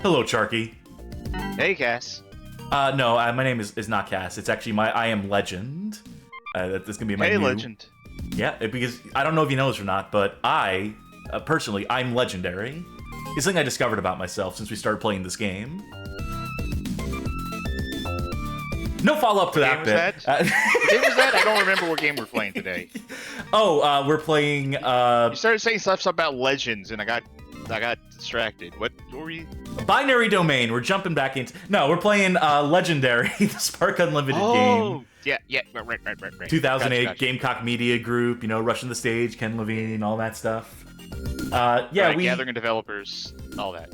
Hello, Charkie. Hey, Cass. No, my name is not Cass. It's actually I am Legend. That's gonna be my Hey, new... Legend. Yeah, because I don't know if you know this or not, but personally, I'm legendary. It's something I discovered about myself since we started playing this game. No follow-up to that bit. What game was that? I don't remember what game we're playing today. Oh, we're playing... You started saying stuff about legends, and I got distracted. What were you? Binary Domain. We're jumping back into... No, we're playing Legendary, the Spark Unlimited game. Yeah, right. 2008 Gotcha. Gamecock Media Group, Rushing the Stage, Ken Levine, all that stuff. Right, gathering of developers, all that.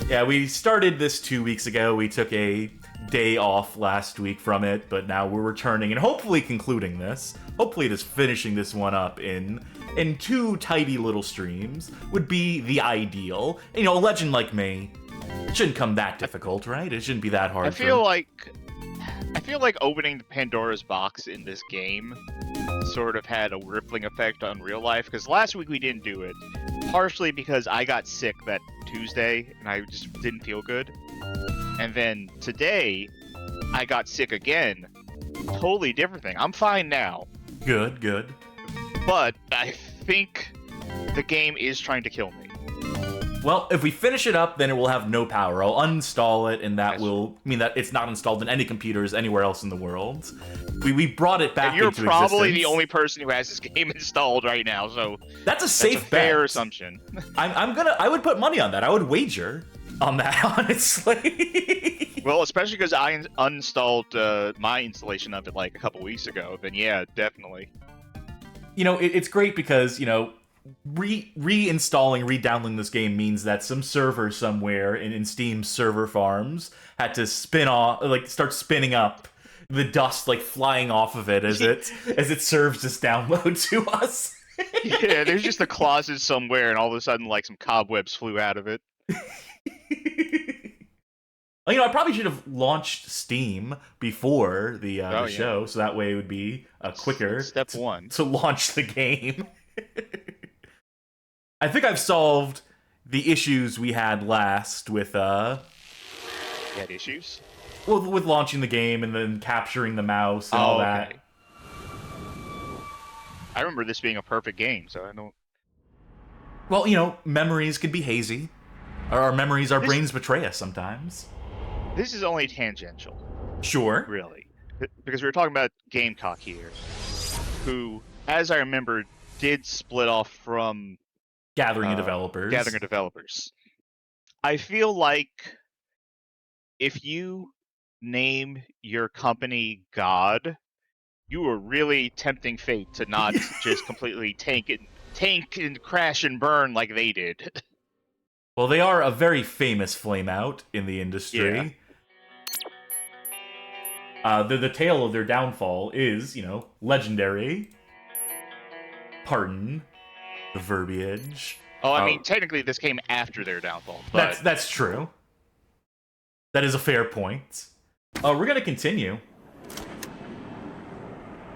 Yeah, we started this 2 weeks ago. We took a day off last week from it, but now we're returning and hopefully concluding this. Hopefully just finishing this one up in 2 tidy little streams would be the ideal. A legend like me, it shouldn't come that difficult, right? It shouldn't be that hard. I feel like opening the Pandora's box in this game sort of had a rippling effect on real life, because last week we didn't do it, partially because I got sick that Tuesday and I just didn't feel good. And then today, I got sick again. Totally different thing. I'm fine now. Good. But I think the game is trying to kill me. Well, if we finish it up, then it will have no power. I'll uninstall it, and that will mean that it's not installed in any computers anywhere else in the world. We brought it back into existence. And you're probably the only person who has this game installed right now, so that's a safe bet. Fair assumption. I would put money on that. I would wager on that, honestly. Well, especially because I uninstalled my installation of it like a couple weeks ago, then yeah, definitely. It's great because, reinstalling, re-downloading this game means that some server somewhere in Steam's server farms had to start spinning up the dust flying off of it as it serves this download to us. Yeah, there's just a closet somewhere, and all of a sudden, some cobwebs flew out of it. I probably should have launched Steam before the show, so that way it would be quicker. Step one to launch the game. I think I've solved the issues we had last with You had issues? Well, with launching the game and then capturing the mouse and all that. I remember this being a perfect game, so I don't... Well, memories could be hazy. Our memories, our brains betray us sometimes. This is only tangential. Sure. Really. Because we were talking about Gamecock here, who, as I remember, did split off from... Gathering of Developers. I feel like if you name your company God, you are really tempting fate to not just completely tank and crash and burn like they did. Well, they are a very famous flameout in the industry. Yeah. The tale of their downfall is, legendary. Pardon the verbiage. Oh, I mean, technically this came after their downfall, but... That's true. That is a fair point. We're gonna continue.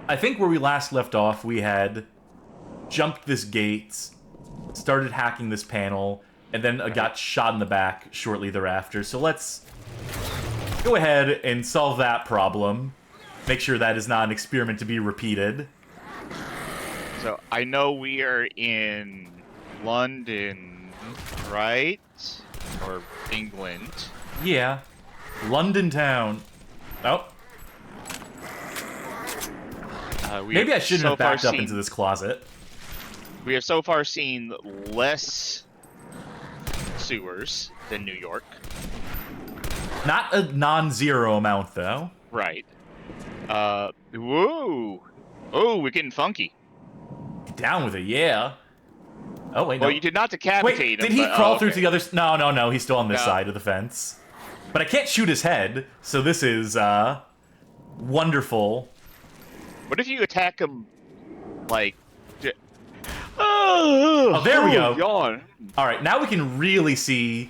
I think where we last left off, we had jumped this gate, started hacking this panel, and then got shot in the back shortly thereafter. So let's go ahead and solve that problem. Make sure that is not an experiment to be repeated. So I know we are in London, right? Or England. Yeah. London town. Oh. Maybe I shouldn't have backed up into this closet. We have so far seen less sewers than New York. Not a non-zero amount, though. Right. Whoa! Oh, we're getting funky. Get down with it, yeah. Oh, wait, no. Well, you did not decapitate him. Did he crawl through to the other... No, he's still on this side of the fence. But I can't shoot his head, so this is, wonderful. What if you attack him, Oh, there we go. Yawn. Alright, now we can really see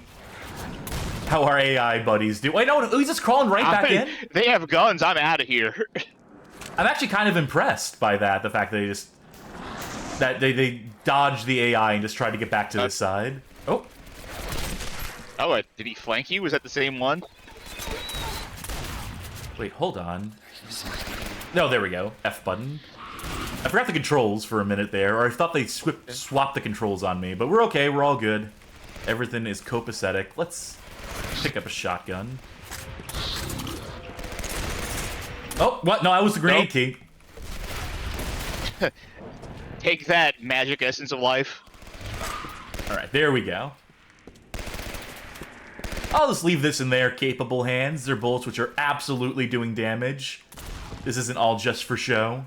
how our AI buddies do. Wait, no, he's just crawling right back in? They have guns, I'm out of here. I'm actually kind of impressed by that, the fact that they dodged the AI and just tried to get back to this side. Oh. Oh, did he flank you? Was that the same one? Wait, hold on. No, there we go. F button. I forgot the controls for a minute there, or I thought they swapped the controls on me, but we're okay, we're all good. Everything is copacetic. Let's pick up a shotgun. Oh, what? No, that was the grenade key. Take that, magic essence of life. Alright, there we go. I'll just leave this in their capable hands. They're bullets which are absolutely doing damage. This isn't all just for show.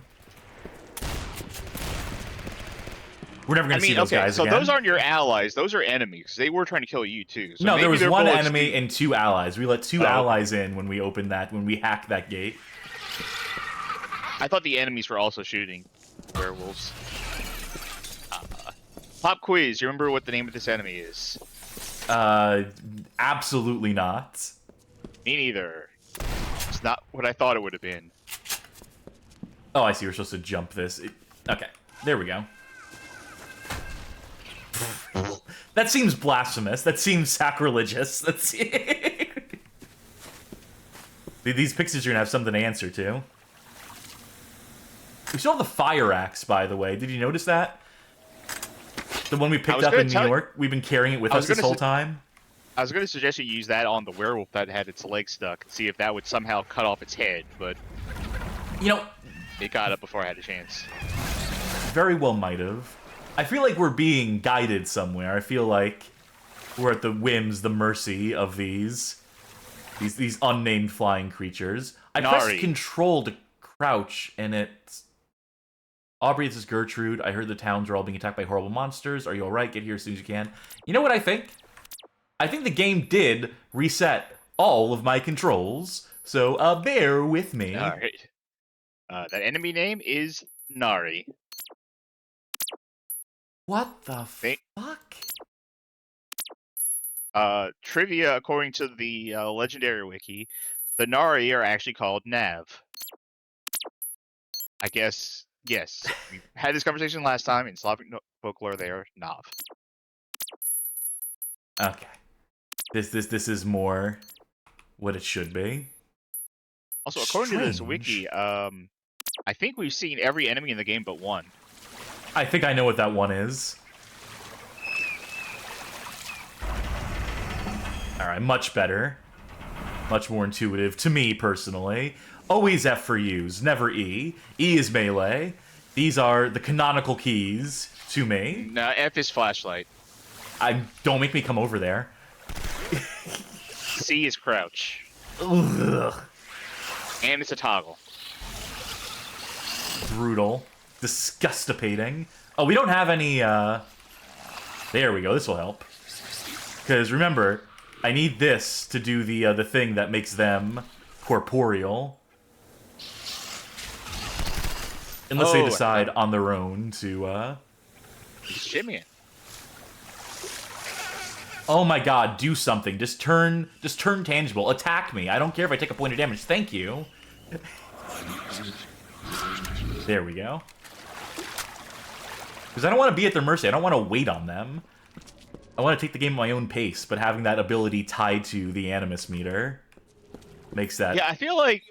We're never going to see those guys so again. those aren't your allies. Those are enemies. They were trying to kill you, too. So no, there was one enemy and 2 allies. We let 2 allies in when we opened that, when we hacked that gate. I thought the enemies were also shooting werewolves. Pop quiz. You remember what the name of this enemy is? Absolutely not. Me neither. It's not what I thought it would have been. Oh, I see. We're supposed to jump this. Okay, there we go. That seems blasphemous. That seems sacrilegious. That's These pixies are gonna have something to answer to. We still have the fire axe, by the way. Did you notice that? The one we picked up in New York. We've been carrying it with us this whole time. I was going to suggest you use that on the werewolf that had its leg stuck and see if that would somehow cut off its head, but... You know... It got up before I had a chance. Very well might have. I feel like we're being guided somewhere. I feel like we're at the whims, the mercy of these unnamed flying creatures. I pressed control to crouch, and it's... Aubrey, this is Gertrude. I heard the towns are all being attacked by horrible monsters. Are you alright? Get here as soon as you can. You know what I think? I think the game did reset all of my controls, so bear with me. Alright. That enemy name is Nari. What the fuck? Trivia, according to the Legendary Wiki, the Nari are actually called Nav. I guess, yes. We had this conversation last time. In Slavic folklore, they are Nav. Okay. This is more what it should be. Also, according to this wiki, I think we've seen every enemy in the game but one. I think I know what that one is. Alright, much better. Much more intuitive to me, personally. Always F for use, never E. E is melee. These are the canonical keys to me. No, F is flashlight. Don't make me come over there. C is crouch. Ugh. And it's a toggle. Brutal. Disgustipating. Oh, we don't have any, There we go, this will help. Because, remember, I need this to do the thing that makes them corporeal. Unless they decide on their own to, Shimmy it. Oh my god, do something. Just turn tangible. Attack me. I don't care if I take a point of damage. Thank you. There we go. Because I don't want to be at their mercy. I don't want to wait on them. I want to take the game at my own pace, but having that ability tied to the animus meter makes that... Yeah, I feel like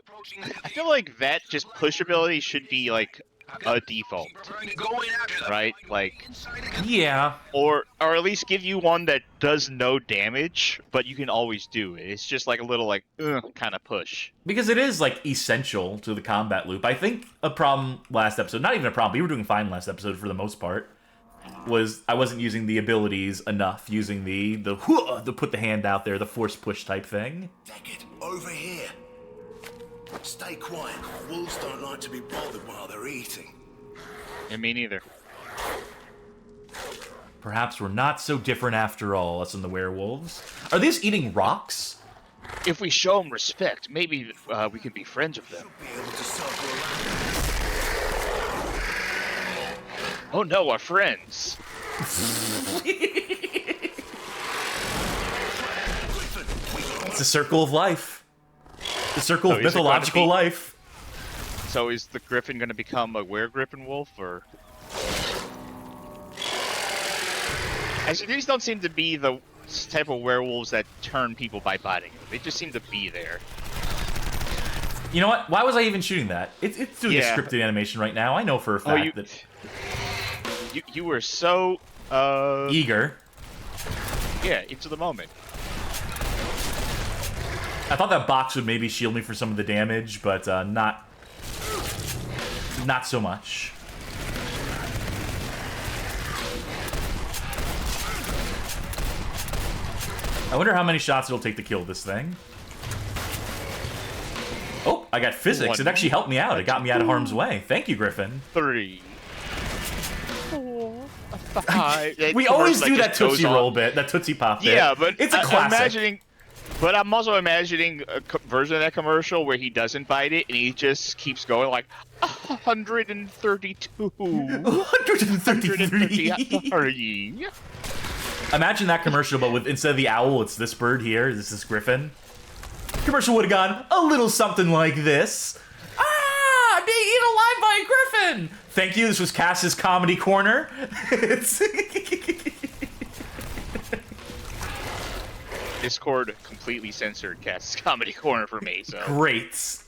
that just push ability should be, like, a default. Right? Like... Yeah. Or at least give you one that does no damage, but you can always do it. It's just like a little, like, kind of push. Because it is, like, essential to the combat loop. I think a problem last episode, not even a problem, we were doing fine last episode for the most part, was I wasn't using the abilities enough, using the put the hand out there, the force push type thing. Beckett, over here. Stay quiet. Wolves don't like to be bothered while they're eating. And me neither. Perhaps we're not so different after all, us and the werewolves. Are these eating rocks? If we show them respect, maybe we can be friends with them. Be able to circle around. Oh no, our friends. It's a circle of life. The circle of mythological life. So is the griffin going to become a were-griffin wolf, or... Actually, these don't seem to be the type of werewolves that turn people by biting them. They just seem to be there. You know what? Why was I even shooting that? It's doing a scripted animation right now. I know for a fact that... You were so... eager. Yeah, into the moment. I thought that box would maybe shield me for some of the damage, but not so much. I wonder how many shots it'll take to kill this thing. Oh, I got physics. It actually helped me out. It got me out of harm's way. Thank you, Griffin. 3, 4, 5. We always do that Tootsie Roll bit, that Tootsie Pop bit. Yeah, but it's a classic. I'm also imagining a version of that commercial where he doesn't bite it and he just keeps going like 132. 133. Imagine that commercial, but with instead of the owl, it's this bird here. This is Griffin. Commercial would have gone a little something like this. Ah, I'm being eaten alive by a griffin. Thank you. This was Cass's Comedy Corner. Discord completely censored Cass's Comedy Corner for me. So great.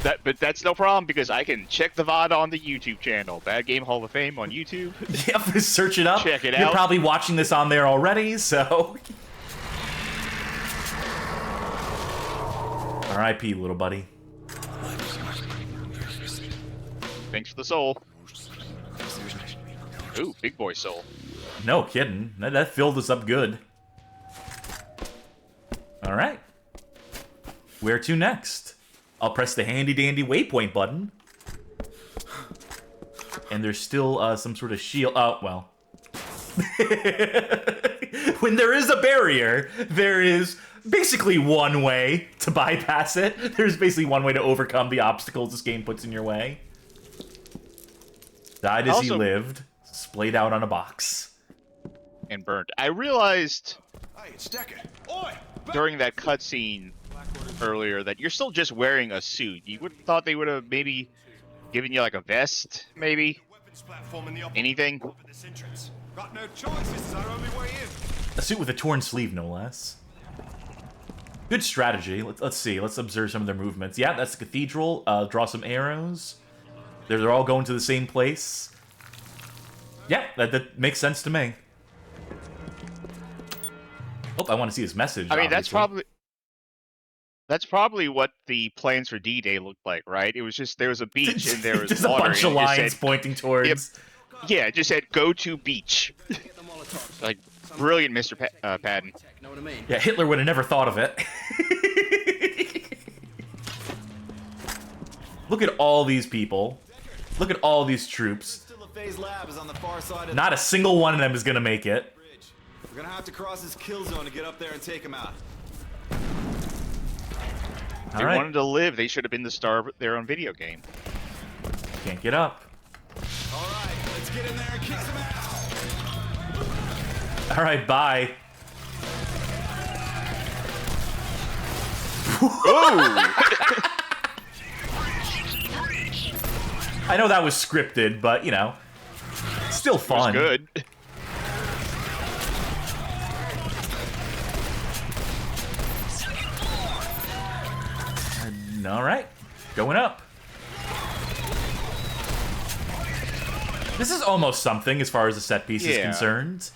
But that's no problem because I can check the VOD on the YouTube channel. Bad Game Hall of Fame on YouTube. Yep, search it up. Check it out. You're probably watching this on there already, so... R.I.P., little buddy. Thanks for the soul. Ooh, big boy soul. No kidding. That filled us up good. Alright. Where to next? I'll press the handy-dandy waypoint button. And there's still some sort of shield. Oh, well. When there is a barrier, there is basically one way to bypass it. There's basically one way to overcome the obstacles this game puts in your way. Died as he lived, splayed out on a box. And burned. I realized Hey, it's Decker. Oi! during that cutscene earlier that you're still just wearing a suit. You would have thought they would have maybe given you like a vest, maybe? Anything? Got no choice, this is our only way in. A suit with a torn sleeve, no less. Good strategy. Let's see. Let's observe some of their movements. Yeah, that's the cathedral. Draw some arrows. They're all going to the same place. Yeah, that makes sense to me. Oh, I want to see this message. I mean, obviously. that's probably what the plans for D-Day looked like, right? It was just there was a beach and there was just water. a bunch of lines pointing towards. Yep. Yeah, it just said "Go to beach." Like brilliant, Mr. Patton. Yeah, Hitler would have never thought of it. Look at all these people. Look at all these troops. Not a single one of them is gonna make it. We're gonna have to cross this kill zone to get up there and take him out. They wanted to live. They should have been the star of their own video game. Can't get up. All right, let's get in there and kick some ass. All right, bye. I know that was scripted, but you know, still fun. It was good. All right, going up. This is almost something as far as the set piece is concerned.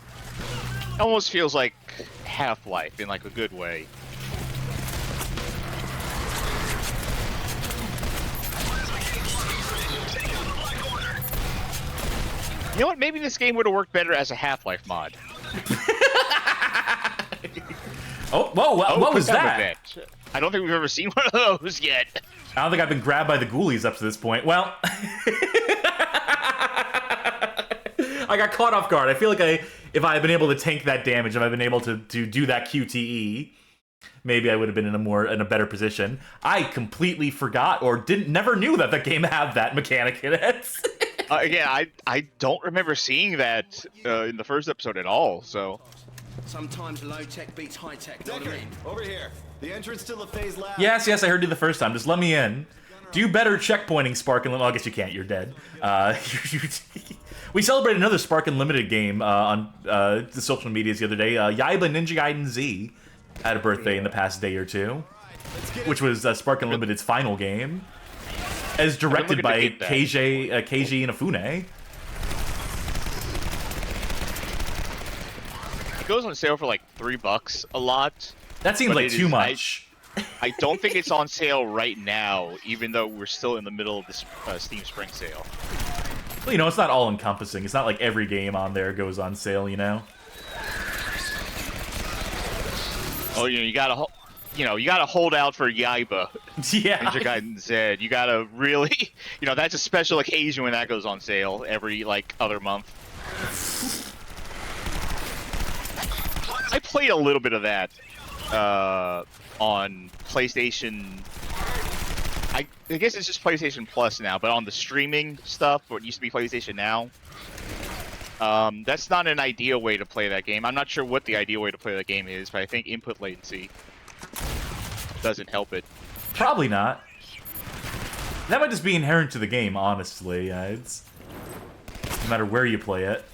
Almost feels like Half-Life in like a good way. You know what? Maybe this game would have worked better as a Half-Life mod. Oh, whoa! What was that? I don't think we've ever seen one of those yet. I don't think I've been grabbed by the ghoulies up to this point. Well, I got caught off guard. I feel like if I had been able to tank that damage, if I'd been able to do that QTE, maybe I would have been in a better position. I completely forgot or never knew that the game had that mechanic in it. Again, I don't remember seeing that in the first episode at all. So Sometimes low tech beats high tech. Know what I mean? Over here. The entrance to LaFay's lab. Yes, I heard you the first time. Just let me in. Do better checkpointing, Spark, and I guess you can't. You're dead. We celebrated another Spark Unlimited game on the social medias the other day. Yaiba Ninja Gaiden Z had a birthday in the past day or two, which was Spark Unlimited's final game, as directed by Keiji Inafune. It goes on sale for like $3 a lot. That seems like too much. I don't think it's on sale right now, even though we're still in the middle of this Steam Spring Sale. Well, you know, it's not all-encompassing. It's not like every game on there goes on sale, you know? Oh, you gotta hold out for Yaiba. Yeah. Ninja Gaiden Z. You gotta really, that's a special occasion when that goes on sale every, like, other month. I played a little bit of that on PlayStation. I guess it's just PlayStation Plus now, but on the streaming stuff, what used to be PlayStation Now, that's not an ideal way to play that game. I'm not sure what the ideal way to play that game is, but I think input latency doesn't help it. Probably not. That might just be inherent to the game, honestly. It's no matter where you play it.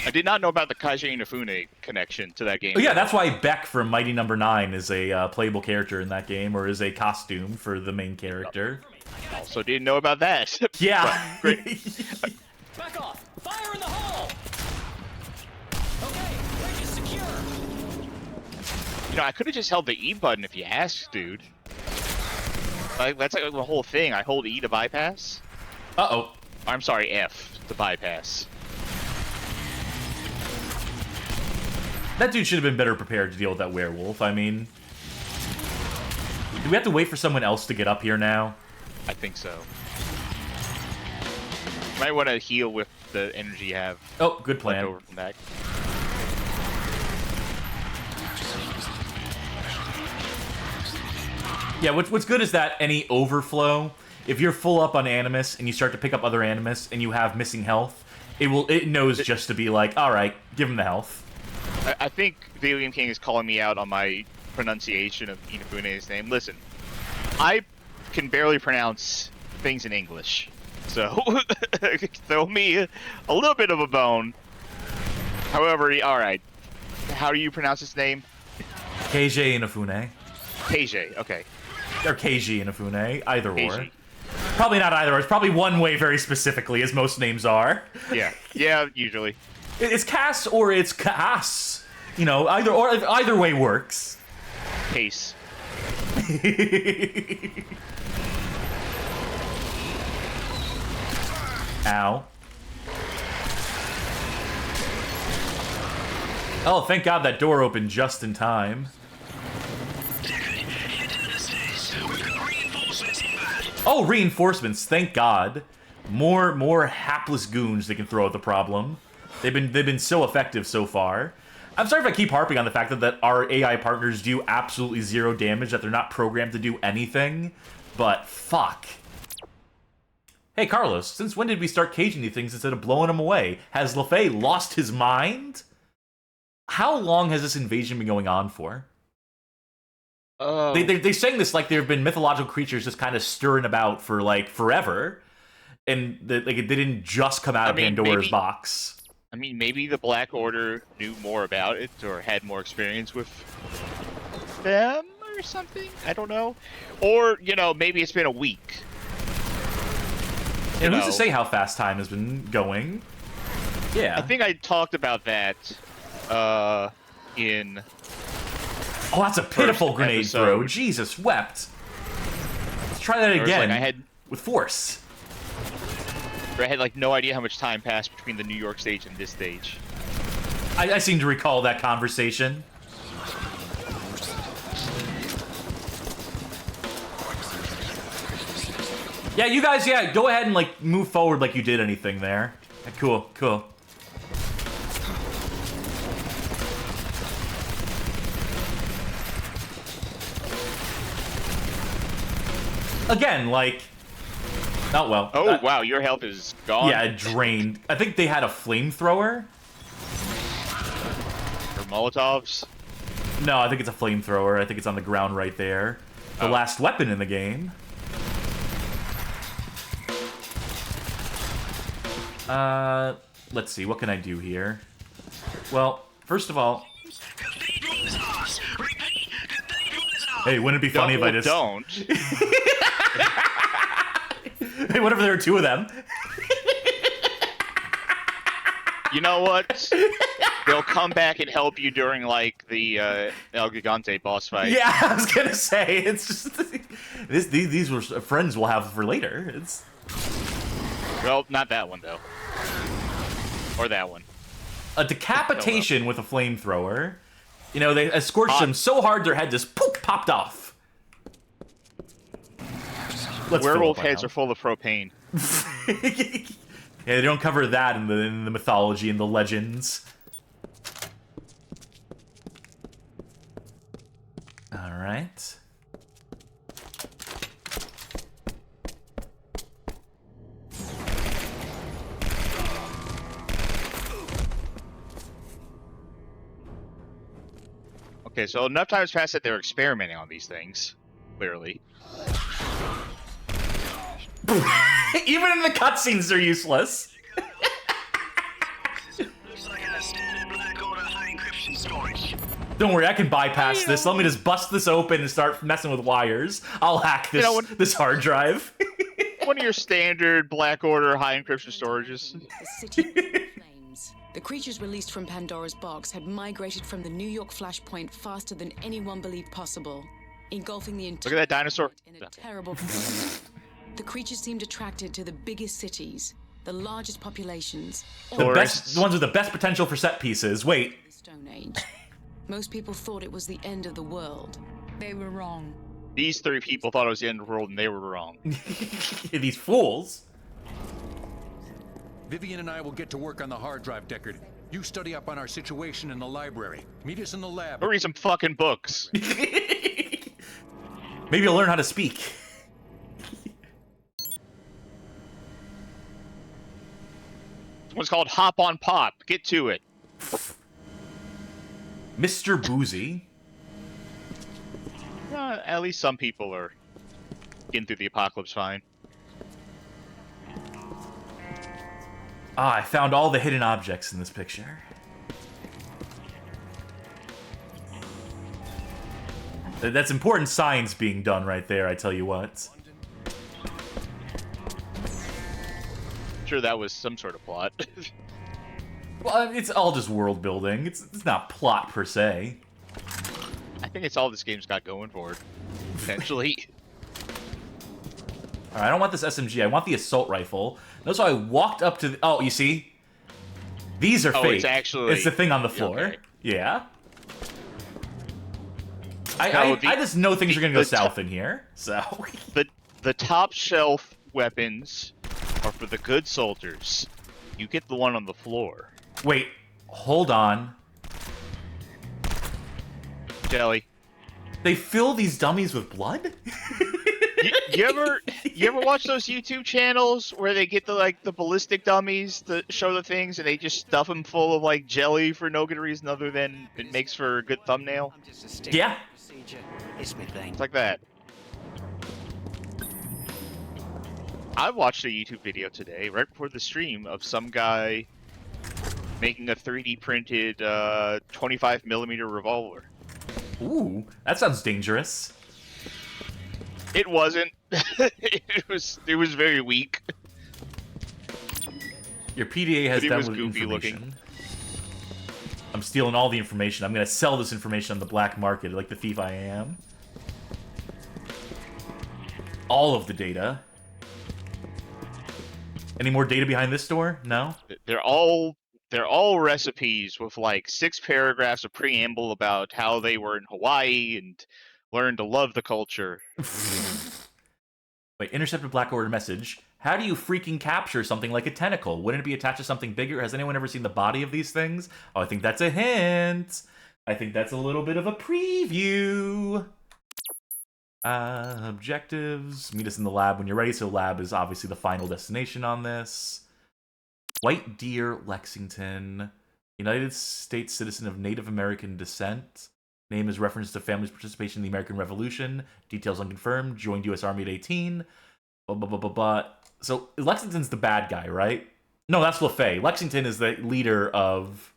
I did not know about the Keiji Inafune connection to that game. Oh yeah, that's why Beck from Mighty Number 9 is a playable character in that game, or is a costume for the main character. Also didn't know about that. Yeah. Great. Back off! Fire in the hole! Okay, bridge is secure. I could have just held the E button if you asked, dude. Like, that's like the whole thing. I hold E to bypass. Uh-oh. I'm sorry, F to bypass. That dude should have been better prepared to deal with that werewolf. I mean, do we have to wait for someone else to get up here now? I think so. You might want to heal with the energy you have. Oh, good plan. Over from that. Yeah, what's good is that any overflow, if you're full up on Animus and you start to pick up other Animus and you have missing health, it knows just to be like, all right, give him the health. I think Video Game King is calling me out on my pronunciation of Inafune's name. Listen, I can barely pronounce things in English, so throw me a little bit of a bone. However, all right. How do you pronounce his name? Keiji Inafune. Keiji, okay. Or Keiji Inafune, either Keiji. or. Probably not either or. It's probably one way very specifically, as most names are. Yeah, usually. It's Cass or it's Cass. Either way works. Case. Ow. Oh, thank God that door opened just in time. Oh, reinforcements, thank God. More hapless goons they can throw at the problem. They've been so effective so far. I'm sorry if I keep harping on the fact that our AI partners do absolutely zero damage, that they're not programmed to do anything, but fuck. Hey Carlos, since when did we start caging these things instead of blowing them away? Has LaFay lost his mind? How long has this invasion been going on for? They're saying this like there have been mythological creatures just kind of stirring about for like forever, and they didn't just come out of Pandora's box. I mean, maybe the Black Order knew more about it or had more experience with them or something. I don't know. Or, maybe it's been a week. And who's to say how fast time has been going? Yeah. I think I talked about that in... Oh, that's a pitiful grenade throw. Jesus wept. Let's try that again with force. I had no idea how much time passed between the New York stage and this stage. I seem to recall that conversation. Yeah, you guys, go ahead and move forward like you did anything there. Cool. Again, oh, well. Oh, wow, your health is gone. Yeah, drained. I think they had a flamethrower. Or Molotovs? No, I think it's a flamethrower. I think it's on the ground right there. The last weapon in the game. Let's see, what can I do here? Well, first of all... Hey, wouldn't it be funny if I just... Don't. Hey, what if there were two of them? You know what? They'll come back and help you during, like, the El Gigante boss fight. Yeah, I was gonna say, it's just... these were friends we'll have for later. It's... Well, not that one, though. Or that one. A decapitation with a flamethrower. You know, they scorched them so hard their head just poof, popped off. Werewolf heads are full of propane. Yeah, they don't cover that in the mythology and the legends. All right. Okay, so enough time has passed that they're experimenting on these things. Clearly. Even in the cutscenes, they're useless. Looks like a standard black order high encryption storage. Don't worry, I can bypass this. Let me just bust this open and start messing with wires. I'll hack this, this hard drive. One of your standard black order high encryption storages. The city in flames. The creatures released from Pandora's box had migrated from the New York flashpoint faster than anyone believed possible, engulfing the entire Look at that dinosaur. in a terrible. The creatures seemed attracted to the biggest cities, the largest populations, The ones with the best potential for set pieces. Wait. the Stone Age. Most people thought it was the end of the world. They were wrong. These three people thought it was the end of the world, and they were wrong. These fools. Vivian and I will get to work on the hard drive, Deckard. You study up on our situation in the library. Meet us in the lab. Go read some fucking books. Maybe you'll learn how to speak. This one's called Hop on Pop. Get to it. Mr. Boozy. At least some people are getting through the apocalypse fine. Ah, I found all the hidden objects in this picture. That's important science being done right there, I tell you what. Sure, that was some sort of plot. Well, it's all just world building. It's not plot per se. I think it's all this game's got going for it. Potentially. Alright, I don't want this SMG. I want the assault rifle. That's why I walked up to the... Oh, you see? These are fake. It's actually... It's the thing on the floor. Okay. Yeah. No, I just know things are gonna go south in here, so... The top shelf weapons are for the good soldiers. You get the one on the floor. Wait, hold on. Jelly. They fill these dummies with blood? You ever watch those YouTube channels where they get the ballistic dummies to show the things and they just stuff them full of like jelly for no good reason other than it makes for a good thumbnail? Yeah. It's my thing. It's like that. I watched a YouTube video today, right before the stream, of some guy making a 3D printed 25mm revolver. Ooh, that sounds dangerous. It wasn't. it was very weak. Your PDA has But it done was with goofy information. looking. I'm stealing all the information. I'm gonna sell this information on the black market like the thief I am. All of the data. Any more data behind this door? No? They're all recipes with like 6 paragraphs of preamble about how they were in Hawaii and learned to love the culture. Wait, intercepted Black Order message. How do you freaking capture something like a tentacle? Wouldn't it be attached to something bigger? Has anyone ever seen the body of these things? Oh, I think that's a hint. I think that's a little bit of a preview. Objectives. Meet us in the lab when you're ready. So lab is obviously the final destination on this. White Deer, Lexington. United States citizen of Native American descent. Name is reference to family's participation in the American Revolution. Details unconfirmed. Joined U.S. Army at 18. Blah, blah, blah, blah, blah. So Lexington's the bad guy, right? No, that's LaFay. Lexington is the leader of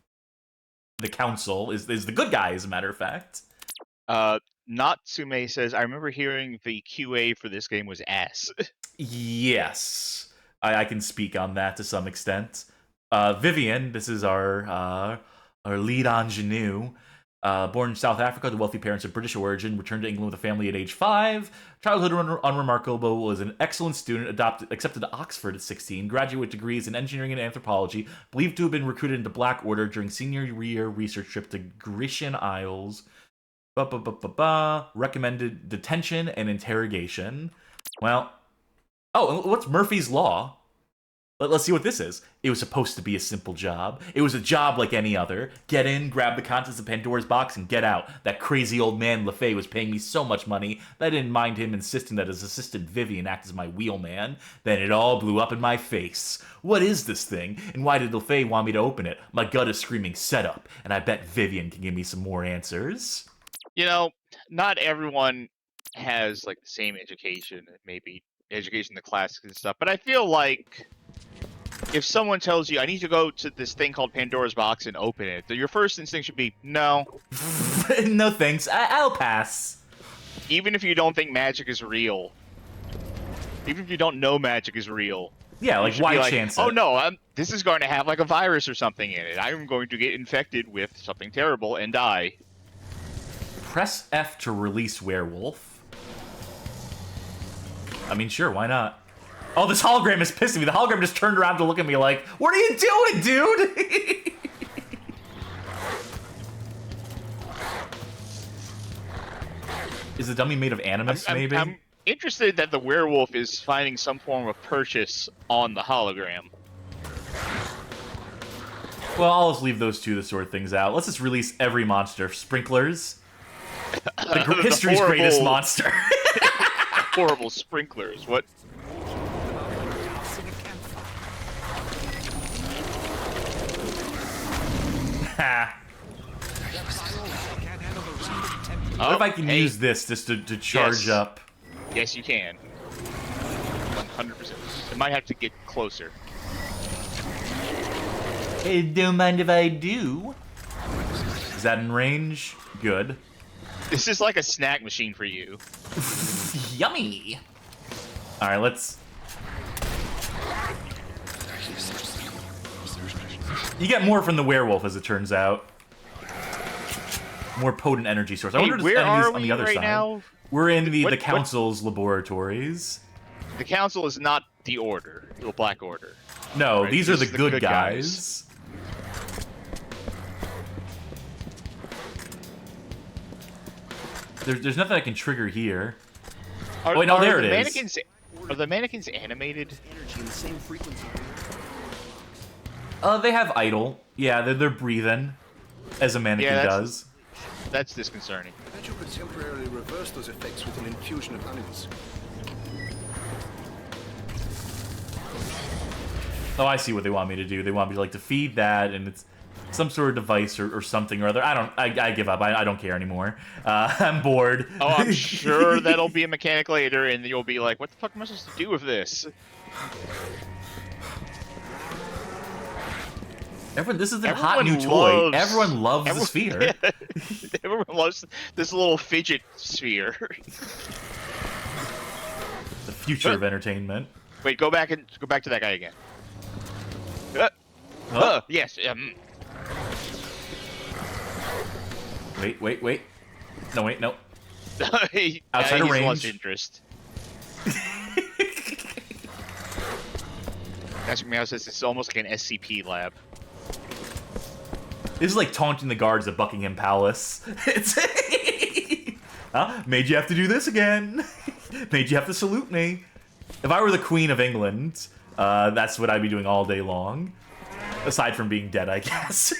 the council, is the good guy, as a matter of fact. Natsume says, I remember hearing the QA for this game was ass. Yes. I can speak on that to some extent. Vivian, this is our lead ingenue. Born in South Africa to wealthy parents of British origin, returned to England with a family at age 5. Childhood unremarkable, was an excellent student, accepted to Oxford at 16, graduate degrees in engineering and anthropology, believed to have been recruited into Black Order during senior year research trip to Grecian Isles. Recommended detention and interrogation. Well, what's Murphy's Law? Let's see what this is. It was supposed to be a simple job. It was a job like any other. Get in, grab the contents of Pandora's box, and get out. That crazy old man LaFay was paying me so much money that I didn't mind him insisting that his assistant Vivian act as my wheelman. Then it all blew up in my face. What is this thing? And why did LaFay want me to open it? My gut is screaming setup, and I bet Vivian can give me some more answers. You know, not everyone has like the same education, maybe education in the classics and stuff, but I feel like if someone tells you, I need to go to this thing called Pandora's box and open it, your first instinct should be, no. No thanks, I'll pass. Even if you don't think magic is real. Even if you don't know magic is real. Yeah, like, why chance it? Oh no, this is going to have like a virus or something in it. I'm going to get infected with something terrible and die. Press F to release werewolf. I mean, sure, why not? Oh, this hologram is pissing me. The hologram just turned around to look at me like, what are you doing, dude? Is the dummy made of animus, maybe? I'm interested that the werewolf is finding some form of purchase on the hologram. Well, I'll just leave those two to sort things out. Let's just release every monster. Sprinklers. The history's greatest monster. Horrible sprinklers. What? Ha. What if I can use this just to charge up? Yes, you can. 100%. I might have to get closer. Hey, don't mind if I do. Is that in range? Good. This is like a snack machine for you. Yummy. All right, let's. You get more from the werewolf, as it turns out. More potent energy source. I wonder if there's enemies on the other side. Now? We're in the council's laboratories. The council is not the order, the Black Order. No, right? These are the good guys. There's nothing I can trigger here. Oh, wait, no, there it is. Are the mannequins animated? They have idle. Yeah, they're breathing, as a mannequin does. That's disconcerting. I bet you could temporarily reverse those effects with an infusion of animus. Oh, I see what they want me to do. They want me to, like, to feed that, and it's some sort of device or something or other. I give up. I don't care anymore. I'm bored. Oh, I'm sure that'll be a mechanic later, and you'll be like, what the fuck am I supposed to do with this? This is a hot new toy. Everyone loves the sphere. Yeah. Everyone loves this little fidget sphere. The future of entertainment. Wait, go back to that guy again. Yes. Wait. No, wait, no. Outside of range. Lost interest. Magic Meow says it's almost like an SCP lab. This is like taunting the guards at Buckingham Palace. It's made you have to do this again. Made you have to salute me. If I were the Queen of England, that's what I'd be doing all day long. Aside from being dead, I guess.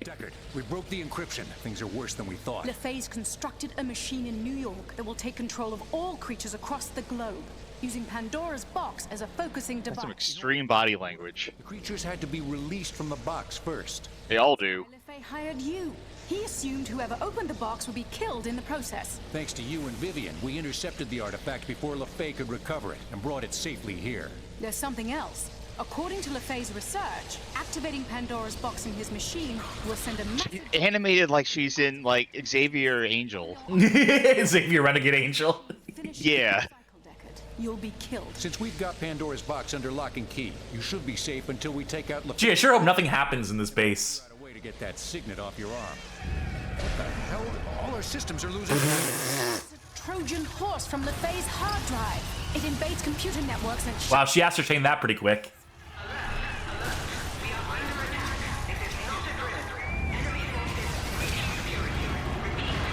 Deckard, We broke the encryption. Things are worse than we thought. LeFay's constructed a machine in New York that will take control of all creatures across the globe, using Pandora's box as a focusing device. That's some extreme body language. The creatures had to be released from the box first. They all do. LeFay hired you. He assumed whoever opened the box would be killed in the process. Thanks to you and Vivian, we intercepted the artifact before LeFay could recover it and brought it safely here. There's something else. According to LeFay's research, activating Pandora's box in his machine will send a massive... Animated like she's in, like, Xavier Angel. Xavier Renegade Angel. Yeah. You'll be killed. Since we've got Pandora's box under lock and key, you should be safe until we take out LeFay. Gee, I sure hope nothing happens in this base. Got a way to get that signet off your arm. What the hell? All our systems are losing. Trojan horse from LeFay's hard drive. It invades computer networks and... Wow, she ascertained that pretty quick.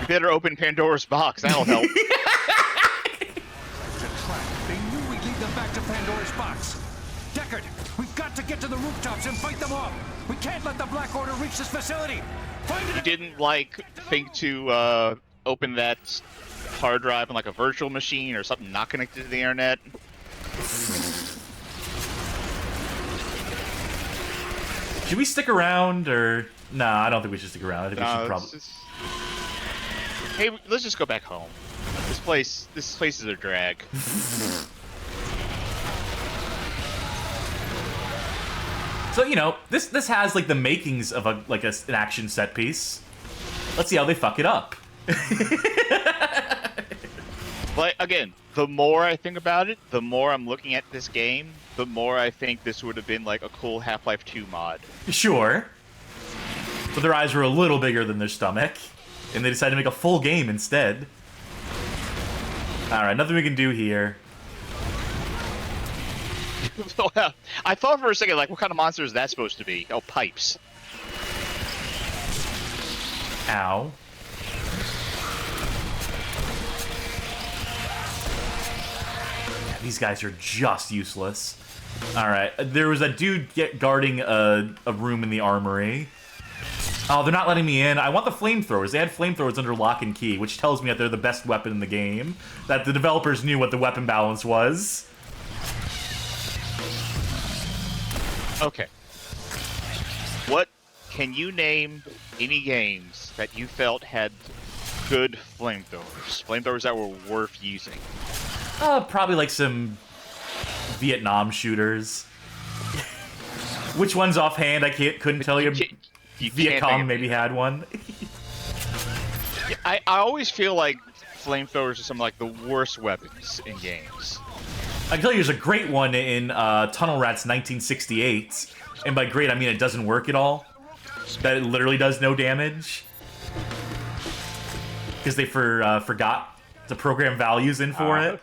You better open Pandora's box. That'll help. They knew we'd lead them back to Pandora's box. Deckard, we've got to get to the rooftops and fight them off. We can't let the Black Order reach this facility. Find You it. didn't, like, think to open that hard drive on, like, a virtual machine or something not connected to the internet? Should we stick around, or... Nah, I don't think we should stick around. I think we should probably... Hey, let's just go back home. This place is a drag. So, you know, this has, like, the makings of an action set piece. Let's see how they fuck it up. But, again, the more I think about it, the more I'm looking at this game, the more I think this would have been, like, a cool Half-Life 2 mod. Sure. But their eyes were a little bigger than their stomach, and they decided to make a full game instead. Alright, nothing we can do here. I thought for a second, like, what kind of monster is that supposed to be? Oh, pipes. Ow. Yeah, these guys are just useless. Alright, there was a dude guarding a room in the armory. Oh, they're not letting me in. I want the flamethrowers. They had flamethrowers under lock and key, which tells me that they're the best weapon in the game. That the developers knew what the weapon balance was. Okay. What can you name any games that you felt had good flamethrowers? Flamethrowers that were worth using? Probably like some Vietnam shooters. Which one's offhand? I couldn't tell you. Vietcong maybe had one. I always feel like flamethrowers are some of, like, the worst weapons in games. I can tell you there's a great one in Tunnel Rats 1968. And by great, I mean it doesn't work at all. That it literally does no damage. Because they forgot to program values in for it.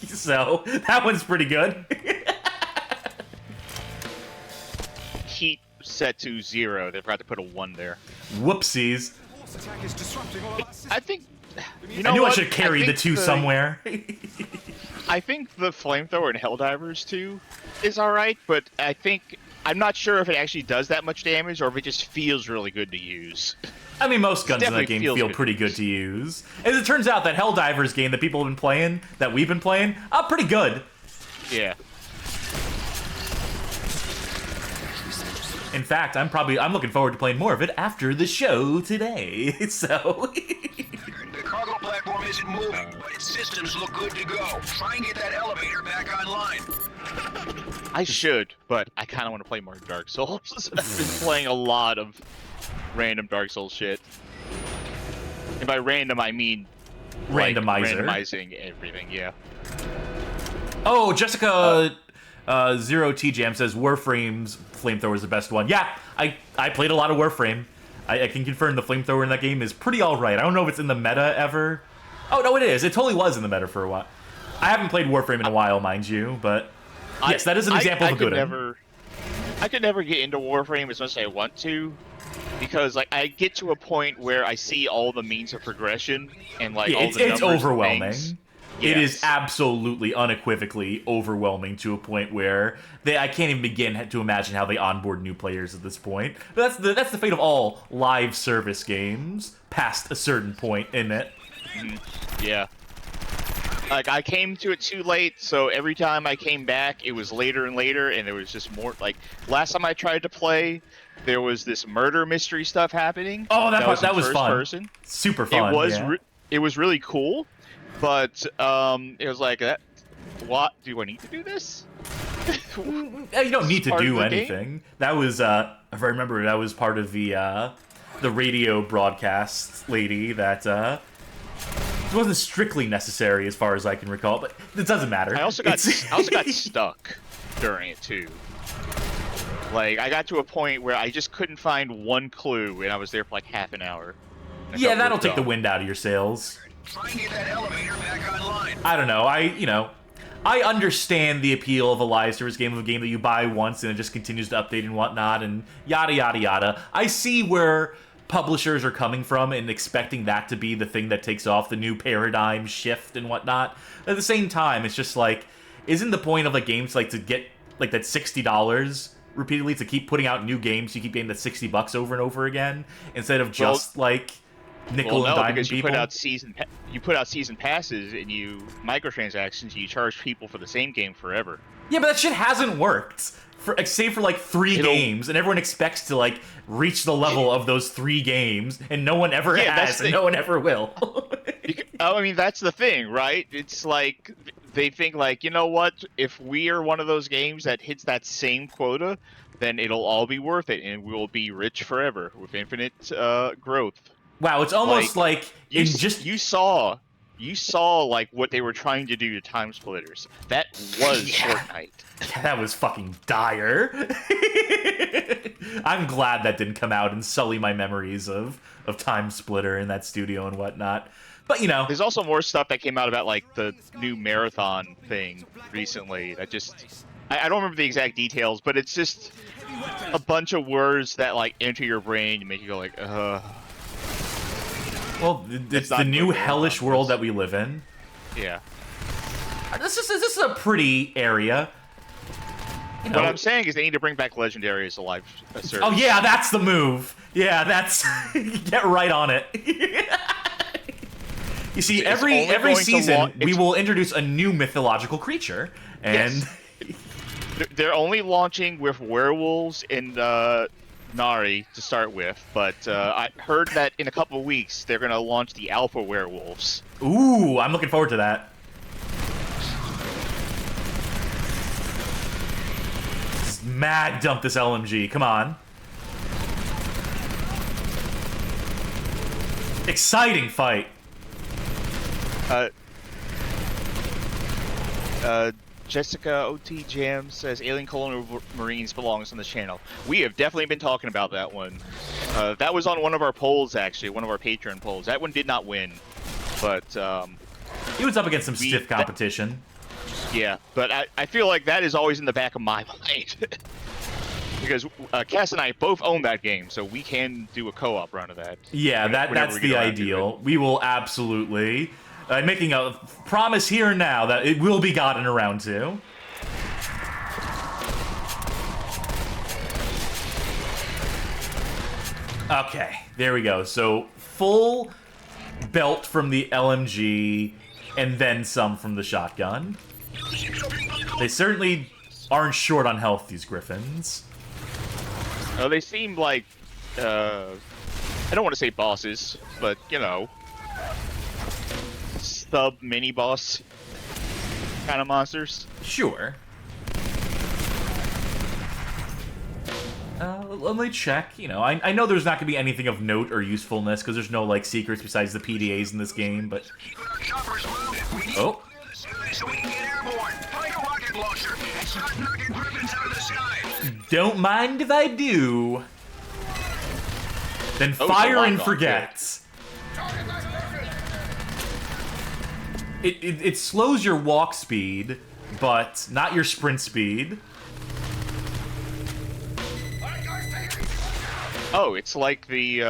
So, that one's pretty good. Heat set to 0. They forgot to put a 1 there. Whoopsies. I think... You I knew I should carry the two somewhere. I think the flamethrower in Helldivers 2 is alright, but I'm not sure if it actually does that much damage or if it just feels really good to use. I mean, most guns in that game feel pretty good to use. As it turns out, that Helldivers game that people have been playing, that we've been playing, pretty good. Yeah. In fact, I'm looking forward to playing more of it after the show today. So... The cargo platform isn't moving, but its systems look good to go. Try and get that elevator back online. I should, but I kind of want to play more Dark Souls. I've been playing a lot of random Dark Souls shit. And by random, I mean... randomizing everything, yeah. Oh, Jessica... Zero T-Jam says Warframe's flamethrower is the best one. Yeah, I played a lot of Warframe. I can confirm the flamethrower in that game is pretty alright. I don't know if it's in the meta ever. Oh, no, it is. It totally was in the meta for a while. I haven't played Warframe in a while, mind you, but... Yes, that is an example of a good one. I could never get into Warframe as much as I want to, because, like, I get to a point where I see all the means of progression, and, like, all the numbers it's overwhelming. And things, It is absolutely, unequivocally overwhelming to a point where I can't even begin to imagine how they onboard new players at this point. But that's the fate of all live service games past a certain point in it. Yeah. Like, I came to it too late, so every time I came back, it was later and later, and there was just more. Like, last time I tried to play, there was this murder mystery stuff happening. Oh, that was first fun. Person. Super fun. It was really cool, but it was like, what? Do I need to do this? You don't need to do anything. That was, if I remember, that was part of the radio broadcast lady that, it wasn't strictly necessary as far as I can recall, but it doesn't matter. I also got stuck during it too. Like, I got to a point where I just couldn't find one clue, and I was there for like half an hour. Yeah, that'll take the wind out of your sails. Try and get that elevator back online. I don't know. I understand the appeal of a live service game, of a game that you buy once and it just continues to update and whatnot, and yada yada yada. I see where publishers are coming from and expecting that to be the thing that takes off, the new paradigm shift and whatnot. At the same time, it's just like, isn't the point of like games like to get like that $60 repeatedly, to keep putting out new games, you keep getting that $60 over and over again, instead of just like nickel and dime because people? You put out season passes and you microtransactions, you charge people for the same game forever. Yeah, but that shit hasn't worked. Save for like 3 games, and everyone expects to like reach the level of those 3 games, and no one ever has, and no one ever will. I mean, that's the thing, right? It's like they think like, you know what? If we are one of those games that hits that same quota, then it'll all be worth it, and we'll be rich forever with infinite growth. Wow, it's almost like you saw like what they were trying to do to Time Splitters. That was Fortnite. Yeah, that was fucking dire. I'm glad that didn't come out and sully my memories of Time Splitter and that studio and whatnot. But, you know. There's also more stuff that came out about, like, the new marathon thing recently. That just... I don't remember the exact details, but it's just a bunch of words that, like, enter your brain and make you go, like, Well, it's the new hellish world that we live in. Yeah. This is a pretty area. You know, what I'm saying is they need to bring back Legendary as a live service. Oh yeah, that's the move. Yeah, that's get right on it. You see, every season we will introduce a new mythological creature, and they're only launching with werewolves and Nari to start with, but I heard that in a couple of weeks they're gonna launch the alpha werewolves. Ooh, I'm looking forward to that. Mad dump this LMG, come on. Exciting fight. Jessica OT Jam says Alien Colonial Marines belongs on this channel. We have definitely been talking about that one. That was on one of our polls, actually, one of our Patreon polls. That one did not win, but he was up against some stiff competition. Yeah, but I feel like that is always in the back of my mind. Because Cass and I both own that game, so we can do a co-op run of that. Yeah, that's the ideal. We will absolutely. I'm making a promise here and now that it will be gotten around to. Okay, there we go. So, full belt from the LMG, and then some from the shotgun. They certainly aren't short on health, these Griffins. Oh, they seem like, I don't want to say bosses, but, you know, sub mini-boss kind of monsters. Sure. Let me check. You know, I know there's not going to be anything of note or usefulness, because there's no, like, secrets besides the PDAs in this game, but... Oh. Don't mind if I do. Then fire and forget. It slows your walk speed, but not your sprint speed. Oh, it's like the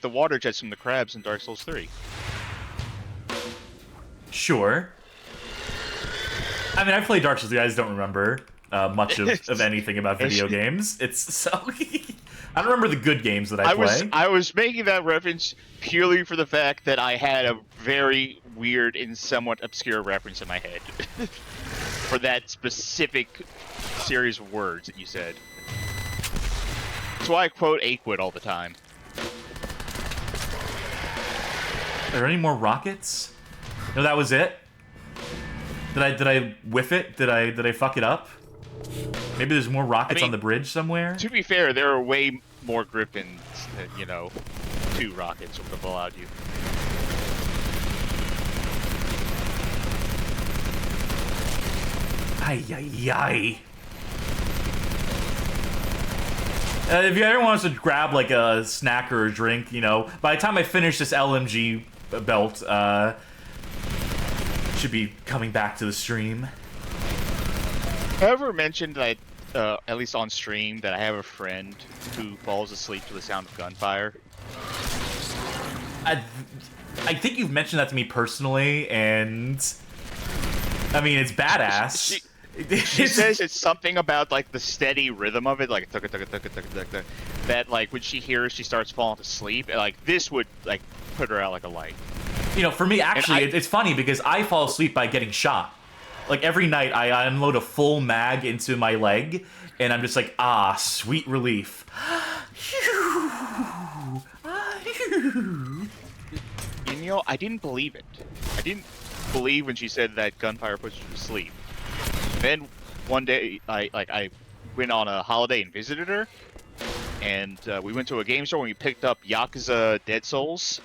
water jets from the crabs in Dark Souls 3. Sure. I mean, I played Dark Souls. You guys don't remember much of anything about video games. It's so... I don't remember the good games that I play. I was making that reference purely for the fact that I had a very weird and somewhat obscure reference in my head for that specific series of words that you said. That's why I quote Aquid all the time. Are there any more rockets? No, that was it. Did I whiff it? Did I fuck it up? Maybe there's more rockets on the bridge somewhere? To be fair, there are way more Griffins than, 2 rockets would have allowed you. Ay, ay, ay. If you ever want us to grab like a snack or a drink, by the time I finish this LMG belt, should be coming back to the stream. I ever mentioned that, at least on stream, that I have a friend who falls asleep to the sound of gunfire? I think you've mentioned that to me personally, and I mean, it's badass. She says it's something about like the steady rhythm of it, like that like when she hears she starts falling asleep, and like this would like put her out like a light. For me, actually, it's funny because I fall asleep by getting shot. Like every night, I unload a full mag into my leg, and I'm just like, ah, sweet relief. I didn't believe it. I didn't believe when she said that gunfire puts you to sleep. Then one day, I went on a holiday and visited her, and we went to a game store and we picked up Yakuza Dead Souls.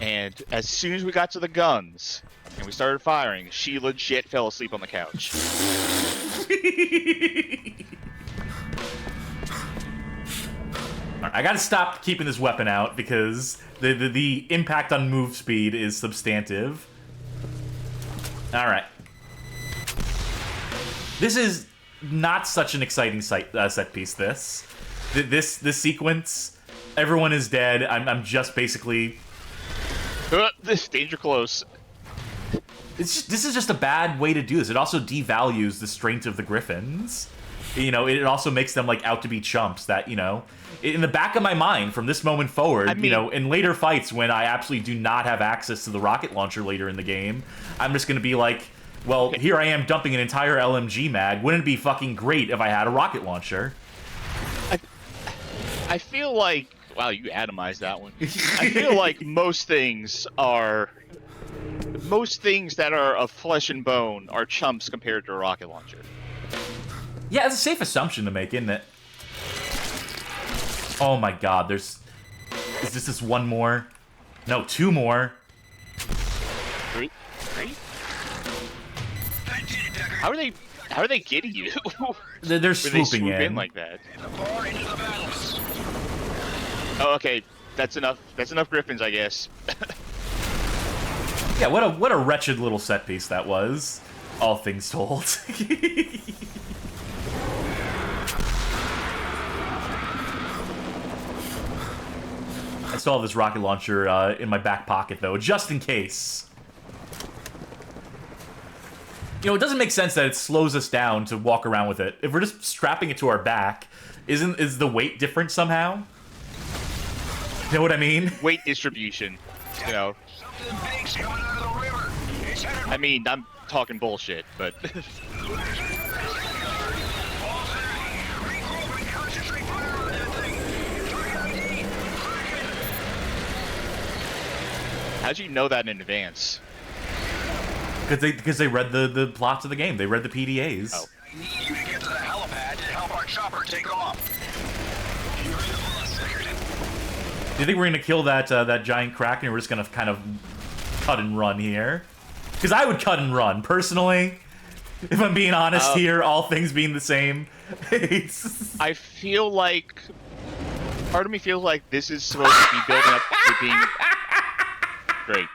And as soon as we got to the guns and we started firing, she legit fell asleep on the couch. I gotta stop keeping this weapon out because the impact on move speed is substantive. Alright. This is not such an exciting set piece, this sequence, everyone is dead, I'm just basically... This danger close. This is just a bad way to do this. It also devalues the strength of the Griffins. It also makes them like out to be chumps that, in the back of my mind from this moment forward, in later fights when I absolutely do not have access to the rocket launcher later in the game, I'm just going to be like, well, here I am dumping an entire LMG mag. Wouldn't it be fucking great if I had a rocket launcher? I feel like... Wow, you atomized that one. I feel like most things that are of flesh and bone are chumps compared to a rocket launcher. Yeah, it's a safe assumption to make, isn't it? Oh my god, is this one more? No, 2 more. 3? How are they getting you? They're swooping in like that. Oh, okay. That's enough. That's enough Griffins, I guess. Yeah, what a wretched little set piece that was, all things told. I still have this rocket launcher in my back pocket, though, just in case. It doesn't make sense that it slows us down to walk around with it. If we're just strapping it to our back, is the weight different somehow? You know what I mean? Weight distribution, I mean, I'm talking bullshit, but... How'd you know that in advance? Because they read the plots of the game. They read the PDAs. Oh. I need you to get to the helipad to help our chopper take off. You're in the bus, Deckard. Do you think we're gonna kill that giant Kraken, and we're just gonna kind of cut and run here? Because I would cut and run personally, if I'm being honest here. All things being the same, I feel like part of me feels like this is supposed to be building up to being great.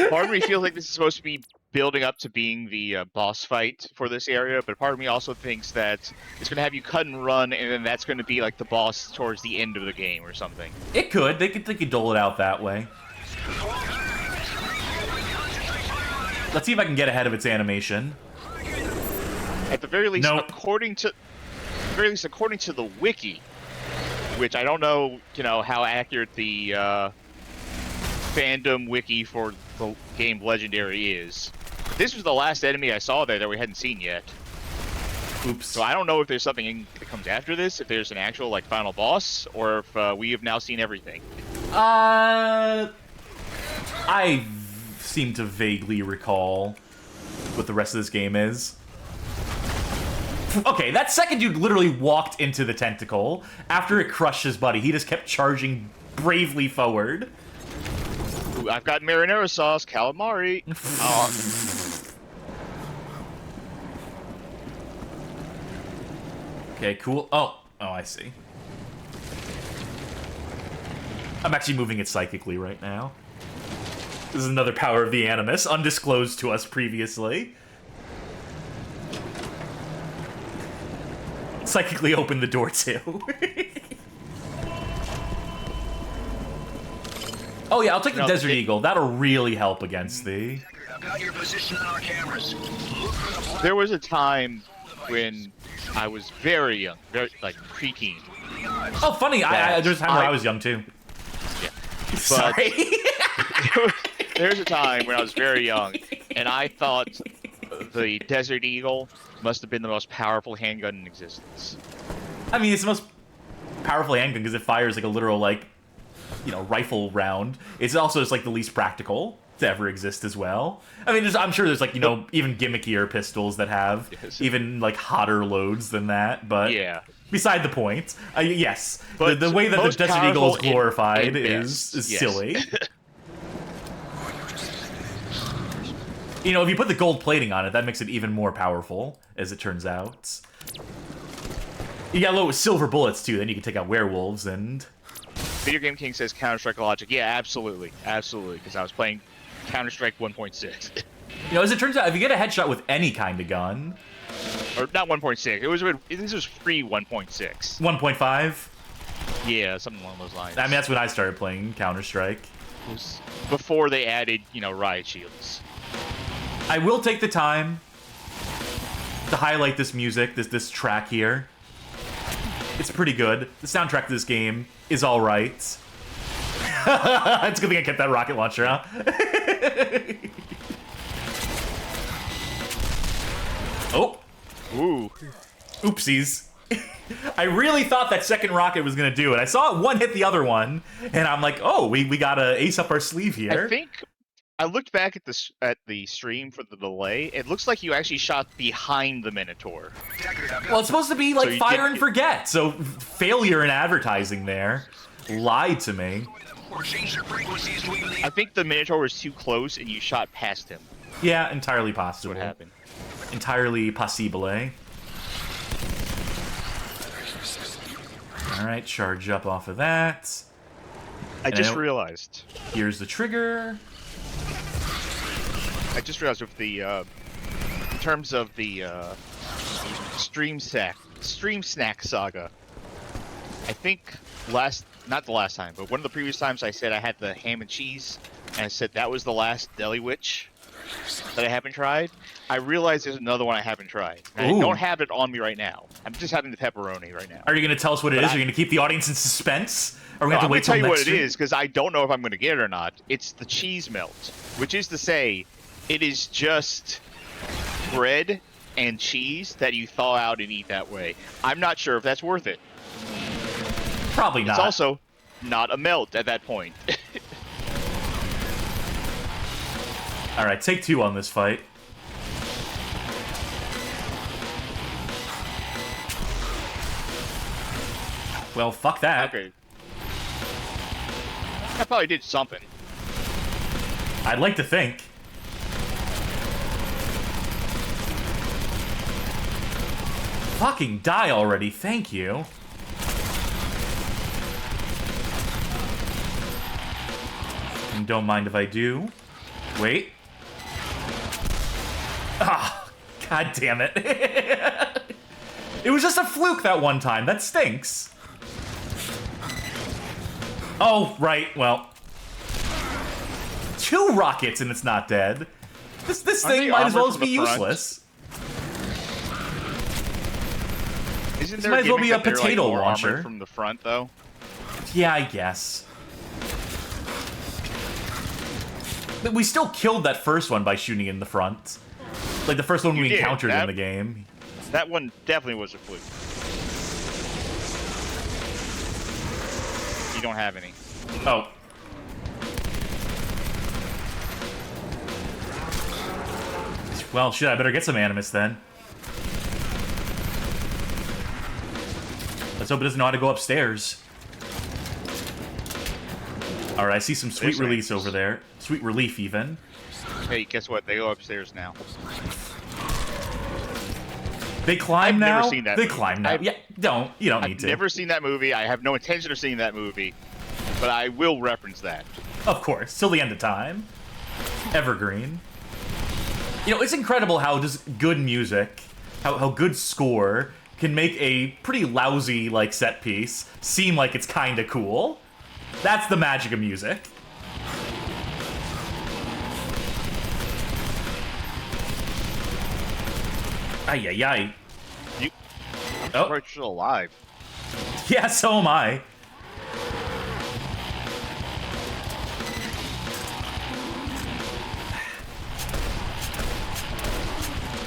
Part of me feels like this is supposed to be building up to being the boss fight for this area, but part of me also thinks that it's going to have you cut and run, and then that's going to be like the boss towards the end of the game or something. It could. They could dole it out that way. Let's see if I can get ahead of its animation. At the very least, Nope. according to the wiki, which I don't know, how accurate the fandom wiki for the game Legendary is. This was the last enemy I saw there that we hadn't seen yet. Oops. So I don't know if there's something that comes after this, if there's an actual like final boss, or if we have now seen everything. I seem to vaguely recall what the rest of this game is. Okay, that second dude literally walked into the tentacle. After it crushed his buddy, he just kept charging bravely forward. Ooh, I've got marinara sauce, calamari. Okay, cool. Oh, I see. I'm actually moving it psychically right now. This is another power of the Animus, undisclosed to us previously. Psychically open the door too. Oh yeah, I'll take the Desert Eagle. That'll really help against the... I've got your position on our cameras. Look for the black. There was a time when I was very young, very like pre-teen. Oh, funny. There was a time where I was young too. Yeah. Sorry. There's a time when I was very young, and I thought the Desert Eagle must have been the most powerful handgun in existence. I mean, it's the most powerful handgun because it fires like a literal, like, rifle round. It's also just like the least practical to ever exist as well. I mean, I'm sure there's like, even gimmickier pistols that have even like hotter loads than that, but yeah. Beside the point, yes, but the way that the Desert Eagle is glorified is silly. If you put the gold plating on it, that makes it even more powerful, as it turns out. You got load with silver bullets, too, then you can take out werewolves, and... Video Game King says Counter-Strike logic. Yeah, absolutely. Absolutely, because I was playing Counter-Strike 1.6. As it turns out, if you get a headshot with any kind of gun... Or not 1.6, this was free 1.6. 1.5? Yeah, something along those lines. I mean, that's when I started playing Counter-Strike. It was before they added, riot shields. I will take the time to highlight this music, this track here. It's pretty good. The soundtrack to this game is all right. It's a good thing I kept that rocket launcher, huh? Oh. Ooh. Oopsies. I really thought that second rocket was going to do it. I saw it one hit the other one, and I'm like, oh, we got to ace up our sleeve here. I think I looked back at the stream for the delay. It looks like you actually shot behind the Minotaur. Well, it's supposed to be like fire and forget, so failure in advertising there lied to me. I think the Minotaur was too close and you shot past him. Yeah, entirely possible. That's what happened. Entirely possible, eh? Alright, charge up off of that. I just realized. Here's the trigger. I just realized with the, in terms of the, Stream Snack saga, I think not the last time, but one of the previous times I said I had the ham and cheese, and I said that was the last Deli Witch that I haven't tried. I realized there's another one I haven't tried. I don't have it on me right now. I'm just having the pepperoni right now. Are you going to tell us what it is? Are you going to keep the audience in suspense? Or are we going to have to wait till next I'm going to tell you what stream? it is, because I don't know if I'm going to get it or not. It's the cheese melt, which is to say, it is just bread and cheese that you thaw out and eat that way. I'm not sure if that's worth it. Probably not. It's also not a melt at that point. Alright, take two on this fight. Well, fuck that. Okay. I probably did something. I'd like to think. Fucking die already, thank you. And don't mind if I do. Wait. Ah, god damn it. It was just a fluke that one time. That stinks. Oh, right, well. 2 rockets and it's not dead. This Aren't thing they might as well armored be from the front? useless. Isn't This there might as well be gimmick a that they're, like, potato more armored launcher. from the front, though? Yeah, I guess. But we still killed that first one by shooting it in the front. Like the first one You we did. encountered in That- the game. That one definitely was a fluke. You don't have any. Oh. Well, shit, I better get some animus then. Let's hope it doesn't know how to go upstairs. Alright, I see some sweet There's release animus. over there. Sweet relief, even. Hey, guess what? They go upstairs now. They climb I've now? never seen that They movie. climb now. I've- Yeah, don't. You don't need I've to. never seen that movie. I have no intention of seeing that movie. But I will reference that. Of course, till the end of time. Evergreen. You know, it's incredible how just good music, how good score can make a pretty lousy, like, set piece seem like it's kinda cool. That's the magic of music. Ay, ay, ay. You, I'm Oh. surprised you're still alive. Yeah, so am I.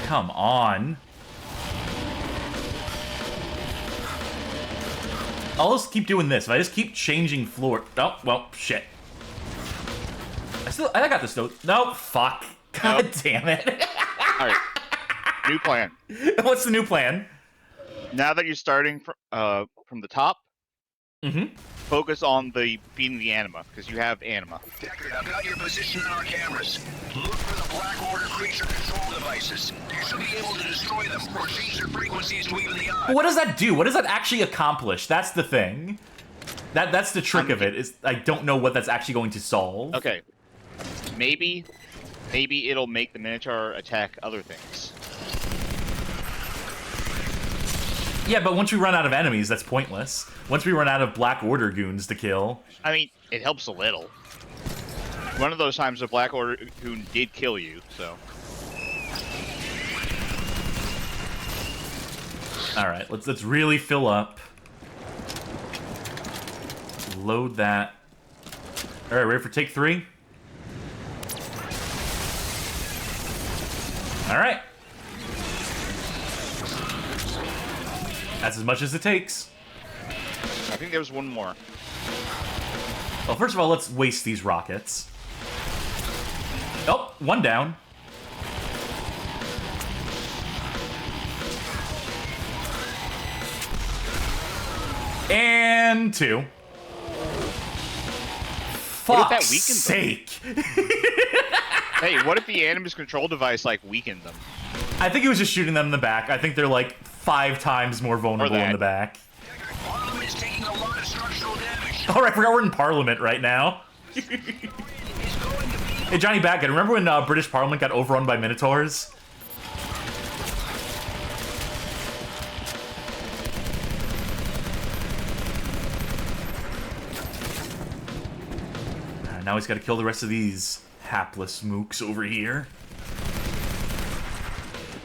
Come on. I'll just keep doing this. If I just keep changing floor... Oh, well, shit. I got this though. No, fuck. God damn it. Alright. New plan. What's the new plan? Now that you're starting from the top, focus on beating the anima, because you have anima. Deckard, I've got your position on our cameras. Look for the Black Order creature control devices. You should be able to destroy them or change their frequencies to even the odds. What does that do? What does that actually accomplish? That's the thing. That's the trick of it, is I don't know what that's actually going to solve. Okay. Maybe it'll make the Minotaur attack other things. Yeah, but once we run out of enemies, that's pointless. Once we run out of Black Order goons to kill. I mean, it helps a little. One of those times the Black Order goon did kill you, so. Alright, let's really fill up. Load that. Alright, ready for take 3? Alright. That's as much as it takes. I think there was one more. Well, first of all, let's waste these rockets. Oh, one down. And 2. What if that Fuck's weakened them? sake. Hey, what if the Animus control device, like, weakened them? I think it was just shooting them in the back. I think they're like 5 times more vulnerable in that. the back. Armament is taking a lot of structural damage. Alright, I forgot we're in Parliament right now. Hey, Johnny Badgut, remember when British Parliament got overrun by Minotaurs? Now he's got to kill the rest of these hapless mooks over here.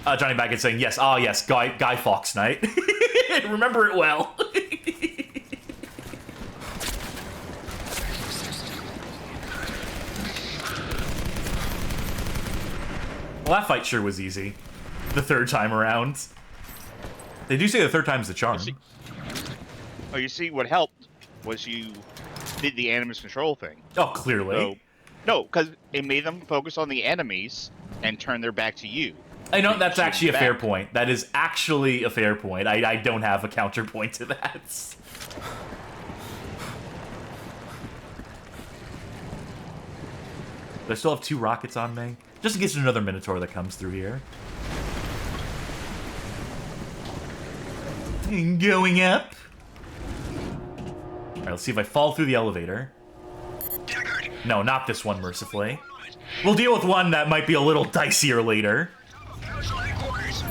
Johnny Badgut saying, yes, yes, Guy Fawkes Knight. Remember it well. Well, that fight sure was easy. The 3rd time around. They do say the 3rd time's the charm. Oh, you see, what helped was you did the Animus control thing. Oh, clearly. So, no, because it made them focus on the enemies and turn their back to you. I know that's Shoot actually a back. fair point. That is actually a fair point. I don't have a counterpoint to that. Do I still have 2 rockets on me? Just in case there's another Minotaur that comes through here. Going up. Alright, let's see if I fall through the elevator. Deckard, No, not this one, mercifully. We'll deal with one that might be a little dicier later. Council headquarters.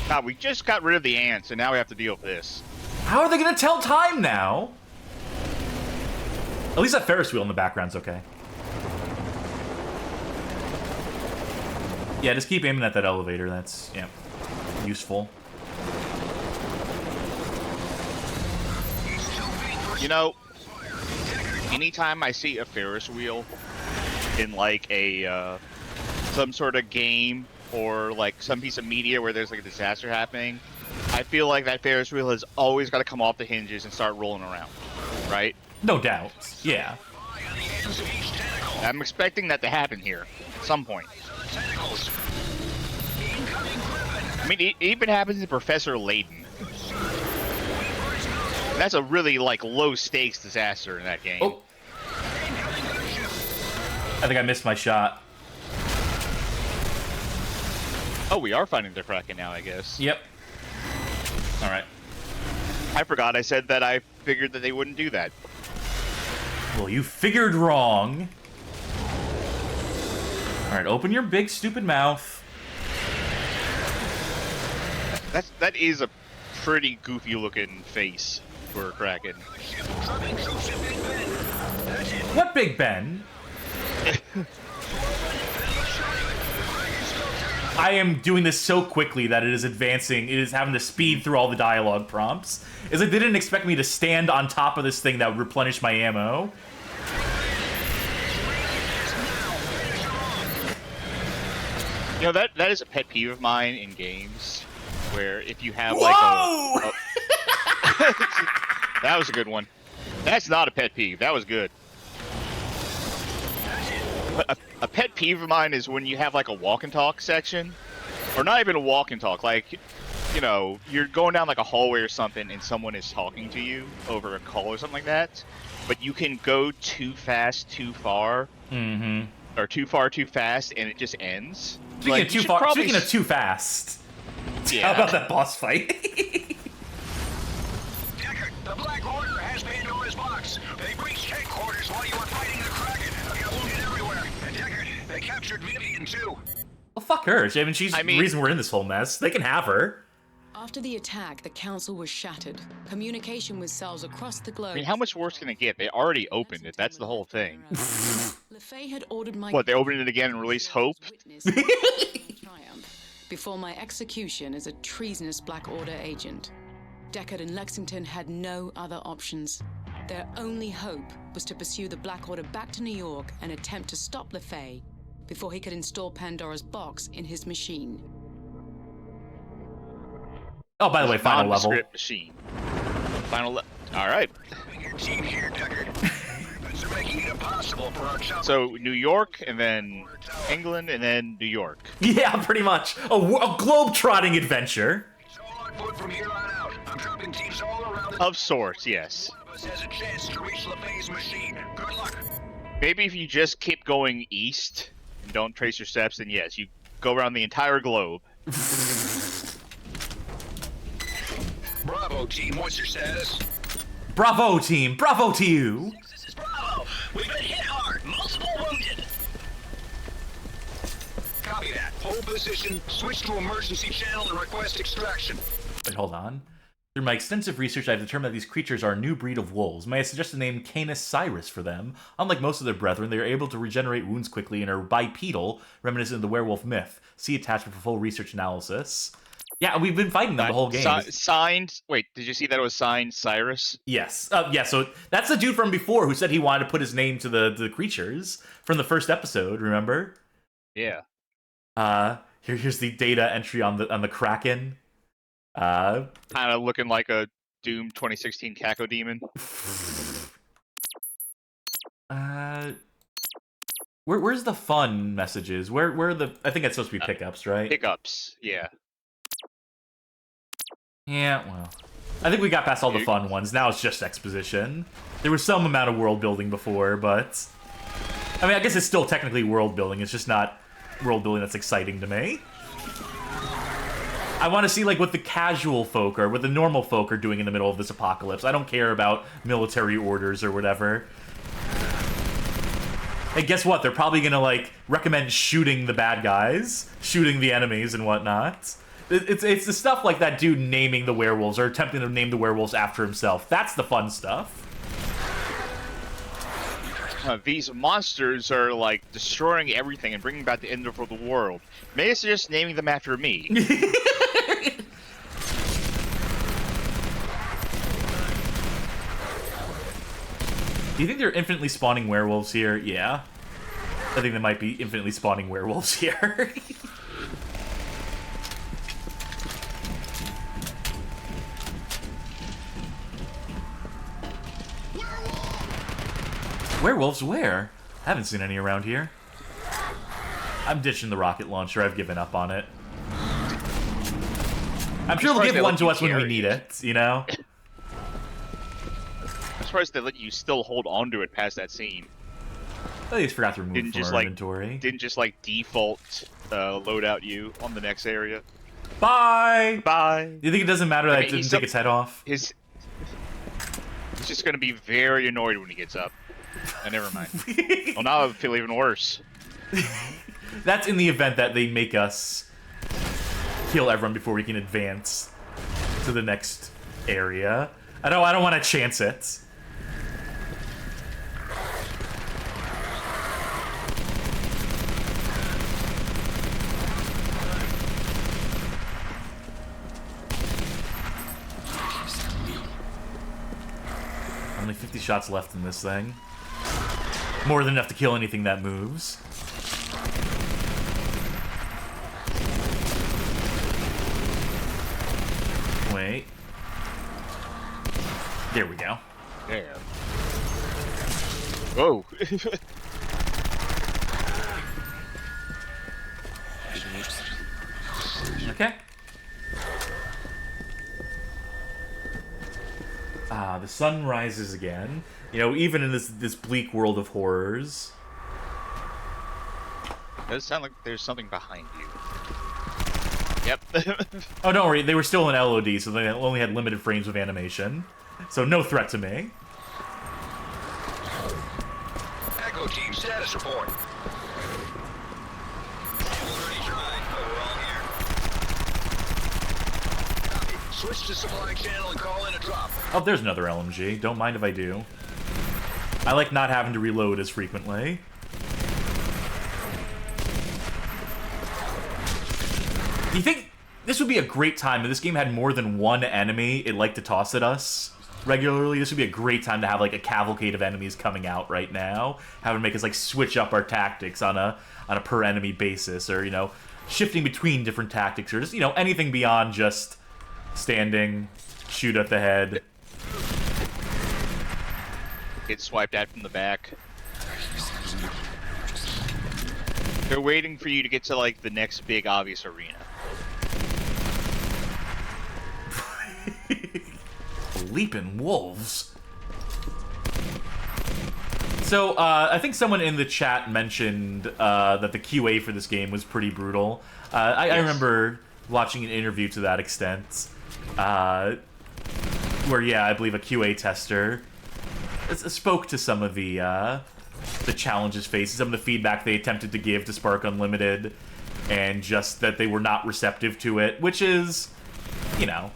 God, we just got rid of the ants, and now we have to deal with this. How are they gonna tell time now? At least that Ferris wheel in the background's okay. Yeah, just keep aiming at that elevator. That's, yeah, useful. You know, anytime I see a Ferris wheel in like a some sort of game or like some piece of media where there's like a disaster happening, I feel like that Ferris wheel has always got to come off the hinges and start rolling around, right? No doubt. Yeah. I'm expecting that to happen here at some point. I mean, it even happens in Professor Layton. That's a really, like, low-stakes disaster in that game. Oh. I think I missed my shot. Oh, we are finding the Kraken now, I guess. Yep. All right. I forgot I said that I figured that they wouldn't do that. Well, you figured wrong. All right, open your big, stupid mouth. That is a pretty goofy-looking face for a Kraken. What Big Ben? I am doing this so quickly that it is advancing. It is having to speed through all the dialogue prompts. It's like they didn't expect me to stand on top of this thing that would replenish my ammo. You know, that is a pet peeve of mine in games, where if you have Whoa! like a that was a good one. That's not a pet peeve. That was good. But a pet peeve of mine is when you have like a walk and talk section, or not even a walk and talk. Like, you know, you're going down like a hallway or something, and someone is talking to you over a call or something like that. But you can go too fast, too far, or too far, too fast, and it just ends. Speaking of too far, speaking of too fast, yeah. How about that boss fight? Deckard, the Black Order has Pandora's box. They breached headquarters while you were fighting the Kraken. They got wounded everywhere. And Deckard, they captured Vivian too. Well, fuck her. I mean, she's the reason we're in this whole mess. They can have her. After the attack, the council was shattered. Communication with cells across the globe. I mean, how much worse can it get? They already opened it. That's the whole thing. LeFay had ordered my What, they opened it again and released Hope? Before my execution as a treasonous Black Order agent. Deckard and Lexington had no other options. Their only hope was to pursue the Black Order back to New York and attempt to stop LeFay before he could install Pandora's box in his machine. Oh, by the way, final level. Machine. Final level. All right. Your team here, Deckard. They're making it impossible for our chopper. So New York, and then England, and then New York. Yeah, pretty much. A globe-trotting adventure. It's all on foot from here on out. I'm dropping teams all around the... Of sorts, yes. One of us has a chance to reach LeFay's machine. Good luck. Maybe if you just keep going east and don't trace your steps, then yes, you go around the entire globe. Bravo, team. What's your status? Bravo, team. Bravo to you. This is Bravo. We've been hit hard. Multiple wounded. Copy that. Hold position. Switch to emergency channel and request extraction. Wait, hold on. Through my extensive research, I've determined that these creatures are a new breed of wolves. May I suggest the name Canis Cyrus for them? Unlike most of their brethren, they are able to regenerate wounds quickly and are bipedal, reminiscent of the werewolf myth. See attachment for full research analysis. Yeah, we've been fighting them the whole game. Signed. Wait, did you see that it was signed Cyrus? Yes. Yeah, so that's the dude from before who said he wanted to put his name to the creatures from the first episode, remember? Yeah. Here's the data entry on the Kraken. Kind of looking like a Doom 2016 Caco Demon. Where's the fun messages? Where are the... I think it's supposed to be pickups, right? Pickups, yeah. Yeah, well... I think we got past all the fun ones. Now it's just exposition. There was some amount of world building before, but... I mean, I guess it's still technically world building. It's just not world building that's exciting to me. I want to see, like, what the casual folk or what the normal folk are doing in the middle of this apocalypse. I don't care about military orders or whatever. And guess what? They're probably gonna, like, recommend shooting the bad guys, shooting the enemies and whatnot. It's the stuff like that dude naming the werewolves, or attempting to name the werewolves after himself. That's the fun stuff. These monsters are like destroying everything and bringing about the end of the world. May I suggest naming them after me? Do you think they're infinitely spawning werewolves here? Yeah. I think there might be infinitely spawning werewolves here. Werewolves where? I haven't seen any around here. I'm ditching the rocket launcher. I've given up on it. I'm sure they'll give one to us when we need it, you know? I'm surprised they let you still hold on to it past that scene. I just forgot to remove it from our inventory. Didn't just like default load out you on the next area. Bye! Bye! You think it doesn't matter that it didn't take its head off? He's just gonna be very annoyed when he gets up. Never mind. Well, now I feel even worse. That's in the event that they make us kill everyone before we can advance to the next area. I don't want to chance it. Only 50 shots left in this thing. More than enough to kill anything that moves. Wait. There we go. Damn. Whoa. Okay. The sun rises again. You know, even in this bleak world of horrors. It does sound like there's something behind you. Yep. Oh, don't worry. They were still in LOD, so they only had limited frames of animation. So no threat to me. Echo team status report. Switch to supply channel and call in a drop. Oh, there's another LMG. Don't mind if I do. I like not having to reload as frequently. Do you think this would be a great time if this game had more than one enemy it liked to toss at us regularly? This would be a great time to have like a cavalcade of enemies coming out right now, having to make us like switch up our tactics on a per enemy basis, or you know, shifting between different tactics, or just you know anything beyond just standing, shoot at the head. Get swiped at from the back. They're waiting for you to get to like the next big obvious arena. Leaping wolves. So, I think someone in the chat mentioned that the QA for this game was pretty brutal. I remember watching an interview to that extent. Where, yeah, I believe a QA tester spoke to some of the challenges faced, some of the feedback they attempted to give to Spark Unlimited, and just that they were not receptive to it, which is, you know,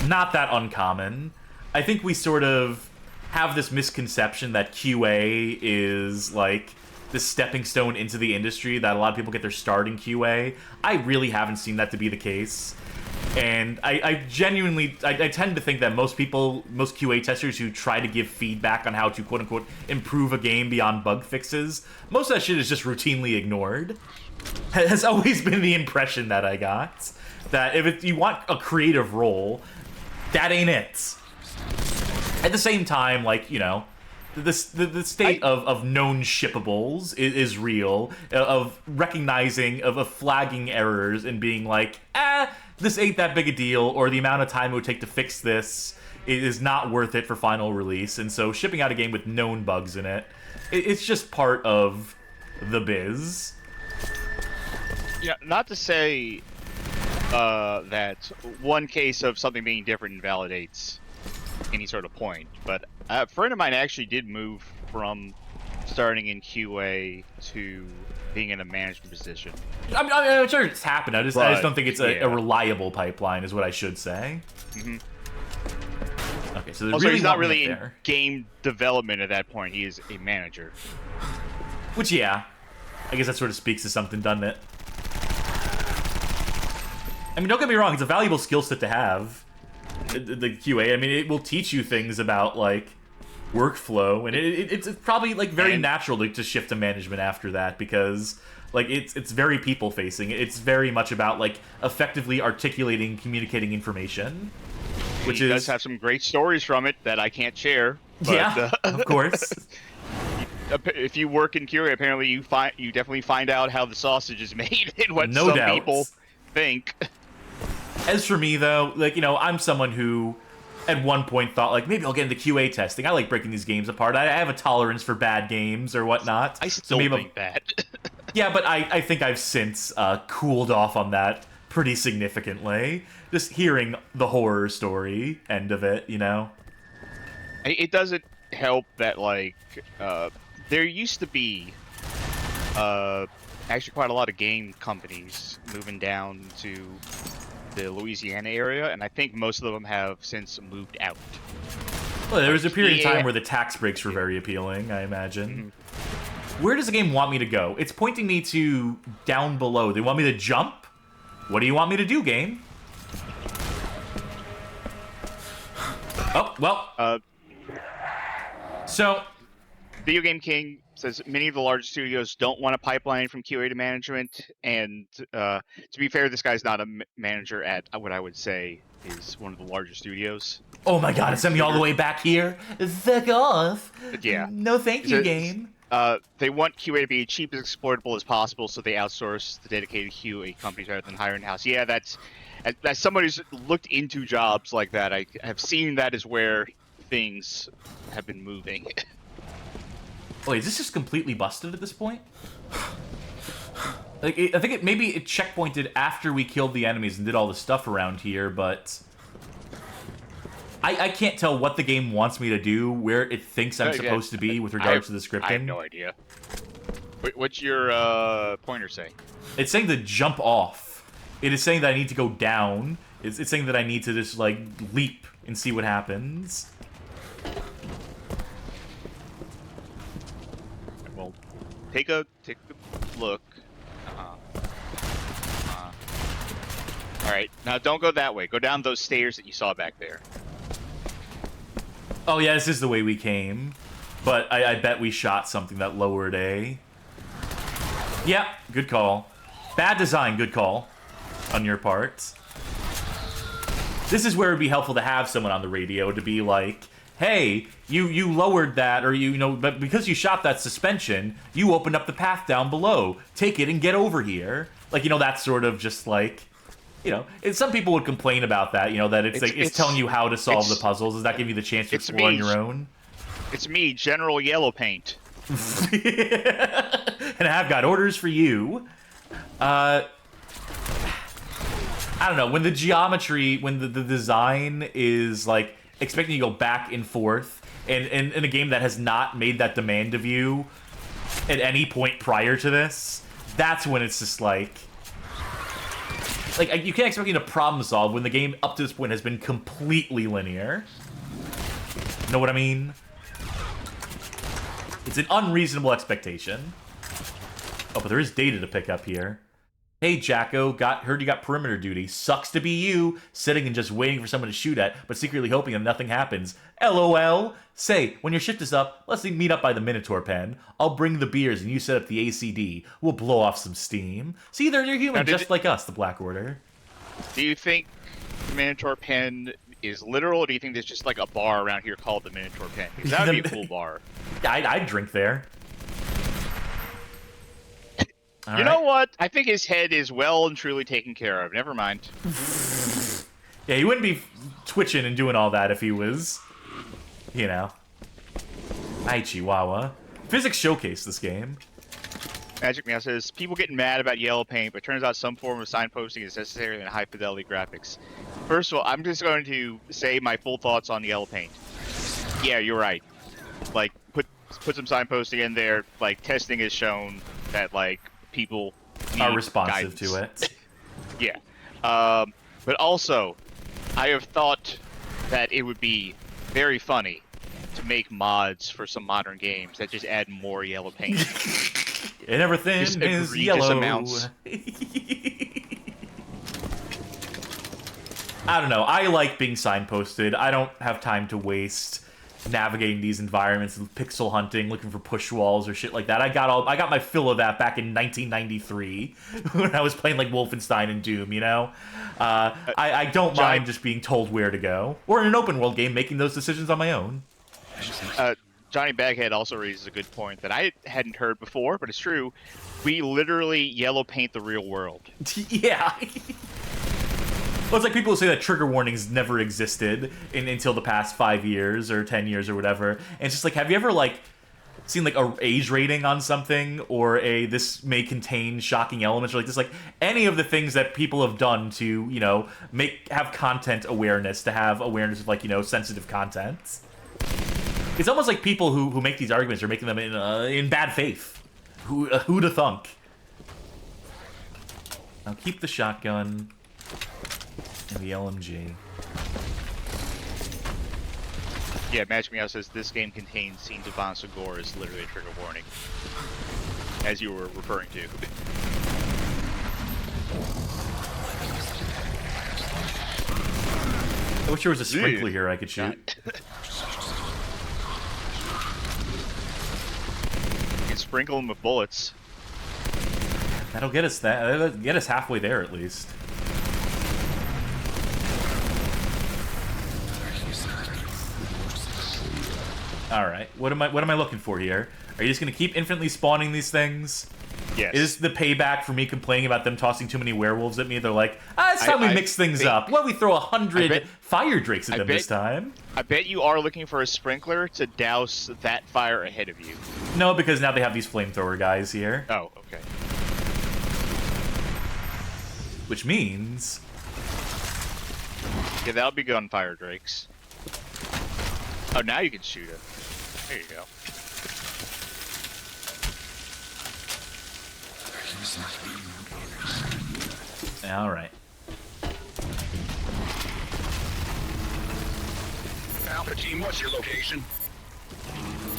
not that uncommon. I think we sort of have this misconception that QA is, like, the stepping stone into the industry, that a lot of people get their start in QA. I really haven't seen that to be the case. And I genuinely, I tend to think that most QA testers who try to give feedback on how to quote-unquote improve a game beyond bug fixes, most of that shit is just routinely ignored. Has always been the impression that I got. That if you want a creative role, that ain't it. At the same time, like, you know, the state of known shippables is real, of recognizing, of flagging errors and being like, this ain't that big a deal, or the amount of time it would take to fix this is not worth it for final release, and so shipping out a game with known bugs in it, it's just part of the biz. Yeah, not to say that one case of something being different invalidates any sort of point, but a friend of mine actually did move from starting in QA to being in a management position. I'm sure it's happened. I just don't think it's a reliable pipeline, is what I should say. Mm-hmm. Okay, so they Also, really he's not want me really up in there. game development at that point. He is a manager. Which, yeah, I guess that sort of speaks to something, doesn't it? I mean, don't get me wrong, it's a valuable skill set to have, the QA. I mean, it will teach you things about, like, workflow, and it's probably, like, very natural to shift to management after that, because, like, it's very people-facing. It's very much about, like, effectively articulating, communicating information, which he does have some great stories from it that I can't share. But, yeah, of course. If you work in QA, apparently you definitely find out how the sausage is made and what No some doubt. people think. As for me, though, like, you know, I'm someone who at one point thought, like, maybe I'll get into QA testing. I like breaking these games apart. I have a tolerance for bad games or whatnot. I still think that. Yeah, but I think I've since cooled off on that pretty significantly. Just hearing the horror story end of it, you know? It doesn't help that, like, there used to be actually quite a lot of game companies moving down to the Louisiana area, and I think most of them have since moved out. Well, there was a period of time where the tax breaks were very appealing, I imagine. Where does the game want me to go? It's pointing me to down below. They want me to jump? What do you want me to do, game? Oh, well. So... Video Game King says many of the largest studios don't want a pipeline from QA to management, and to be fair, this guy's not a manager at what I would say is one of the larger studios. Oh my god, it sent me all the way back here? Fuck off. But yeah. No thank you, game. They want QA to be cheap as exploitable as possible, so they outsource the dedicated QA companies rather than hire in-house. Yeah, that's... As somebody who's looked into jobs like that, I have seen that is where things have been moving. Wait, is this just completely busted at this point? Like, I think maybe it checkpointed after we killed the enemies and did all the stuff around here, but... I can't tell what the game wants me to do, where it thinks I'm supposed to be with regards to the scripting. I have no idea. What's your pointer say? It's saying to jump off. It is saying that I need to go down. It's saying that I need to just, like, leap and see what happens. Well, take a look. Alright, now don't go that way. Go down those stairs that you saw back there. Oh yeah, this is the way we came. But I bet we shot something that lowered a... Yeah, good call. Bad design, good call. On your part. This is where it would be helpful to have someone on the radio to be like, hey, you lowered that, or you know, but because you shot that suspension, you opened up the path down below. Take it and get over here. Like, you know, that's sort of just like, you know, some people would complain about that, you know, that it's telling you how to solve the puzzles. Does that give you the chance to explore on your own? It's me, General Yellow Paint. And I've got orders for you. I don't know, when the geometry, when the design is, like, expecting you to go back and forth, and in a game that has not made that demand of you at any point prior to this, that's when it's just like you can't expect me to problem solve when the game up to this point has been completely linear. Know what I mean? It's an unreasonable expectation. Oh, but there is data to pick up here. Hey, Jacko, heard you got perimeter duty. Sucks to be you, sitting and just waiting for someone to shoot at, but secretly hoping that nothing happens. LOL. Say, when your shift is up, let's meet up by the Minotaur pen. I'll bring the beers and you set up the ACD. We'll blow off some steam. See, they're human, just like us, the Black Order. Do you think the Minotaur pen is literal, or do you think there's just like a bar around here called the Minotaur pen? Because that would be a cool bar. I'd drink there. You know what? I think his head is well and truly taken care of. Never mind. Yeah, he wouldn't be twitching and doing all that if he was, you know. Hi, Chihuahua. Physics showcase this game. Magic Meow says, people getting mad about yellow paint, but turns out some form of signposting is necessary in high-fidelity graphics. First of all, I'm just going to say my full thoughts on yellow paint. Yeah, you're right. Like, put some signposting in there. Like, testing has shown that, like, people are responsive guidance. to it. Yeah. But also, I have thought that it would be very funny to make mods for some modern games that just add more yellow paint. And everything Just is egregious yellow. amounts. I don't know. I like being signposted. I don't have time to waste navigating these environments, pixel hunting, looking for push walls or shit like that. I got my fill of that back in 1993 when I was playing like Wolfenstein and Doom. You know, I don't mind just being told where to go, or in an open world game, making those decisions on my own. Johnny Baghead also raises a good point that I hadn't heard before, but it's true. We literally yellow paint the real world. Yeah. Well, it's like people who say that trigger warnings never existed until the past 5 years or 10 years or whatever. And it's just like, have you ever like seen like a age rating on something, or a this may contain shocking elements, or like this, like any of the things that people have done to, you know, have content awareness, to have awareness of like, you know, sensitive content. It's almost like people who make these arguments are making them in bad faith. Who'da thunk? Now keep the shotgun and the LMG. Yeah, Magic Meow says this game contains scenes of violence and gore is literally a trigger warning, as you were referring to. I wish there was a sprinkler here I could shoot. You can sprinkle them with bullets. That'll get us halfway there at least. All right, what am I looking for here? Are you just gonna keep infinitely spawning these things? Yes. Is the payback for me complaining about them tossing too many werewolves at me? They're like, it's time we mix things up. What, we throw 100 fire drakes at them this time? I bet you are looking for a sprinkler to douse that fire ahead of you. No, because now they have these flamethrower guys here. Oh, okay. Which means... Yeah, that'll be good on fire drakes. Oh, now you can shoot it. There you go. All right. Alpha team, what's your location?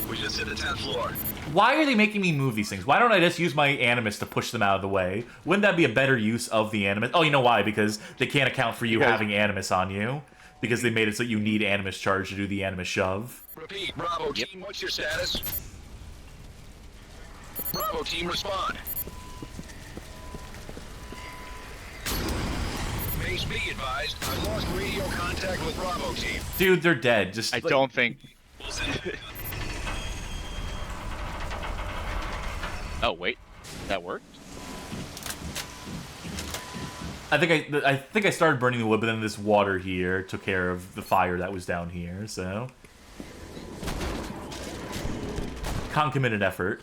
We just hit the 10th floor. Why are they making me move these things? Why don't I just use my animus to push them out of the way? Wouldn't that be a better use of the animus? Oh, you know why? Because they can't account for you having animus on you. Because they made it so you need animus charge to do the animus shove. Repeat, Bravo team, what's your status? Bravo team, respond. Base B advised. I've lost radio contact with Bravo team. Dude, they're dead. Just I don't think... Oh, wait. That worked? I think I started burning the wood, but then this water here took care of the fire that was down here, so... Concomitant effort.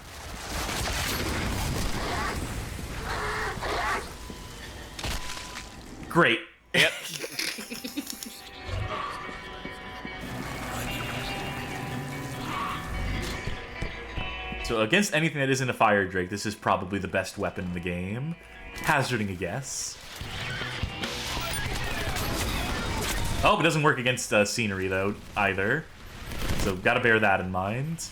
Great. Yep. So against anything that isn't a fire drake, this is probably the best weapon in the game. Hazarding a guess. Oh, but it doesn't work against scenery, though, either. So gotta bear that in mind.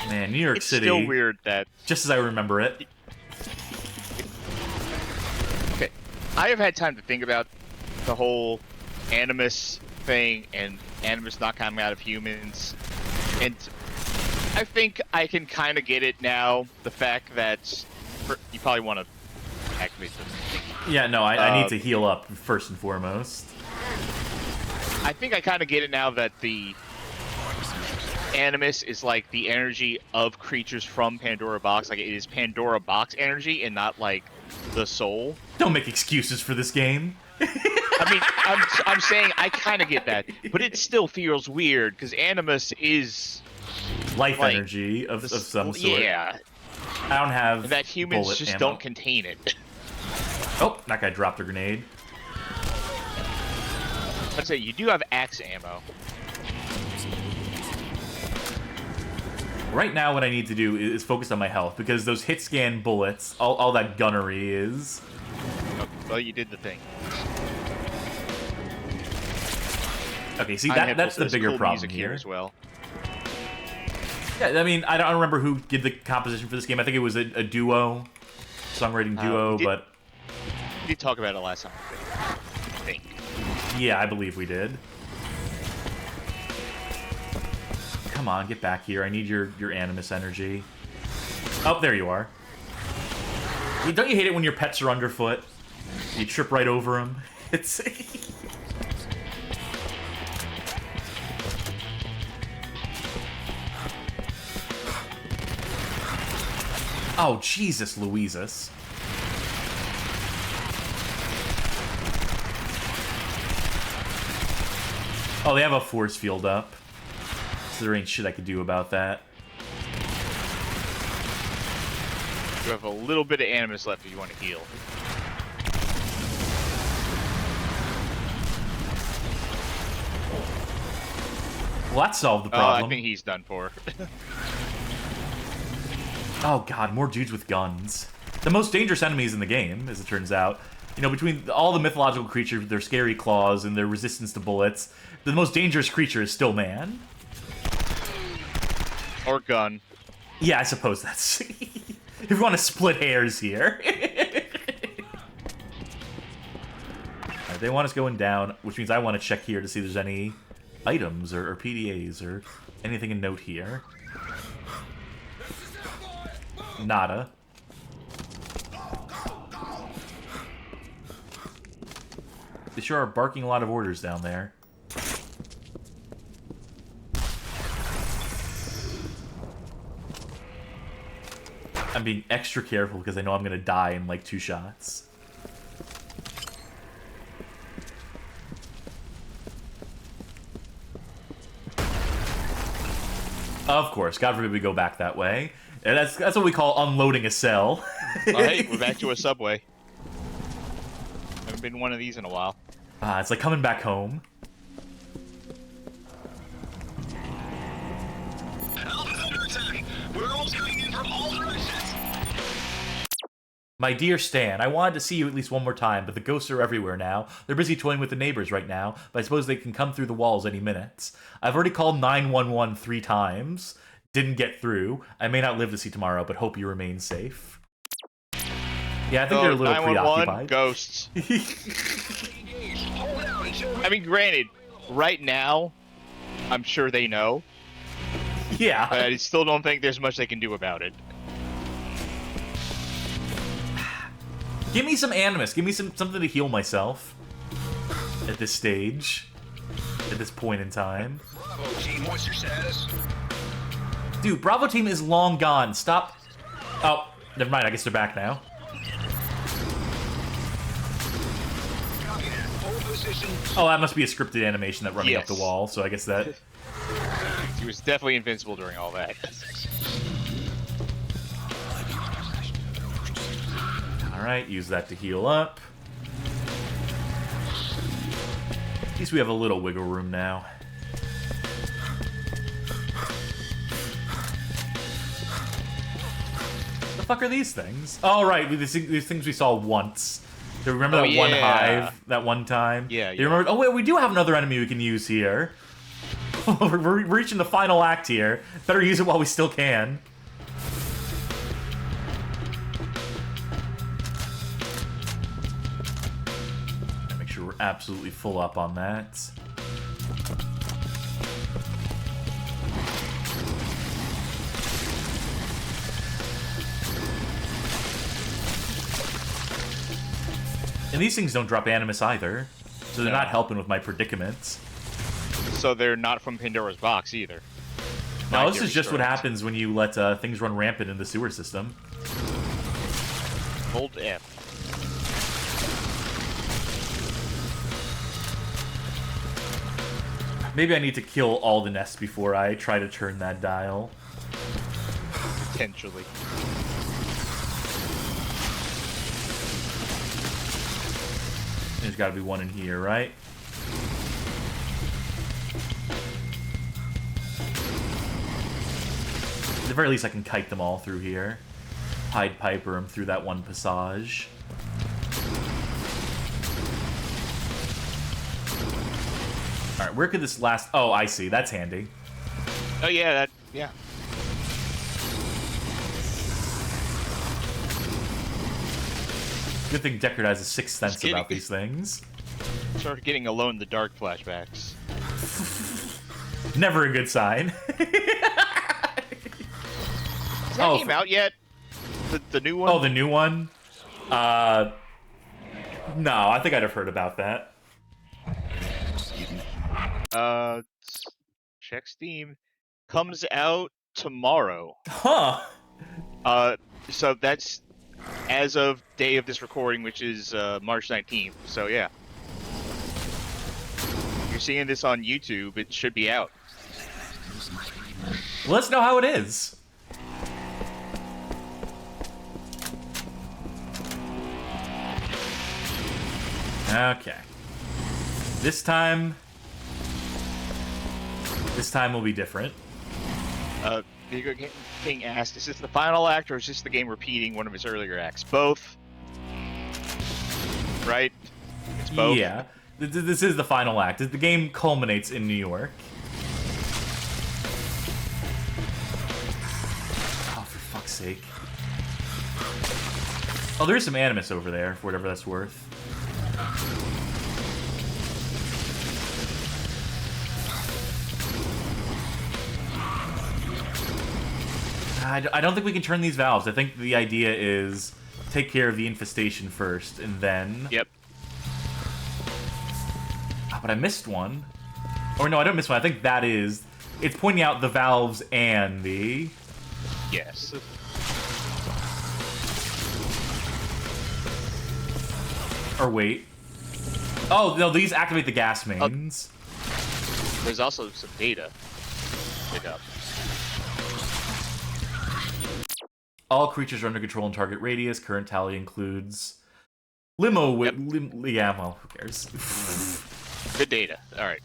Man, New York City. It's still weird that... Just as I remember it. Okay, I have had time to think about the whole animus thing and animus not coming out of humans. And I think I can kind of get it now. The fact that... You probably want to activate the thing. Yeah, no, I need to heal up first and foremost. I think I kind of get it now that the animus is like the energy of creatures from Pandora Box. Like, it is Pandora Box energy and not like the soul. Don't make excuses for this game. I mean, I'm saying I kind of get that, but it still feels weird because animus is life like, energy of some sort. Yeah. I don't have that humans bullet just ammo. don't contain it. Oh, that guy dropped a grenade. I'd say you do have axe ammo. Right now, what I need to do is focus on my health, because those hit scan bullets, all that gunnery is... Oh, well, you did the thing. Okay, see, that's the bigger cool problem here here. as well. Yeah, I mean, I don't remember who did the composition for this game. I think it was a duo, songwriting duo, but... We did talk about it last time, I think. Yeah, I believe we did. Come on, get back here. I need your animus energy. Oh, there you are. Don't you hate it when your pets are underfoot? You trip right over them. It's... Oh, Jesus Louises. Oh, they have a force field up. So there ain't shit I could do about that. You have a little bit of animus left if you want to heal. Well, that solved the problem. I think he's done for. Oh god, more dudes with guns. The most dangerous enemies in the game, as it turns out. You know, between all the mythological creatures with their scary claws and their resistance to bullets, the most dangerous creature is still man. Or gun. Yeah, I suppose that's... if you want to split hairs here. Alright, they want us going down, which means I want to check here to see if there's any items or PDAs or anything in note here. Nada. They sure are barking a lot of orders down there. I'm being extra careful because I know I'm gonna die in like 2 shots. Of course, God forbid we go back that way. And that's what we call unloading a cell. Oh, hey, we're back to a subway. Haven't been one of these in a while. It's like coming back home. We're almost coming in from all directions. My dear Stan, I wanted to see you at least one more time, but the ghosts are everywhere now. They're busy toying with the neighbors right now, but I suppose they can come through the walls any minute. I've already called 911 3 times. Didn't get through. I may not live to see tomorrow, but hope you remain safe. Yeah, I think they're a little preoccupied. Ghosts. I mean, granted, right now, I'm sure they know. Yeah. But I still don't think there's much they can do about it. Give me some animus. Give me something to heal myself. At this stage. At this point in time. Bravo team, what's your status? Dude, Bravo team is long gone. Stop. Oh, never mind. I guess they're back now. Oh, that must be a scripted animation that running up the wall, so I guess that... He was definitely invincible during all that. Alright, use that to heal up. At least we have a little wiggle room now. The fuck are these things? Oh, right, these things we saw once. Do you remember that one hive that one time? Yeah, Do you remember? Oh, wait, we do have another enemy we can use here. We're reaching the final act here. Better use it while we still can. Make sure we're absolutely full up on that. And these things don't drop animus either, so they're not helping with my predicament. So they're not from Pandora's box either. No, this is just what happens when you let things run rampant in the sewer system. Hold F. Maybe I need to kill all the nests before I try to turn that dial. Potentially. There's got to be one in here, right? At the very least, I can kite them all through here. Pied Piper them through that one passage. Alright, where could this last... Oh, I see. That's handy. Oh, yeah, yeah. Good thing Deckard has a sixth sense about these things. Start getting Alone in the Dark flashbacks. Never a good sign. Is that game out yet? The new one? Oh, the new one? No, I think I'd have heard about that. Check Steam. Comes out tomorrow. Huh. So that's as of day of this recording, which is March 19th. So yeah. If you're seeing this on YouTube, it should be out. Let us know how it is. Okay. This time will be different. Video King asked, is this the final act or is this the game repeating one of its earlier acts? Both. Right? It's both. Yeah. This is the final act. The game culminates in New York. Oh, for fuck's sake. Oh, there is some Animus over there, for whatever that's worth. I don't think we can turn these valves. I think the idea is take care of the infestation first, and then... Yep. Oh, but I missed one. Or no, I don't miss one. I think that is... It's pointing out the valves and the... Yes. Or wait. Oh, no, these activate the gas mains. There's also some data. Pick up. All creatures are under control in target radius. Current tally includes... Limo with... yeah, well, who cares? Good data. Alright.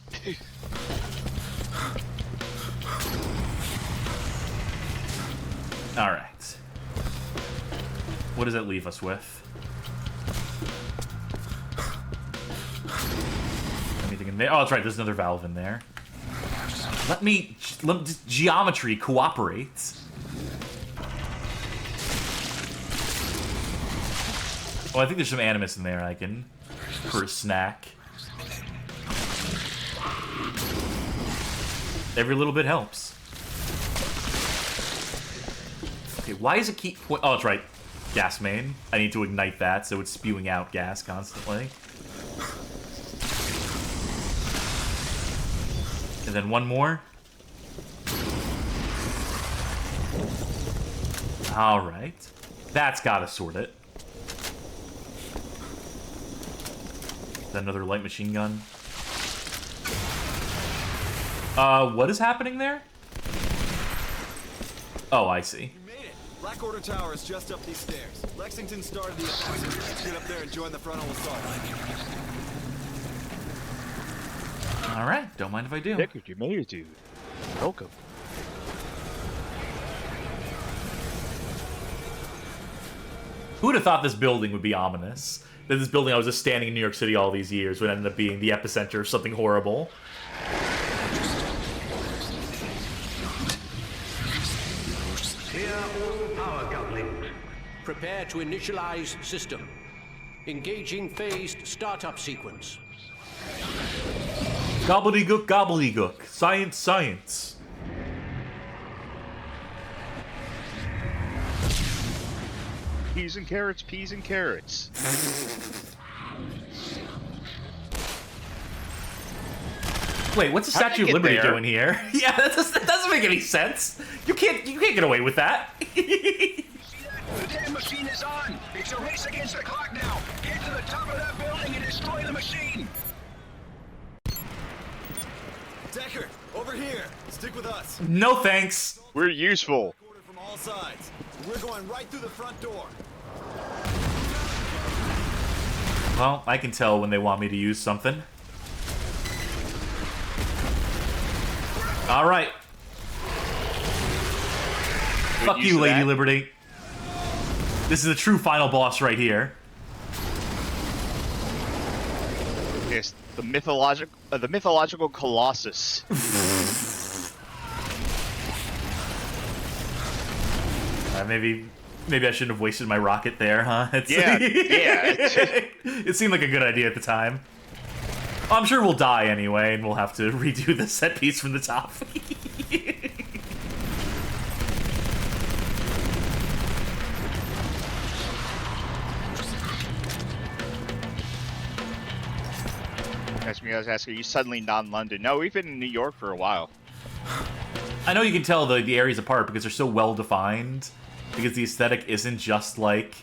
Alright. What does that leave us with? Anything in there? Oh, that's right, there's another valve in there. Let geometry cooperate. Oh, I think there's some Animus in there I can... for a snack. Every little bit helps. Okay, why does it keep... Oh, that's right. Gas main. I need to ignite that, so it's spewing out gas constantly. And then one more. Alright. That's gotta sort it. Is that another light machine gun? What is happening there? Oh, I see. You made it! Black Order Tower is just up these stairs. Lexington started the attack, so let's get up there and join the frontal assault. Alright, don't mind if I do. Deckard, you made it, dude. Welcome. Who would have thought this building would be ominous? That this building I was just standing in New York City all these years would end up being the epicenter of something horrible. Clear all power couplings. Prepare to initialize system. Engaging phased startup sequence. Gobbledygook, gobbledygook. Science, science. Peas and carrots, peas and carrots. Wait, what's the How'd Statue they of get Liberty there? doing here? Yeah, that doesn't make any sense. You can't get away with that. The damn machine is on! It's a race against the clock now! Get to the top of that building and destroy the machine! Deckard, over here! Stick with us! No thanks. We're useful. Order from all sides. We're going right through the front door. Well, I can tell when they want me to use something. All right. Fuck use you, of Lady that. Liberty. This is a true final boss right here. Yes, the mythological Colossus. Maybe I shouldn't have wasted my rocket there, huh? Yeah. It seemed like a good idea at the time. I'm sure we'll die anyway, and we'll have to redo the set piece from the top. That's me. I was asking, are you suddenly non-London? No, we've been in New York for a while. I know you can tell the areas apart because they're so well defined. Because the aesthetic isn't just like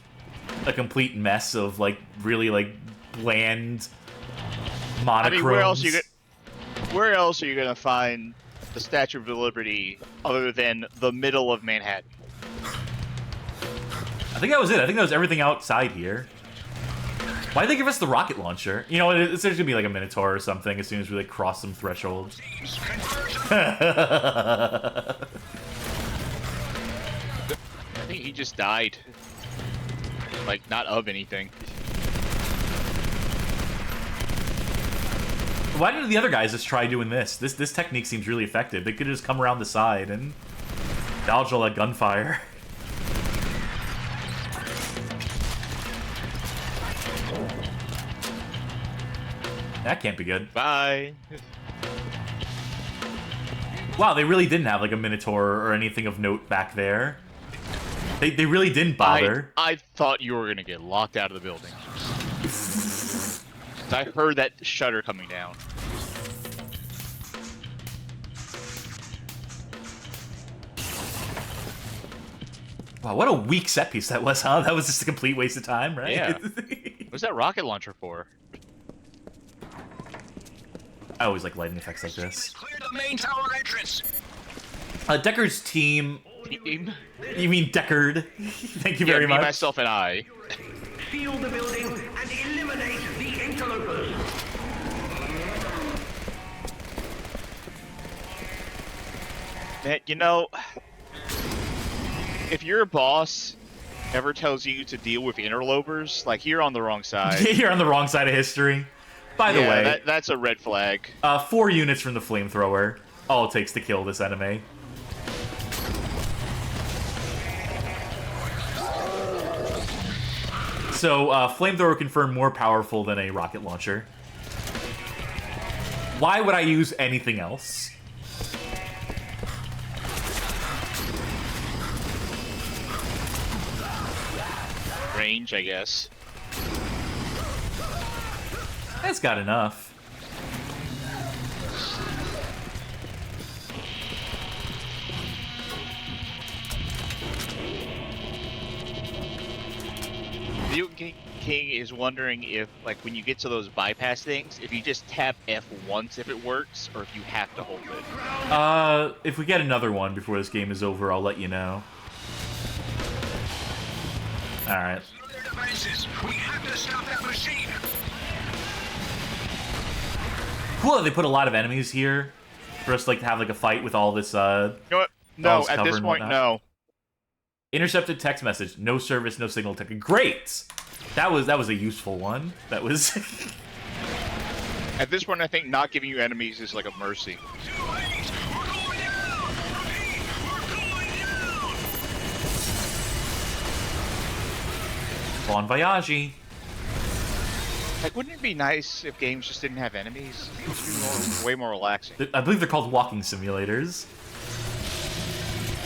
a complete mess of like really like bland monochromes. I mean, where else are you gonna find the Statue of Liberty other than the middle of Manhattan? I think that was it. I think that was everything outside here. Why'd they give us the rocket launcher? You know, it's there's gonna be like a Minotaur or something as soon as we like cross some thresholds. I think he just died. Like, not of anything. Why didn't the other guys just try doing this? This technique seems really effective. They could just come around the side and dodge all that gunfire. That can't be good. Bye. Wow, they really didn't have like a Minotaur or anything of note back there. They really didn't bother. I thought you were gonna get locked out of the building. I heard that shutter coming down. Wow, what a weak set piece that was, huh? That was just a complete waste of time, right? Yeah. What's that rocket launcher for? I always like lighting effects like this. Clear the main tower entrance. Deckard's team. Team? You mean Deckard? Thank you very me, much. myself, and I. Seal the building and eliminate the interlopers. Man, you know, if your boss ever tells you to deal with interlopers, like, you're on the wrong side. You're on the wrong side of history. By the way, that's a red flag. 4 units from the flamethrower. All it takes to kill this enemy. So, flamethrower confirmed more powerful than a rocket launcher. Why would I use anything else? Range, I guess. That's got enough. King is wondering if, like, when you get to those bypass things, if you just tap F once if it works, or if you have to hold it. If we get another one before this game is over, I'll let you know. Alright. We have to stop that machine. Cool that they put a lot of enemies here for us like to have like a fight with all this You know what? No, at this and point, whatnot. no. Intercepted text message, no service, no signal tech. Great! That was a useful one. That was At this point, I think not giving you enemies is like a mercy. Bon voyage. Like, wouldn't it be nice if games just didn't have enemies? It would be way more relaxing. I believe they're called walking simulators.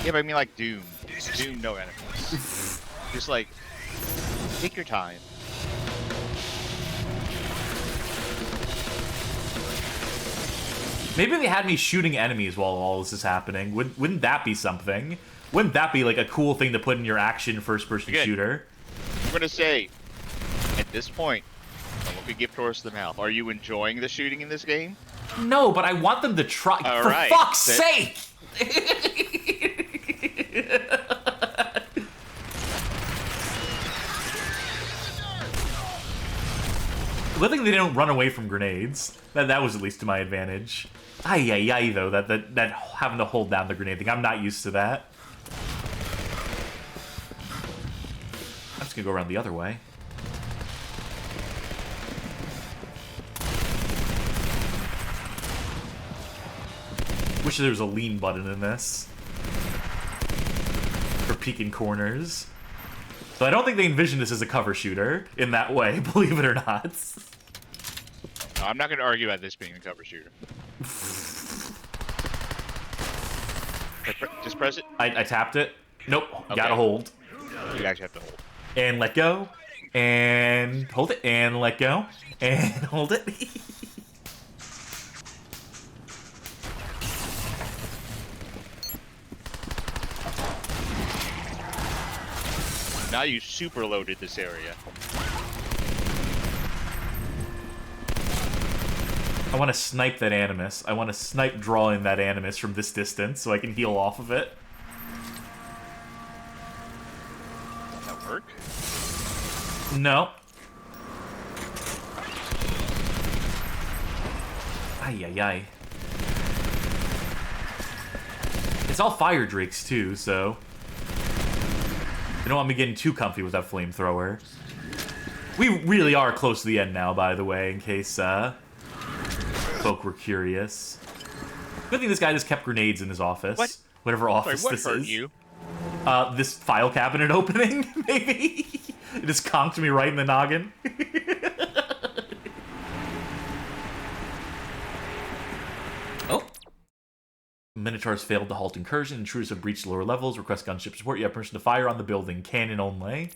Yeah, but I mean like Doom. Doom, no enemies. Just like, take your time. Maybe they had me shooting enemies while all this is happening. Wouldn't that be something? Wouldn't that be like a cool thing to put in your action first-person shooter? I'm gonna say, at this point, don't look a gift horse to the mouth. Are you enjoying the shooting in this game? No, but I want them to try. All For right. fuck's sake! Good thing they didn't run away from grenades. That was at least to my advantage. Ay, though, that having to hold down the grenade thing. I'm not used to that. gonna go around the other way. Wish there was a lean button in this. For peeking corners. So I don't think they envisioned this as a cover shooter in that way, believe it or not. No, I'm not going to argue about this being a cover shooter. Just press it. I tapped it. Nope. Okay. Gotta hold. You actually have to hold. And let go. And hold it. And let go. And hold it. Now you super loaded this area. I want to snipe that Animus. I want to snipe drawing that Animus from this distance so I can heal off of it. Does that work? No. Ay, ay, ay. It's all fire drakes, too, so... They don't want me getting too comfy with that flamethrower. We really are close to the end now, by the way, in case, folk were curious. Good thing this guy just kept grenades in his office. What? Whatever office Sorry, this what hurt is. you? This file cabinet opening, maybe? It just conked me right in the noggin. Oh. Minotaurs failed to halt incursion. Intruders have breached lower levels. Request gunship support. You have permission to fire on the building. Cannon only.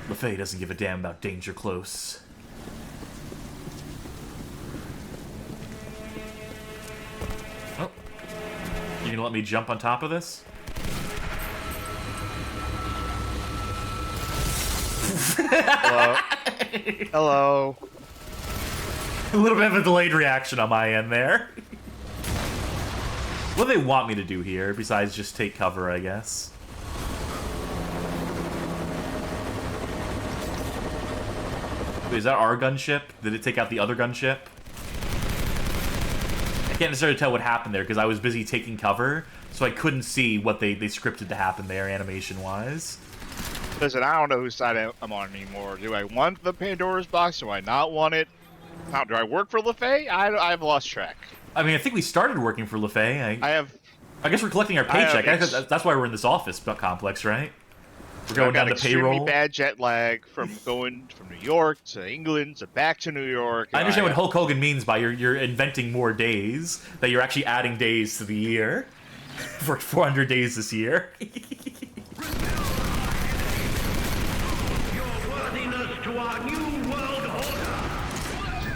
LaFay doesn't give a damn about danger close. Oh. You gonna let me jump on top of this? Hello. Hello. A little bit of a delayed reaction on my end there. What do they want me to do here, besides just take cover, I guess? Wait, is that our gunship? Did it take out the other gunship? I can't necessarily tell what happened there, because I was busy taking cover, so I couldn't see what they scripted to happen there, animation-wise. Listen, I don't know whose side I'm on anymore. Do I want the Pandora's box? Do I not want it? How, do I work for LaFay? I've lost track. I mean, I think we started working for LaFay. I guess we're collecting our paycheck. That's why we're in this office complex, right? We're going down to payroll. Extremely bad jet lag from going from New York to England to back to New York. I understand what Hulk Hogan means by you're inventing more days, that you're actually adding days to the year. For 400 days this year.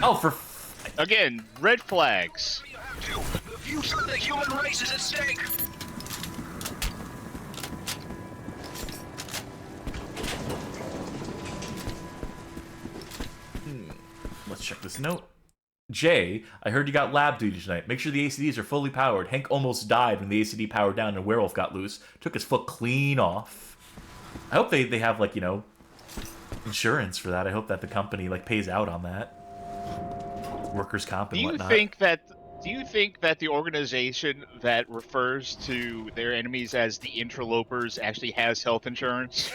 Oh, for again, red flags. The future of the human race is at stake. Let's check this note. Jay, I heard you got lab duty tonight. Make sure the ACDs are fully powered. Hank almost died when the ACD powered down and a werewolf got loose. Took his foot clean off. I hope they have, like, you know, insurance for that. I hope that the company, like, pays out on that. Workers' comp and whatnot. Do you think that the organization that refers to their enemies as the interlopers actually has health insurance?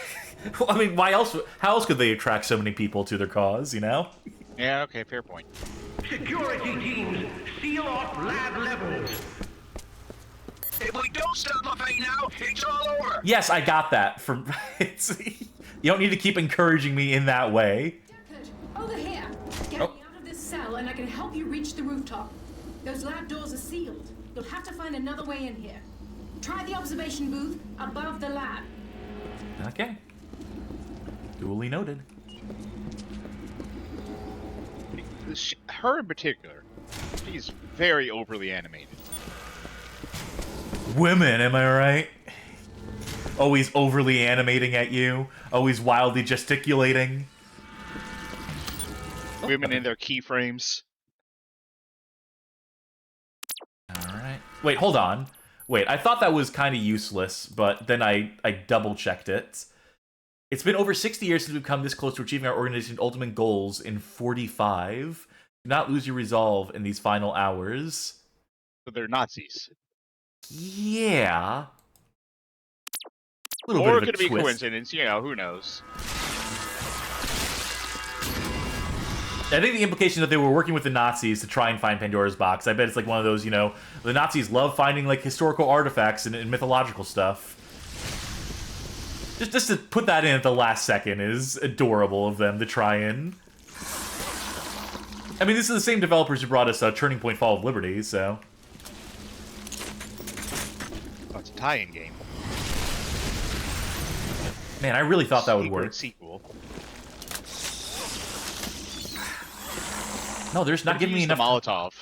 Well, I mean, why else? How else could they attract so many people to their cause, you know? Yeah, okay, fair point. Security teams, seal off lab levels. If we don't stop LaFay now, it's all over. Yes, I got that. From you don't need to keep encouraging me in that way. Deckard, over here. Get me out of this cell, and I can help you reach the rooftop. Those lab doors are sealed. You'll have to find another way in here. Try the observation booth above the lab. Okay. Duly noted. Her in particular, she's very overly animated. Women, am I right? Always overly animating at you. Always wildly gesticulating. Women in their keyframes. Alright. Wait, hold on. Wait, I thought that was kind of useless, but then I double-checked it. It's been over 60 years since we've come this close to achieving our organization's ultimate goals in 45. Do not lose your resolve in these final hours. So they're Nazis. Yeah. little Or it bit of could a be twist. coincidence, you know, who knows? I think the implication that they were working with the Nazis to try and find Pandora's box. I bet it's like one of those, you know, the Nazis love finding like historical artifacts and mythological stuff. Just to put that in at the last second is adorable of them to try and. I mean, this is the same developers who brought us Turning Point: Fall of Liberty, so. Oh, it's a tie-in game. Man, I really thought that would work. Sequel. No, there's not giving me enough. Molotov.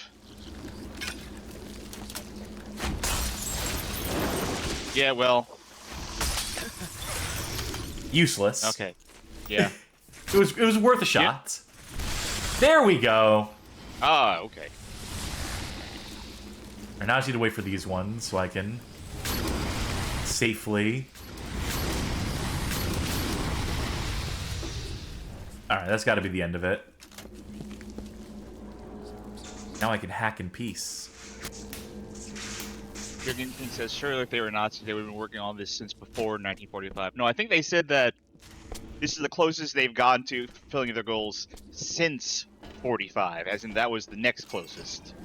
Yeah, well. Useless. Okay. Yeah. it was worth a shot. Yeah. There we go. Ah, okay. And now I just need to wait for these ones so I can safely. Alright, that's got to be the end of it. Now I can hack in peace. Jurgensen says, surely if they were Nazis, they would have been working on this since before 1945. No, I think they said that this is the closest they've gotten to fulfilling their goals since 45, as in that was the next closest.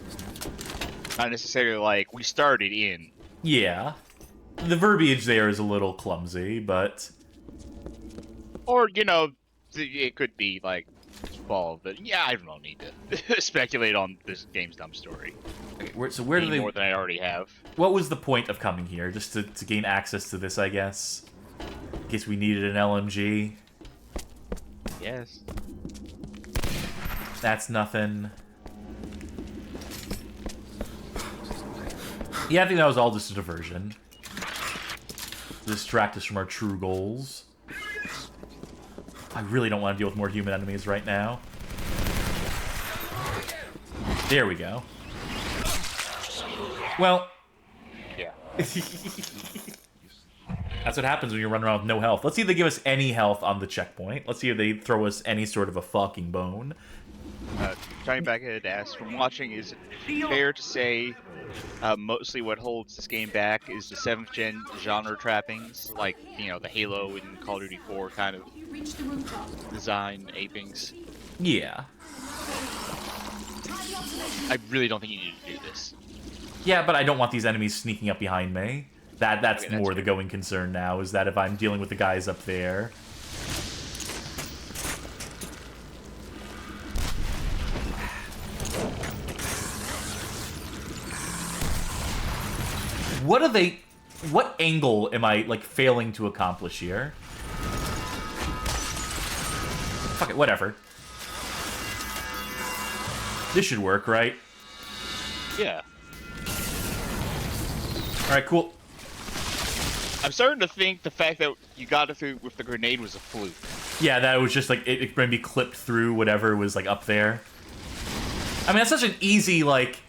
Not necessarily like, we started in. Yeah. The verbiage there is a little clumsy, but... Or, you know, it could be like, fall, but yeah, I don't need to speculate on this game's dumb story. Okay, so where do they... more than I already have. What was the point of coming here? Just to gain access to this, I guess? In case we needed an LMG? Yes. That's nothing. Yeah, I think that was all just a diversion. To distract us from our true goals. I really don't want to deal with more human enemies right now. There we go. Well... Yeah. That's what happens when you run around with no health. Let's see if they give us any health on the checkpoint. Let's see if they throw us any sort of a fucking bone. Johnny Backhead asks, from watching, is it fair to say mostly what holds this game back is the 7th gen genre trappings, like, you know, the Halo and Call of Duty 4 kind of design apings? Yeah. I really don't think you need to do this. Yeah, but I don't want these enemies sneaking up behind me. That's okay, more the going concern now, is that if I'm dealing with the guys up there... What angle am I, like, failing to accomplish here? Fuck it, whatever. This should work, right? Yeah. Alright, cool. I'm starting to think the fact that you got it through with the grenade was a fluke. Yeah, that was just, like, it maybe clipped through whatever was, like, up there. I mean, that's such an easy, like...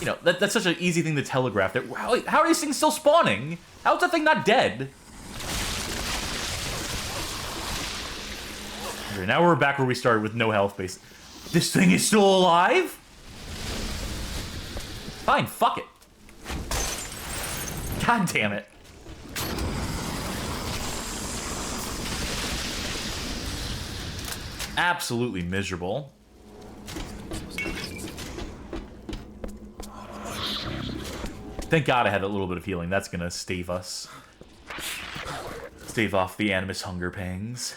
You know, that's such an easy thing to telegraph. That how are these things still spawning? How is that thing not dead? Okay, now we're back where we started with no health base. This thing is still alive? Fine, fuck it. God damn it. Absolutely miserable. Thank God I had a little bit of healing. That's gonna stave us. Stave off the animus hunger pangs.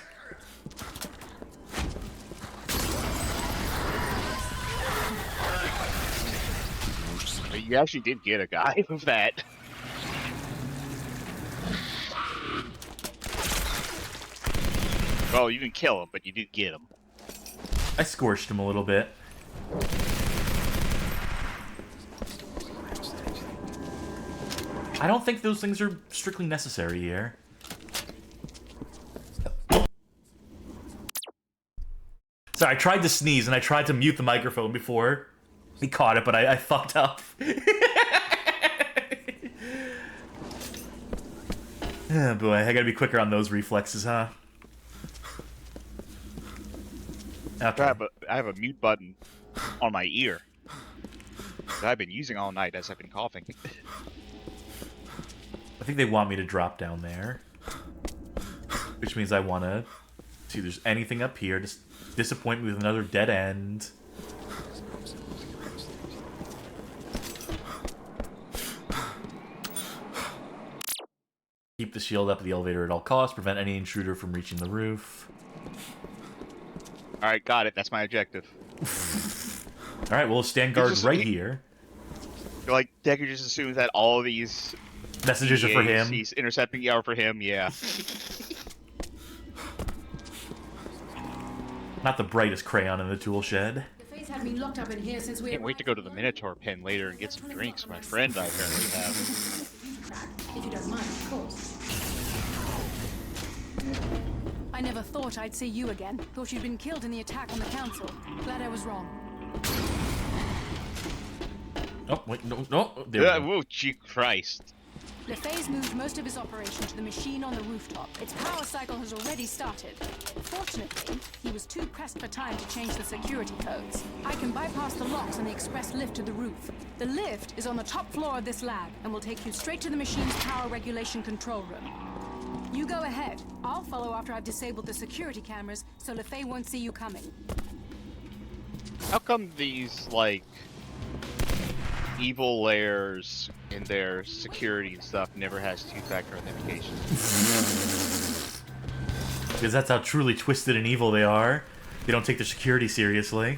You actually did get a guy with that. Well, you didn't kill him, but you did get him. I scorched him a little bit. I don't think those things are strictly necessary here. Sorry, I tried to sneeze and I tried to mute the microphone before he caught it, but I fucked up. Oh boy, I gotta be quicker on those reflexes, huh? Okay. I have a mute button on my ear that I've been using all night as I've been coughing. I think they want me to drop down there. Which means I want to see if there's anything up here. Just disappoint me with another dead end. Keep the shield up at the elevator at all costs. Prevent any intruder from reaching the roof. Alright, got it. That's my objective. Alright, we'll stand guard right here. Like, Decker just assumes that all of these messages are for him. He's intercepting are for him, yeah. Not the brightest crayon in the tool shed. The face had me locked up in here since we. Can't wait to go to the Minotaur pen later and get some drinks. My friend I apparently have. If you don't mind, of course. I never thought I'd see you again. Thought you'd been killed in the attack on the council. Glad I was wrong. Oh, wait, no. There we go. Whoa, gee Christ. LeFay's moved most of his operation to the machine on the rooftop. Its power cycle has already started. Fortunately, he was too pressed for time to change the security codes. I can bypass the locks on the express lift to the roof. The lift is on the top floor of this lab and will take you straight to the machine's power regulation control room. You go ahead. I'll follow after I've disabled the security cameras so LeFay won't see you coming. How come these, like, evil layers in their security and stuff never has two-factor authentication? Because that's how truly twisted and evil they are. They don't take their security seriously.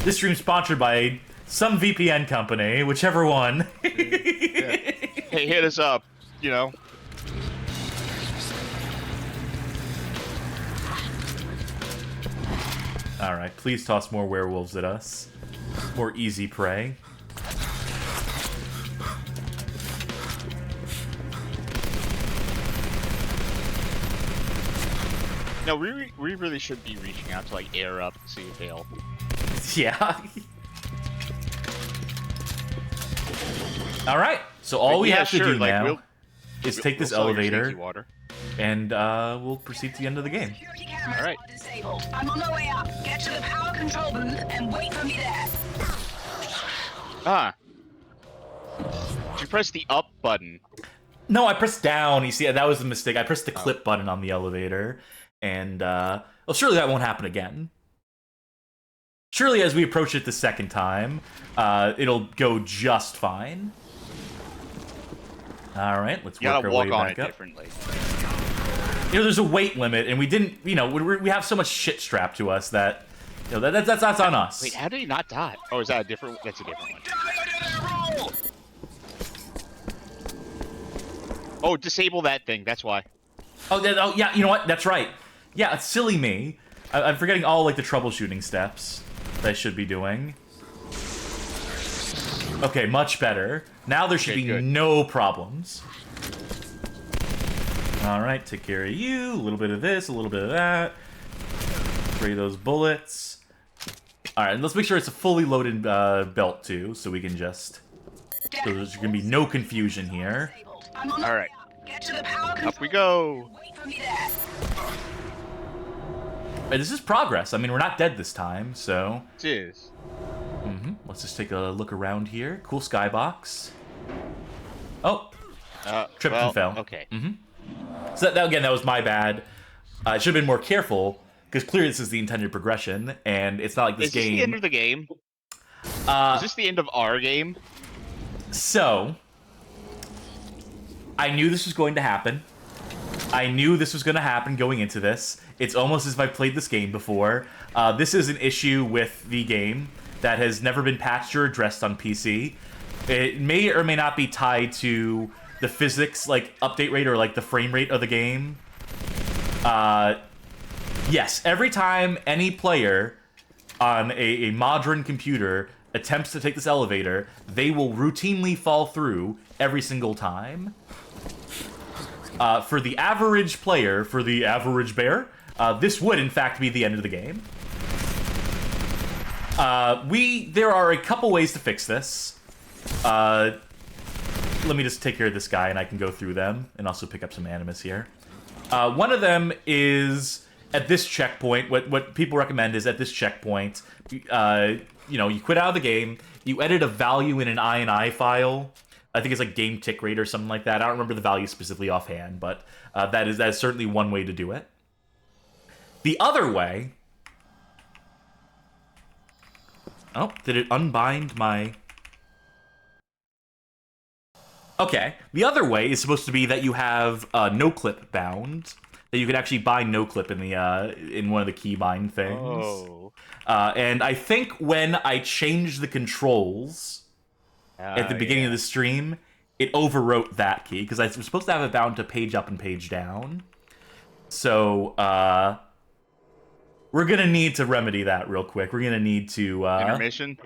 This stream's sponsored by some VPN company, whichever one. Yeah. Hey, hit us up, you know. Alright, please toss more werewolves at us. More easy prey. No, we really should be reaching out to, like, air up and see if they'll... Yeah. Alright, so all we have to do now is take this elevator, and we'll proceed to the end of the game. Alright. I'm on my way up. Get to the power control booth and wait for me there. Ah. Did you press the up button? No, I pressed down. You see, that was a mistake. I pressed the clip button on the elevator, and, well, surely that won't happen again. Surely as we approach it the second time, it'll go just fine. Alright, let's work our way back up. Differently. You know, there's a weight limit, and we didn't, you know, we have so much shit strapped to us that, you know, that's on us. Wait, how did he not die? Oh, is that a different? That's a different one. Oh, disable that thing. That's why. Oh, yeah. You know what? That's right. Yeah, it's silly me. I'm forgetting all like the troubleshooting steps that I should be doing. Okay, much better. Now there should be no problems. Alright, take care of you. A little bit of this, a little bit of that. Spray those bullets. Alright, and let's make sure it's a fully loaded belt, too, so we can just... So there's going to be no confusion here. Alright. Up we go. Right, this is progress. I mean, we're not dead this time, so... It is. Let's just take a look around here. Cool skybox. Oh! Tripped and fell. Okay. So that, again, that was my bad. I should have been more careful, because clearly this is the intended progression, and it's not like this game... Is this the end of the game? Is this the end of our game? So, I knew this was going to happen. I knew this was going to happen going into this. It's almost as if I've played this game before. This is an issue with the game that has never been patched or addressed on PC. It may or may not be tied to the physics, like, update rate or, like, the frame rate of the game. Yes, every time any player on a modern computer attempts to take this elevator, they will routinely fall through every single time. For the average player, for the average bear, this would, in fact, be the end of the game. There are a couple ways to fix this. Let me just take care of this guy, and I can go through them, and also pick up some animus here. One of them is, at this checkpoint, what people recommend is at this checkpoint, you know, you quit out of the game, you edit a value in an INI file, I think it's like game tick rate or something like that. I don't remember the value specifically offhand, but that is certainly one way to do it. The other way... Oh, did it unbind my... Okay, the other way is supposed to be that you have no-clip bound, that you can actually buy no-clip in the in one of the keybind things. Oh. And I think when I changed the controls at the beginning of the stream, it overwrote that key, because I was supposed to have it bound to page up and page down. So, we're gonna need to remedy that real quick. We're gonna need to... Intermission?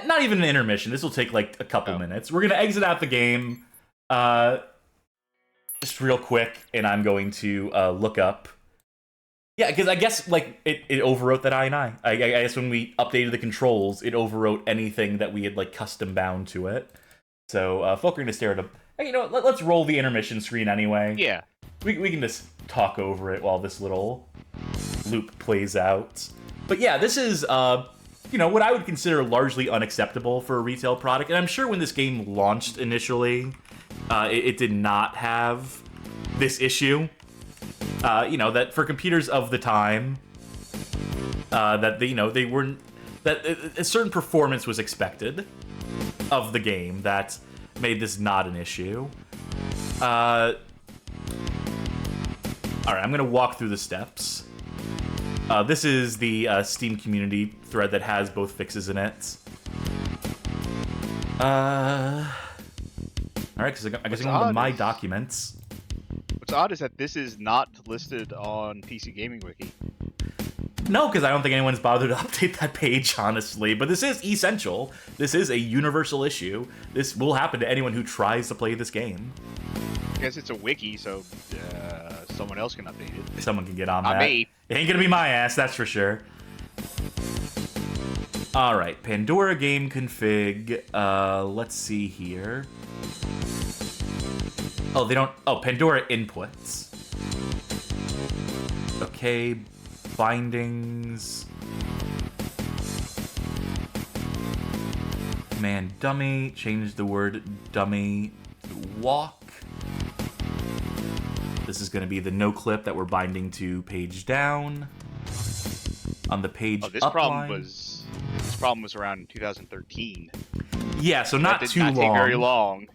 Not even an intermission. This will take like a couple minutes. We're gonna exit out the game just real quick, and I'm going to look up. Yeah, because I guess like it overwrote that INI. I guess when we updated the controls, it overwrote anything that we had like custom bound to it. So folk are gonna stare at a... Hey, you know what? Let's roll the intermission screen anyway. Yeah. We can just talk over it while this little loop plays out. But yeah, this is you know, what I would consider largely unacceptable for a retail product. And I'm sure when this game launched initially, it did not have this issue. You know, that for computers of the time, that they, you know, they weren't... That a certain performance was expected of the game that made this not an issue. Alright, I'm gonna walk through the steps. This is the Steam community thread that has both fixes in it. Alright, because I guess I can go to my documents. What's odd is that this is not listed on PC Gaming Wiki. No, because I don't think anyone's bothered to update that page, honestly. But this is essential. This is a universal issue. This will happen to anyone who tries to play this game. I guess it's a wiki, so someone else can update it. Someone can get on that. Not me. It ain't gonna be my ass, that's for sure. Alright, Pandora game config. Let's see here. Oh, they don't... Oh, Pandora inputs. Okay, bindings. Command dummy. Change the word dummy to walk. This is going to be the no clip that we're binding to page down. On the page this up problem line. this problem was around 2013. Yeah, so not that did too not long. take very long.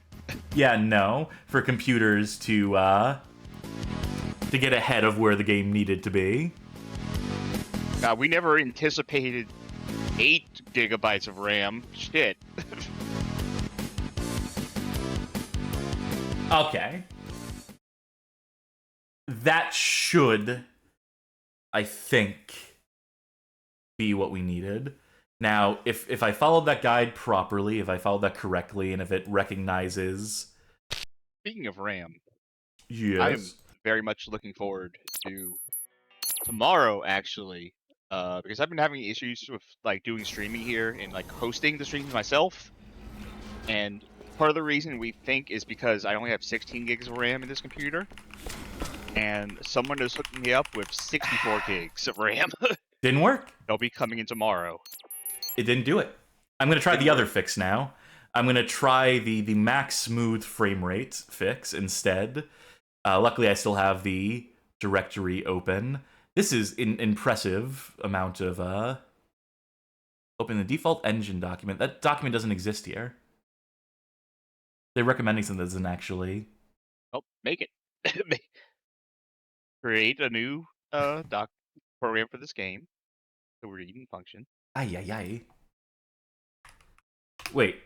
Yeah, no, for computers to get ahead of where the game needed to be. God, we never anticipated 8 gigabytes of RAM. Shit. Okay. That should, I think, be what we needed. Now, if I followed that guide properly, if I followed that correctly, and if it recognizes... Speaking of RAM, yes. I am very much looking forward to tomorrow, actually, because I've been having issues with like doing streaming here and like hosting the streams myself. And part of the reason we think is because I only have 16 gigs of RAM in this computer, and someone is hooking me up with 64 gigs of RAM. Didn't work. They'll be coming in tomorrow. It didn't do it. I'm going to try the other fix now. I'm going to try the max smooth frame rate fix instead. Luckily, I still have the directory open. This is an impressive amount of... Open the default engine document. That document doesn't exist here. They're recommending something that doesn't actually... Oh, make it. Create a new program for this game. The reading function. Ay. Wait.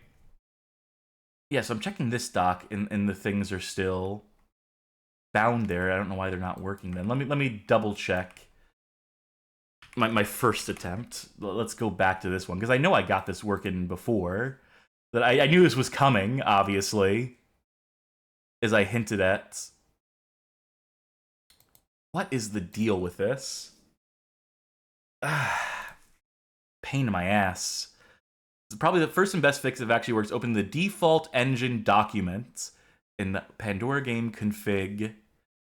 Yeah, so I'm checking this doc, and the things are still bound there. I don't know why they're not working then. Let me double check my first attempt. Let's go back to this one, because I know I got this working before. That I knew this was coming, obviously, as I hinted at. What is the deal with this? Pain in my ass. Probably the first and best fix that actually works. Open the default engine document in the Pandora game config.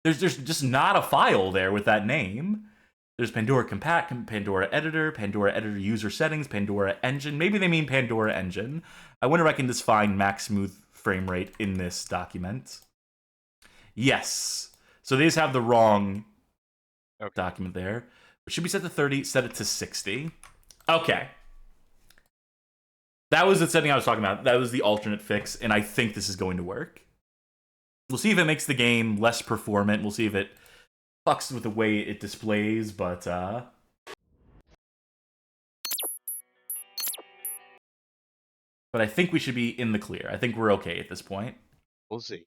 There's just not a file there with that name. There's Pandora Compat, Pandora Editor User Settings, Pandora Engine. Maybe they mean Pandora Engine. I wonder if I can just find max smooth frame rate in this document. Yes. So they just have the wrong document there. It should be set to 30, set it to 60. Okay. That was the setting I was talking about. That was the alternate fix, and I think this is going to work. We'll see if it makes the game less performant. We'll see if it fucks with the way it displays, but I think we should be in the clear. I think we're okay at this point. We'll see.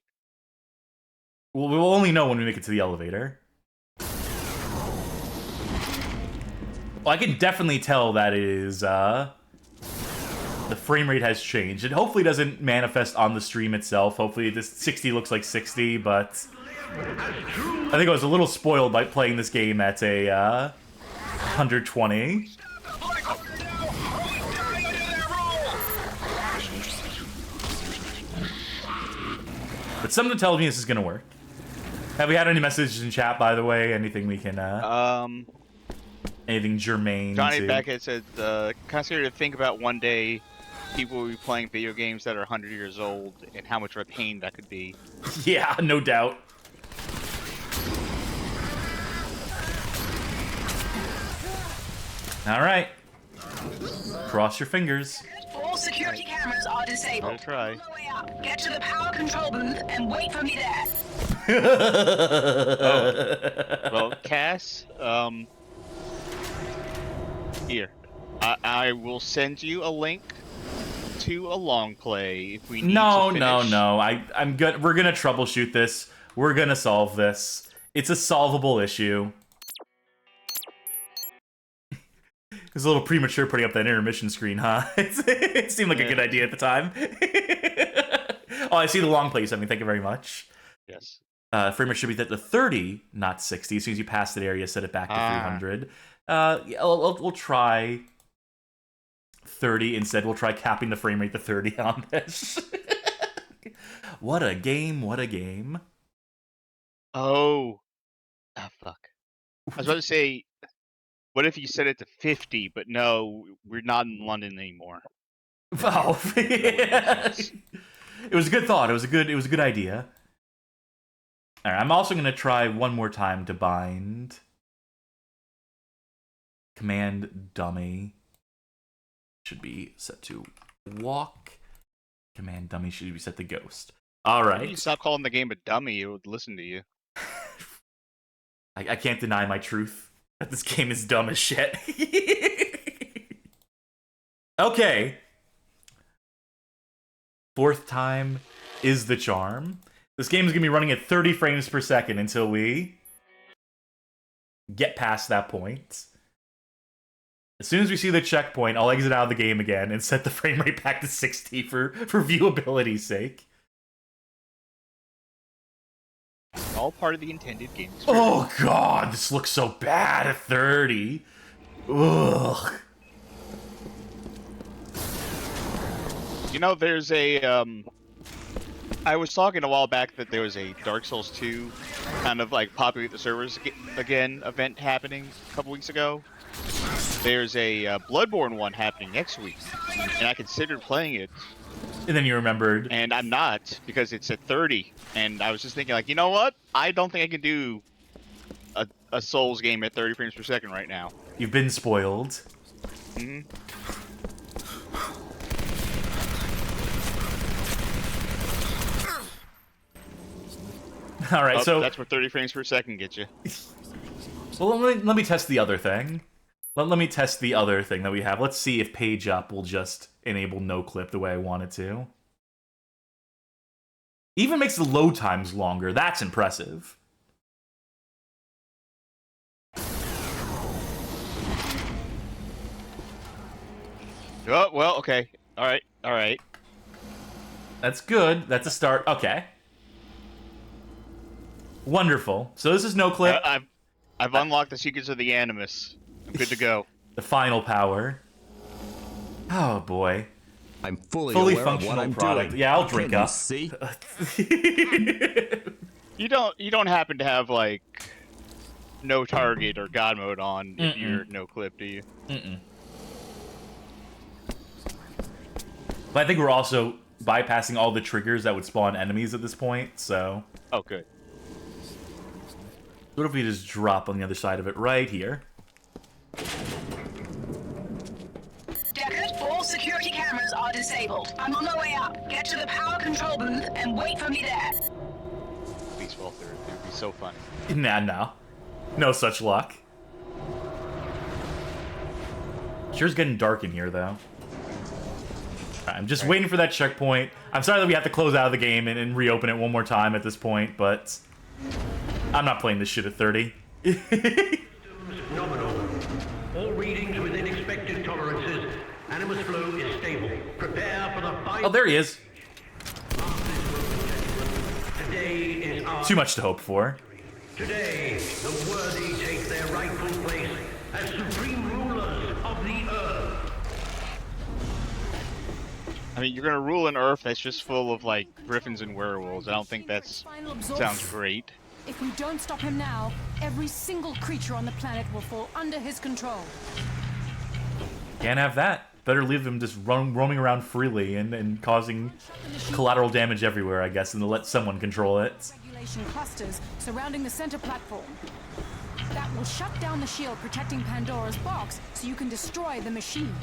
Well, we'll only know when we make it to the elevator. Well, I can definitely tell that it is, the frame rate has changed. It hopefully doesn't manifest on the stream itself. Hopefully this 60 looks like 60, but I think I was a little spoiled by playing this game at a 120. But something tells me this is going to work. Have we had any messages in chat, by the way? Anything we can, anything germane Johnny to... Beckett said, consider to think about one day people will be playing video games that are 100 years old and how much of a pain that could be. Yeah, no doubt. All right. Cross your fingers. All security cameras are disabled. I'll try. On the way up, get to the power control booth and wait for me there. Well, Cass, here. I will send you a link to a long play if we need to finish. No. I'm good. We're gonna troubleshoot this. We're gonna solve this. It's a solvable issue. It's a little premature putting up that intermission screen, huh? It seemed like a good idea at the time. Oh, I see the long play you sent me. Thank you very much. Yes. Frame rate should be set to 30, not 60. As soon as you pass that area, set it back to 300. Yeah, we'll try 30 instead. We'll try capping the frame rate to 30 on this. What a game, what a game. Oh. Ah, fuck. I was about to say, what if you set it to 50, but no, we're not in London anymore. Oh, it was a good thought. It was a good idea. All right, I'm also going to try one more time to bind command dummy. Should be set to walk. Command dummy should be set to ghost. All right. If you stop calling the game a dummy, it would listen to you. I can't deny my truth that this game is dumb as shit. Okay. Fourth time is the charm. This game is going to be running at 30 frames per second until we get past that point. As soon as we see the checkpoint, I'll exit out of the game again and set the frame rate back to 60 for viewability's sake. All part of the intended game experience. Oh god, this looks so bad at 30. Ugh. You know, there's a, I was talking a while back that there was a Dark Souls 2 kind of like populate the servers again event happening a couple weeks ago. There's a Bloodborne one happening next week, and I considered playing it. And then you remembered. And I'm not, because it's at 30. And I was just thinking, like, you know what? I don't think I can do a Souls game at 30 frames per second right now. You've been spoiled. Mm-hmm. All right, so that's what 30 frames per second gets you. Well, let me test the other thing. Let me test the other thing that we have. Let's see if page up will just enable no clip the way I want it to. Even makes the load times longer. That's impressive. Oh, well, okay. All right. That's good. That's a start. Okay. Wonderful. So this is no clip. I've unlocked the secrets of the Animus. I'm good to go. The final power. Oh boy. I'm fully aware functional of what I'm product. doing. Yeah, I'll drink up. You don't happen to have like no target or god mode on if you're no clip, do you? But I think we're also bypassing all the triggers that would spawn enemies at this point, so... Oh, good. What if we just drop on the other side of it right here? Deckard, all security cameras are disabled. I'm on my way up. Get to the power control booth and wait for me there. Please fall through. It would be so funny. Nah, no. No such luck. Sure's getting dark in here, though. I'm just waiting for that checkpoint. I'm sorry that we have to close out of the game and reopen it one more time at this point, but I'm not playing this shit at 30. Nominal. All readings within expected tolerances. Animus flow is stable. Prepare for the final... Oh, there he is. Today is our... Too much to hope for. Today, the worthy take their rightful place as supreme rulers of the earth. I mean, you're gonna rule an Earth that's just full of, like, griffins and werewolves. I don't think that's... sounds great. If we don't stop him now, every single creature on the planet will fall under his control. Can't have that. Better leave him just roaming around freely and causing collateral damage everywhere, I guess, and to let someone control it. Regulation clusters surrounding the center platform. That will shut down the shield protecting Pandora's box so you can destroy the machine.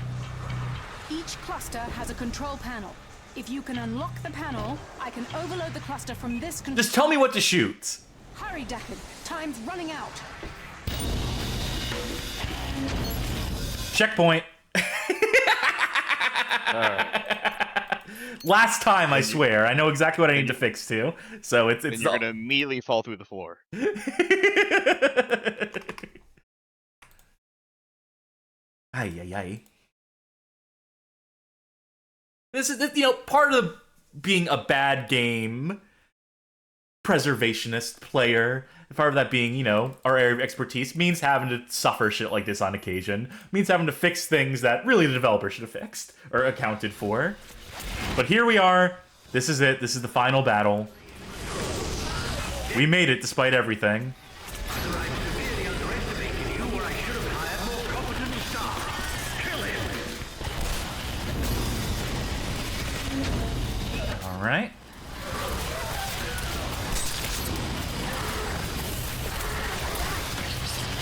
Each cluster has a control panel. If you can unlock the panel, I can overload the cluster from this control. Just tell me what to shoot. Hurry, Deckard. Time's running out. Checkpoint. Last time, I swear. I know exactly what I need to fix too. So it's you're gonna immediately fall through the floor. Ay. This is, you know, part of being a bad game preservationist player, part of that being, you know, our area of expertise, means having to suffer shit like this on occasion, means having to fix things that really the developer should have fixed or accounted for. But here we are. This is it. This is the final battle. We made it despite everything. All right.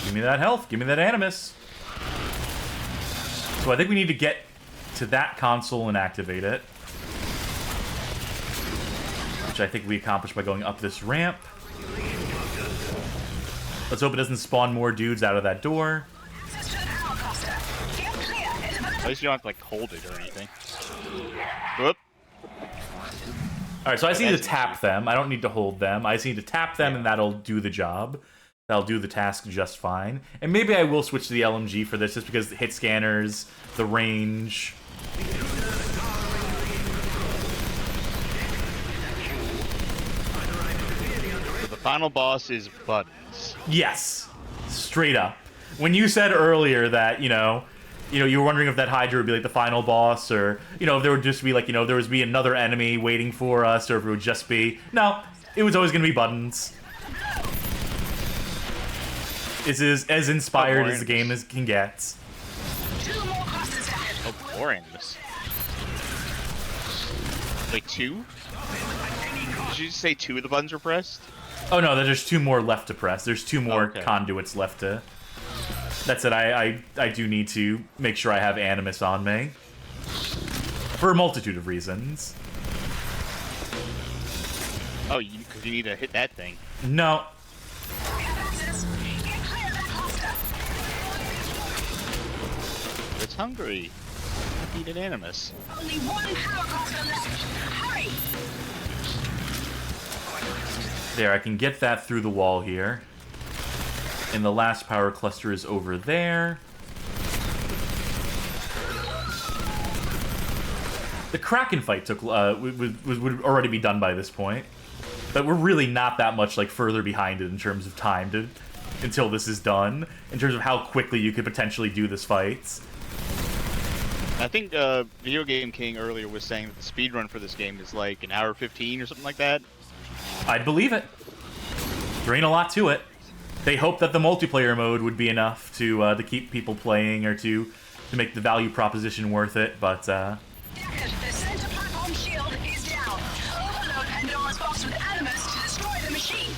Give me that health. Give me that animus. So I think we need to get to that console and activate it. Which I think we accomplished by going up this ramp. Let's hope it doesn't spawn more dudes out of that door. At least you don't have to, like, hold it or anything. Whoop. Alright, so I just need to tap them. I don't need to hold them. I just need to tap them and that'll do the job. That'll do the task just fine. And maybe I will switch to the LMG for this just because the hit scanners, the range. So the final boss is buttons. Yes. Straight up. When you said earlier that, you were wondering if that Hydra would be like the final boss, or, if there would just be like, there would be another enemy waiting for us, or if it would just be... No, it was always going to be buttons. This is as inspired as the game can get. Oh, boring. Like 2? Did you just say 2 of the buttons were pressed? Oh no, there's 2 more left to press. There's 2 more conduits left to... That's it, I do need to make sure I have Animus on me. For a multitude of reasons. Oh, because you need to hit that thing. No. It's hungry. Eat an Animus. Only one power cluster left. Hurry! There, I can get that through the wall here. And the last power cluster is over there. The Kraken fight took would already be done by this point. But we're really not that much further behind it in terms of time until this is done. In terms of how quickly you could potentially do this fight. I think Video Game King earlier was saying that the speedrun for this game is like 1 hour 15 or something like that. I'd believe it. There ain't a lot to it. They hoped that the multiplayer mode would be enough to keep people playing or to make the value proposition worth it, but The center platform shield is down. Overload Pandora's box with Animus to destroy the machine.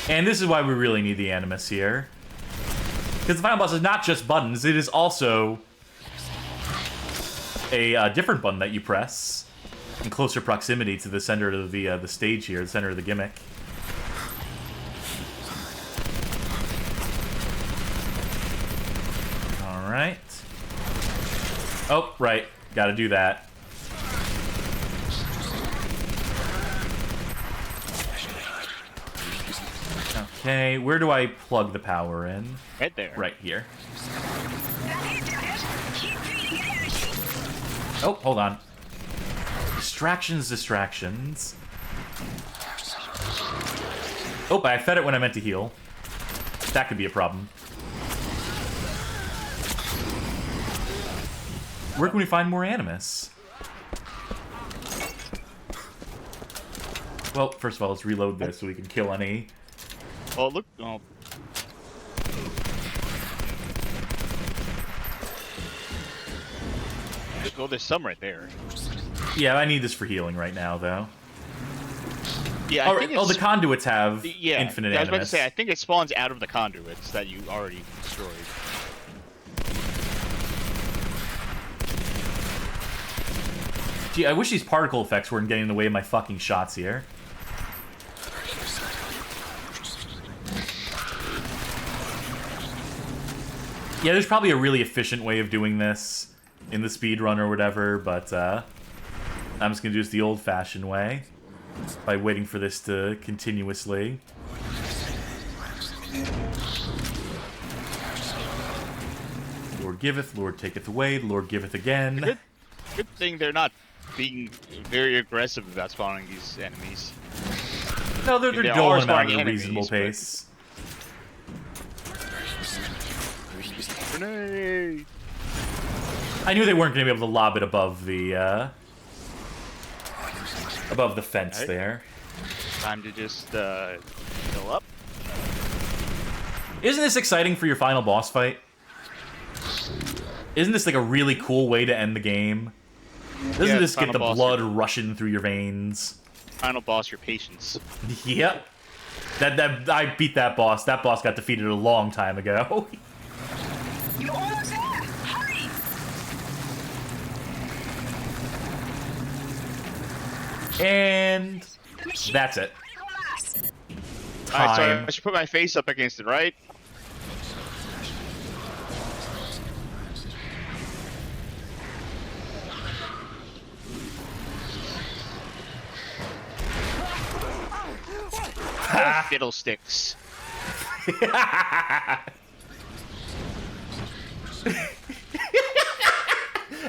And this is why we really need the Animus here. Because the final boss is not just buttons, it is also a different button that you press in closer proximity to the center of the stage here, the center of the gimmick. Alright. Oh, right. Gotta do that. Okay, where do I plug the power in? Right there. Right here. Oh, hold on. Distractions. Oh, I fed it when I meant to heal. That could be a problem. Where can we find more Animus? Well, first of all, let's reload this so we can kill any. Oh, look. Oh. Oh, there's some right there. Yeah, I need this for healing right now, though. Yeah, I think the conduits have yeah, infinite I was about to Animus. say, I think it spawns out of the conduits that you already destroyed. Gee, I wish these particle effects weren't getting in the way of my fucking shots here. Yeah, there's probably a really efficient way of doing this in the speedrun or whatever, but I'm just gonna do this the old-fashioned way by waiting for this to continuously. Lord giveth, Lord taketh away, Lord giveth again. Good thing they're not being very aggressive about spawning these enemies. No, they're They going are about spawning at a enemies, reasonable but- pace. Grenade! I knew they weren't going to be able to lob it above the fence Right. there. Time to just fill up. Isn't this exciting for your final boss fight? Isn't this like a really cool way to end the game? Doesn't Yeah, this get final the boss, blood rushing through your veins? Final boss, your patience. Yep. That I beat that boss. That boss got defeated a long time ago. You're almost there. Hurry! And that's it. Alright, so Time. I should put my face up against it, right? Fiddlesticks.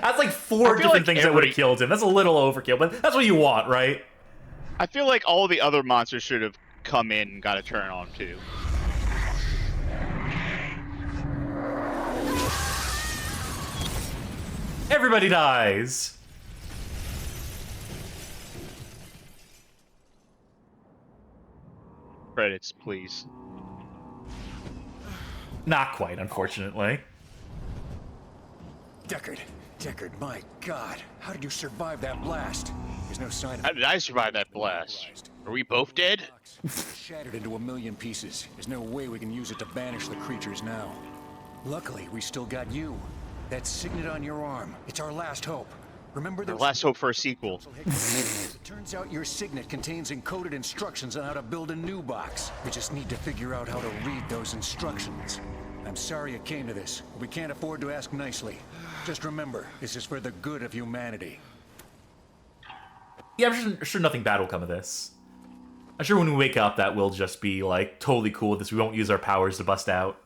That's like four different things that would have killed him. That's a little overkill, but that's what you want, right? I feel like all the other monsters should have come in and got a turn on too. Everybody dies. Credits, please. Not quite, unfortunately. Deckard, my God. How did you survive that blast? There's no sign of How did I survive that blast? Are we both dead? shattered into a million pieces. There's no way we can use it to banish the creatures now. Luckily, we still got you. That signet on your arm. It's our last hope. Remember Our those... last hope for a sequel. It turns out your signet contains encoded instructions on how to build a new box. We just need to figure out how to read those instructions. I'm sorry it came to this. We can't afford to ask nicely. Just remember, this is for the good of humanity. Yeah, I'm sure nothing bad will come of this. I'm sure when we wake up that we'll just be, like, totally cool with this. We won't use our powers to bust out.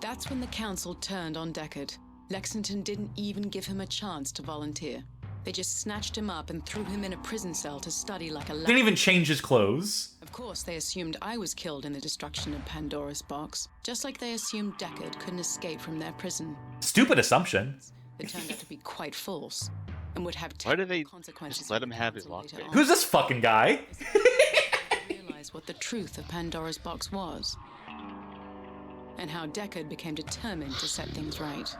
That's when the council turned on Deckard. Lexington didn't even give him a chance to volunteer. They just snatched him up and threw him in a prison cell to study like a lab. Didn't even change his clothes. Of course, they assumed I was killed in the destruction of Pandora's box, just like they assumed Deckard couldn't escape from their prison. Stupid assumption. That turned out to be quite false, and would have Why do they consequences. just let him have his lockpick? Who's this fucking guy? realize what the truth of Pandora's box was, and how Deckard became determined to set things right.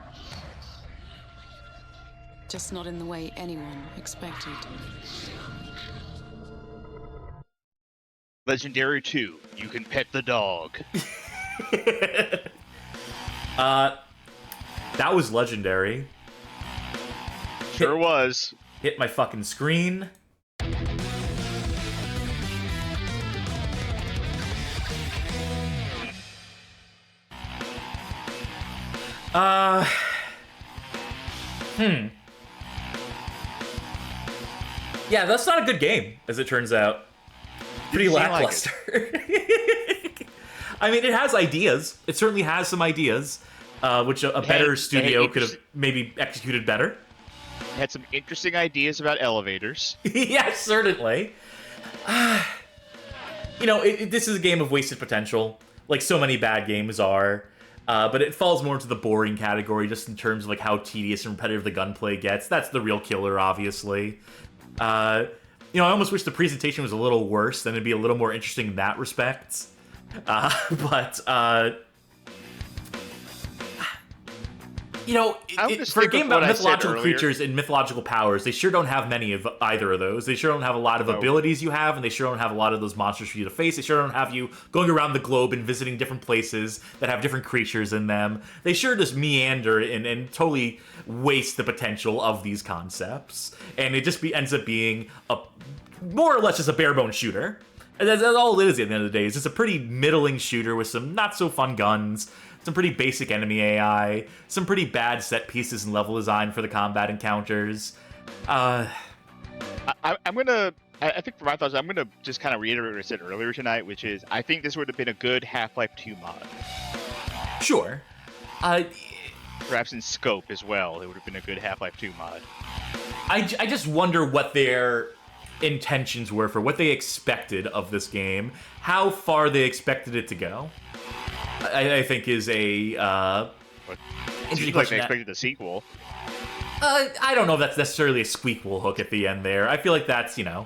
Just not in the way anyone expected. Legendary 2, you can pet the dog. That was legendary. Sure was. Hit my fucking screen. Yeah, that's not a good game, as it turns out. Pretty lackluster. Like I mean, it has ideas. It certainly has some ideas, which a better studio could have maybe executed better. Had some interesting ideas about elevators. Yeah, certainly. You know, this is a game of wasted potential, like so many bad games are. But it falls more into the boring category, just in terms of like how tedious and repetitive the gunplay gets. That's the real killer, obviously. You know, I almost wish the presentation was a little worse, then it'd be a little more interesting in that respect. You know, for a game about mythological creatures and mythological powers, they sure don't have many of either of those. They sure don't have a lot of abilities you have, and they sure don't have a lot of those monsters for you to face. They sure don't have you going around the globe and visiting different places that have different creatures in them. They sure just meander and totally waste the potential of these concepts. And it just ends up being more or less just a bare-bones shooter. And that's all it is at the end of the day. It's just a pretty middling shooter with some not-so-fun guns, some pretty basic enemy AI, some pretty bad set pieces and level design for the combat encounters. I think for my thoughts, I'm gonna just kind of reiterate what I said earlier tonight, which is I think this would have been a good Half-Life 2 mod. Sure. Perhaps in scope as well, it would have been a good Half-Life 2 mod. I just wonder what their intentions were for what they expected of this game, how far they expected it to go. I think is a seems like they expected a sequel. I don't know if that's necessarily a squeakable hook at the end there. I feel like that's, you know,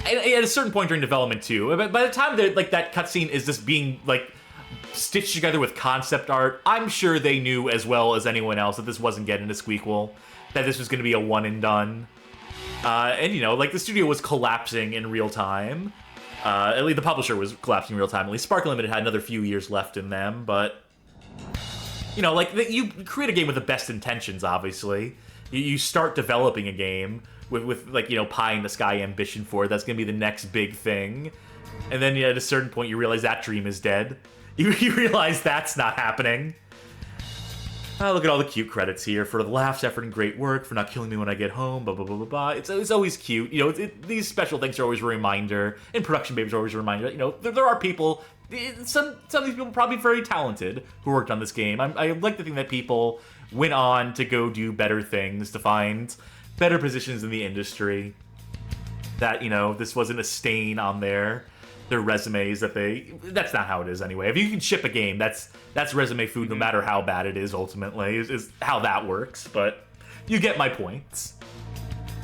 at a certain point during development too. But by the time that like that cutscene is just being like stitched together with concept art, I'm sure they knew as well as anyone else that this wasn't getting a squeakable, that this was going to be a one and done. And you know, like the studio was collapsing in real time. At least the publisher was collapsing in real time. At least Spark Limited had another few years left in them, but you know, like you create a game with the best intentions. Obviously, you start developing a game with like, you know, pie in the sky ambition for it. That's gonna be the next big thing, and then at a certain point you realize that dream is dead. You realize that's not happening. Look at all the cute credits here for the laughs, effort, and great work, for not killing me when I get home, blah, blah, blah, blah, blah. It's always cute. You know, these special things are always a reminder, and production babies are always a reminder. You know, there are people, some of these people probably very talented who worked on this game. I like to think that people went on to go do better things, to find better positions in the industry. That, you know, this wasn't a stain on their resumes, that's not how it is anyway. If you can ship a game, that's resume food, no matter how bad it is. Ultimately is how that works. But you get my points.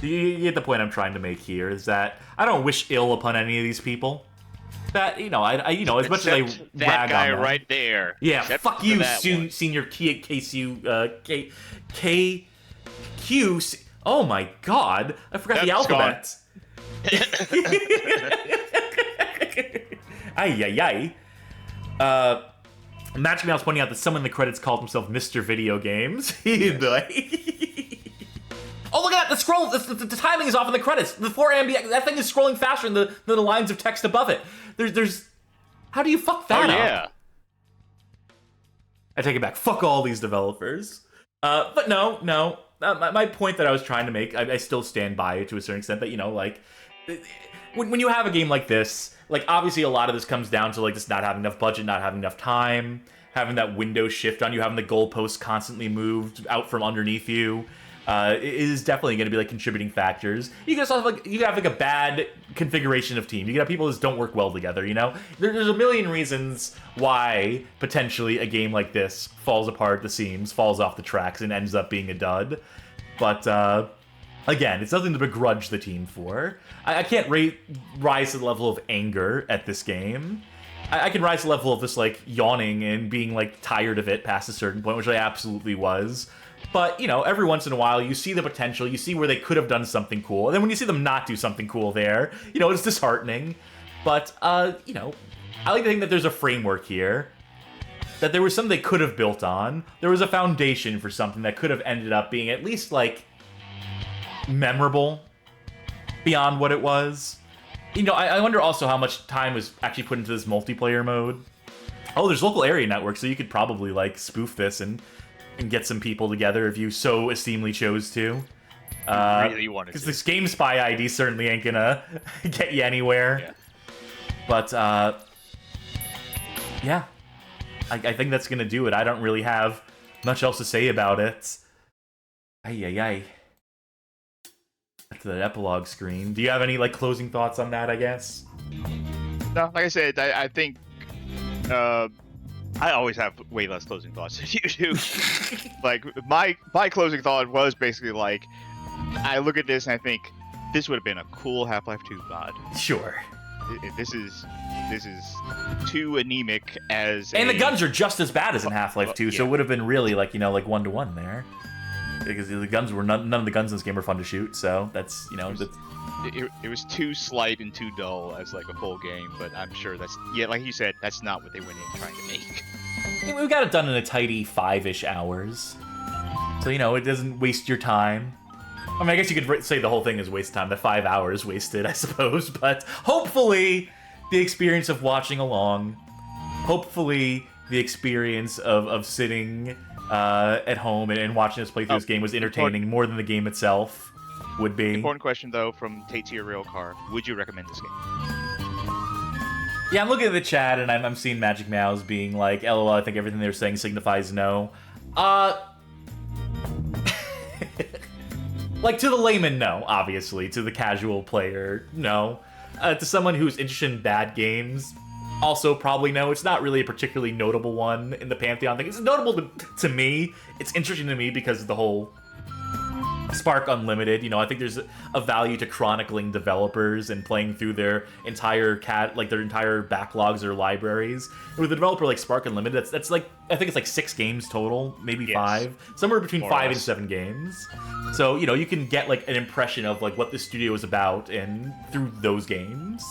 You get the point I'm trying to make here, is that I don't wish ill upon any of these people. That, you know, I you know, as much as I rag on that guy right there. Yeah, Except fuck you, one. senior KQ. Oh my god, I forgot the alphabet. Ay. Match Mouse pointing out that someone in the credits called himself Mr. Video Games. Oh, look at that! The scroll, the timing is off in the credits. The 4 that thing is scrolling faster than the lines of text above it. There's, how do you fuck that up? Yeah. I take it back. Fuck all these developers. But no. My point that I was trying to make, I still stand by it to a certain extent. That, you know, like, when you have a game like this, like, obviously a lot of this comes down to, like, just not having enough budget, not having enough time, having that window shift on you, having the goalposts constantly moved out from underneath you. It is definitely going to be, like, contributing factors. You can also have a bad configuration of team. You can have people that just don't work well together, you know? There's a million reasons why, potentially, a game like this falls apart at the seams, falls off the tracks, and ends up being a dud. But, Again, it's nothing to begrudge the team for. I can't rise to the level of anger at this game. I can rise to the level of just, like, yawning and being, like, tired of it past a certain point, which I absolutely was. But, you know, every once in a while, you see the potential, you see where they could have done something cool, and then when you see them not do something cool there, you know, it's disheartening. But, you know, I like to think that there's a framework here, that there was something they could have built on. There was a foundation for something that could have ended up being at least, like, memorable beyond what it was. You know, I wonder also how much time was actually put into this multiplayer mode. Oh, there's local area networks, so you could probably, like, spoof this and get some people together if you so esteemingly chose to. Really wanted to. Because this Game Spy ID certainly ain't gonna get you anywhere. Yeah. But, yeah. I think that's gonna do it. I don't really have much else to say about it. Ay. That's the epilogue screen. Do you have any, like, closing thoughts on that, I guess? No, like I said, I think I always have way less closing thoughts than you do. Like, my closing thought was basically like, I look at this and I think this would have been a cool Half-Life 2 mod. Sure. This is too anemic as. And the guns are just as bad as in Half-Life 2, so yeah. it would have been really, like, you know, like 1-to-1 there. Because the guns were none of the guns in this game were fun to shoot, so that's, you know, it was too slight and too dull as like a full game, but I'm sure that's, yeah, like you said, that's not what they went in trying to make. We got it done in a tidy 5-ish hours. So, you know, it doesn't waste your time. I mean, I guess you could say the whole thing is waste time, that 5 hours wasted, I suppose, but hopefully the experience of watching along, hopefully the experience of sitting at home and watching us play through this game was entertaining more than the game itself would be. Important question, though, from Tate to your real car. Would you recommend this game? Yeah, I'm looking at the chat, and I'm seeing Magic Mouse being like, LOL, I think everything they're saying signifies no. Like, to the layman, no, obviously. To the casual player, no. To someone who's interested in bad games, also probably no. It's not really a particularly notable one in the Pantheon thing. It's notable to me. It's interesting to me because of the whole Spark Unlimited. You know, I think there's a value to chronicling developers and playing through their entire their entire backlogs or libraries. And with a developer like Spark Unlimited, that's like, I think it's like 6 games total, maybe 5, somewhere between 5 and 7 games. So, you know, you can get like an impression of like what the studio is about and through those games.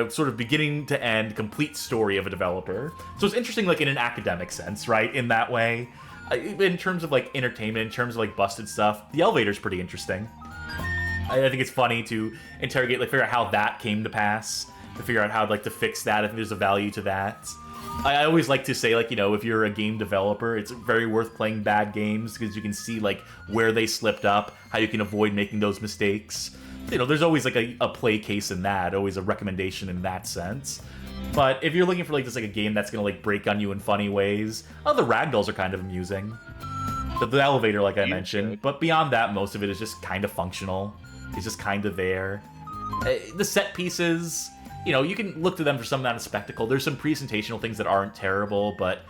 Sort of beginning to end, complete story of a developer. So it's interesting, like, in an academic sense, right? In that way. In terms of, like, entertainment, in terms of, like, busted stuff, the elevator's pretty interesting. I think it's funny to interrogate, like, figure out how that came to pass, to figure out how, like, to fix that. I think there's a value to that. I always like to say, like, you know, if you're a game developer, it's very worth playing bad games because you can see, like, where they slipped up, how you can avoid making those mistakes. You know, there's always, like, a play case in that, always a recommendation in that sense. But if you're looking for, like, just, like, a game that's gonna, like, break on you in funny ways, the ragdolls are kind of amusing. The elevator, like I mentioned. But beyond that, most of it is just kind of functional. It's just kind of there. The set pieces, you know, you can look to them for some amount of spectacle. There's some presentational things that aren't terrible, but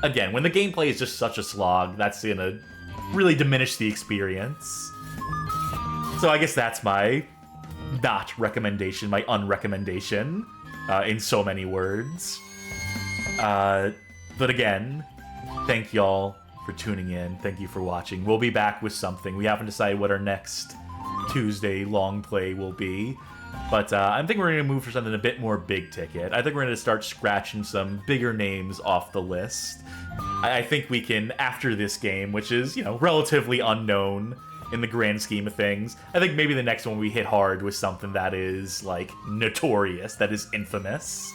again, when the gameplay is just such a slog, that's gonna really diminish the experience. So I guess that's my not recommendation, my unrecommendation, in so many words. But again, thank y'all for tuning in. Thank you for watching. We'll be back with something. We haven't decided what our next Tuesday long play will be. But I think we're going to move for something a bit more big ticket. I think we're going to start scratching some bigger names off the list. I think we can, after this game, which is, you know, relatively unknown in the grand scheme of things, I think maybe the next one we hit hard with something that is, like, notorious, that is infamous.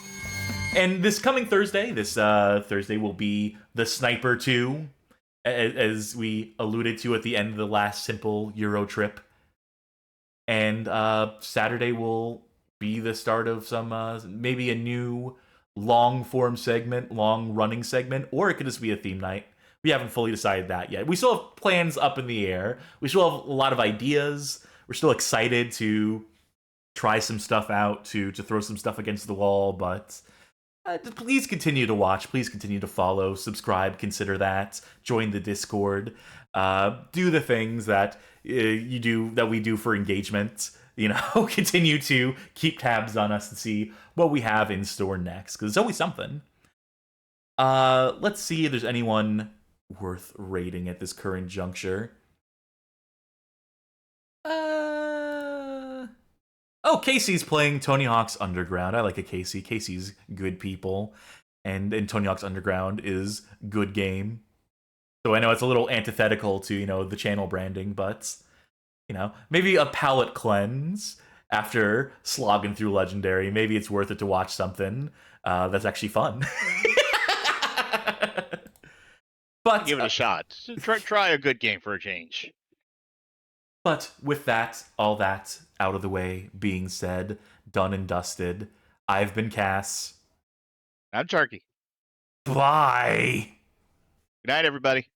And this coming Thursday, Thursday will be The Sniper 2, as we alluded to at the end of the last Simple Euro trip. And Saturday will be the start of some, maybe a new long-form segment, long-running segment, or it could just be a theme night. We haven't fully decided that yet. We still have plans up in the air. We still have a lot of ideas. We're still excited to try some stuff out, to throw some stuff against the wall, but please continue to watch. Please continue to follow, subscribe, consider that, join the Discord. do the things that we do for engagement. You know, continue to keep tabs on us to see what we have in store next, because it's always something. Let's see if there's anyone worth rating at this current juncture. Oh, Casey's playing Tony Hawk's Underground. I like a Casey. Casey's good people. And Tony Hawk's Underground is good game. So I know it's a little antithetical to, you know, the channel branding, but, you know, maybe a palate cleanse after slogging through Legendary. Maybe it's worth it to watch something that's actually fun. But give it a shot. Try a good game for a change. But with that, all that out of the way being said, done and dusted, I've been Cass. I'm Charkie. Bye. Good night, everybody.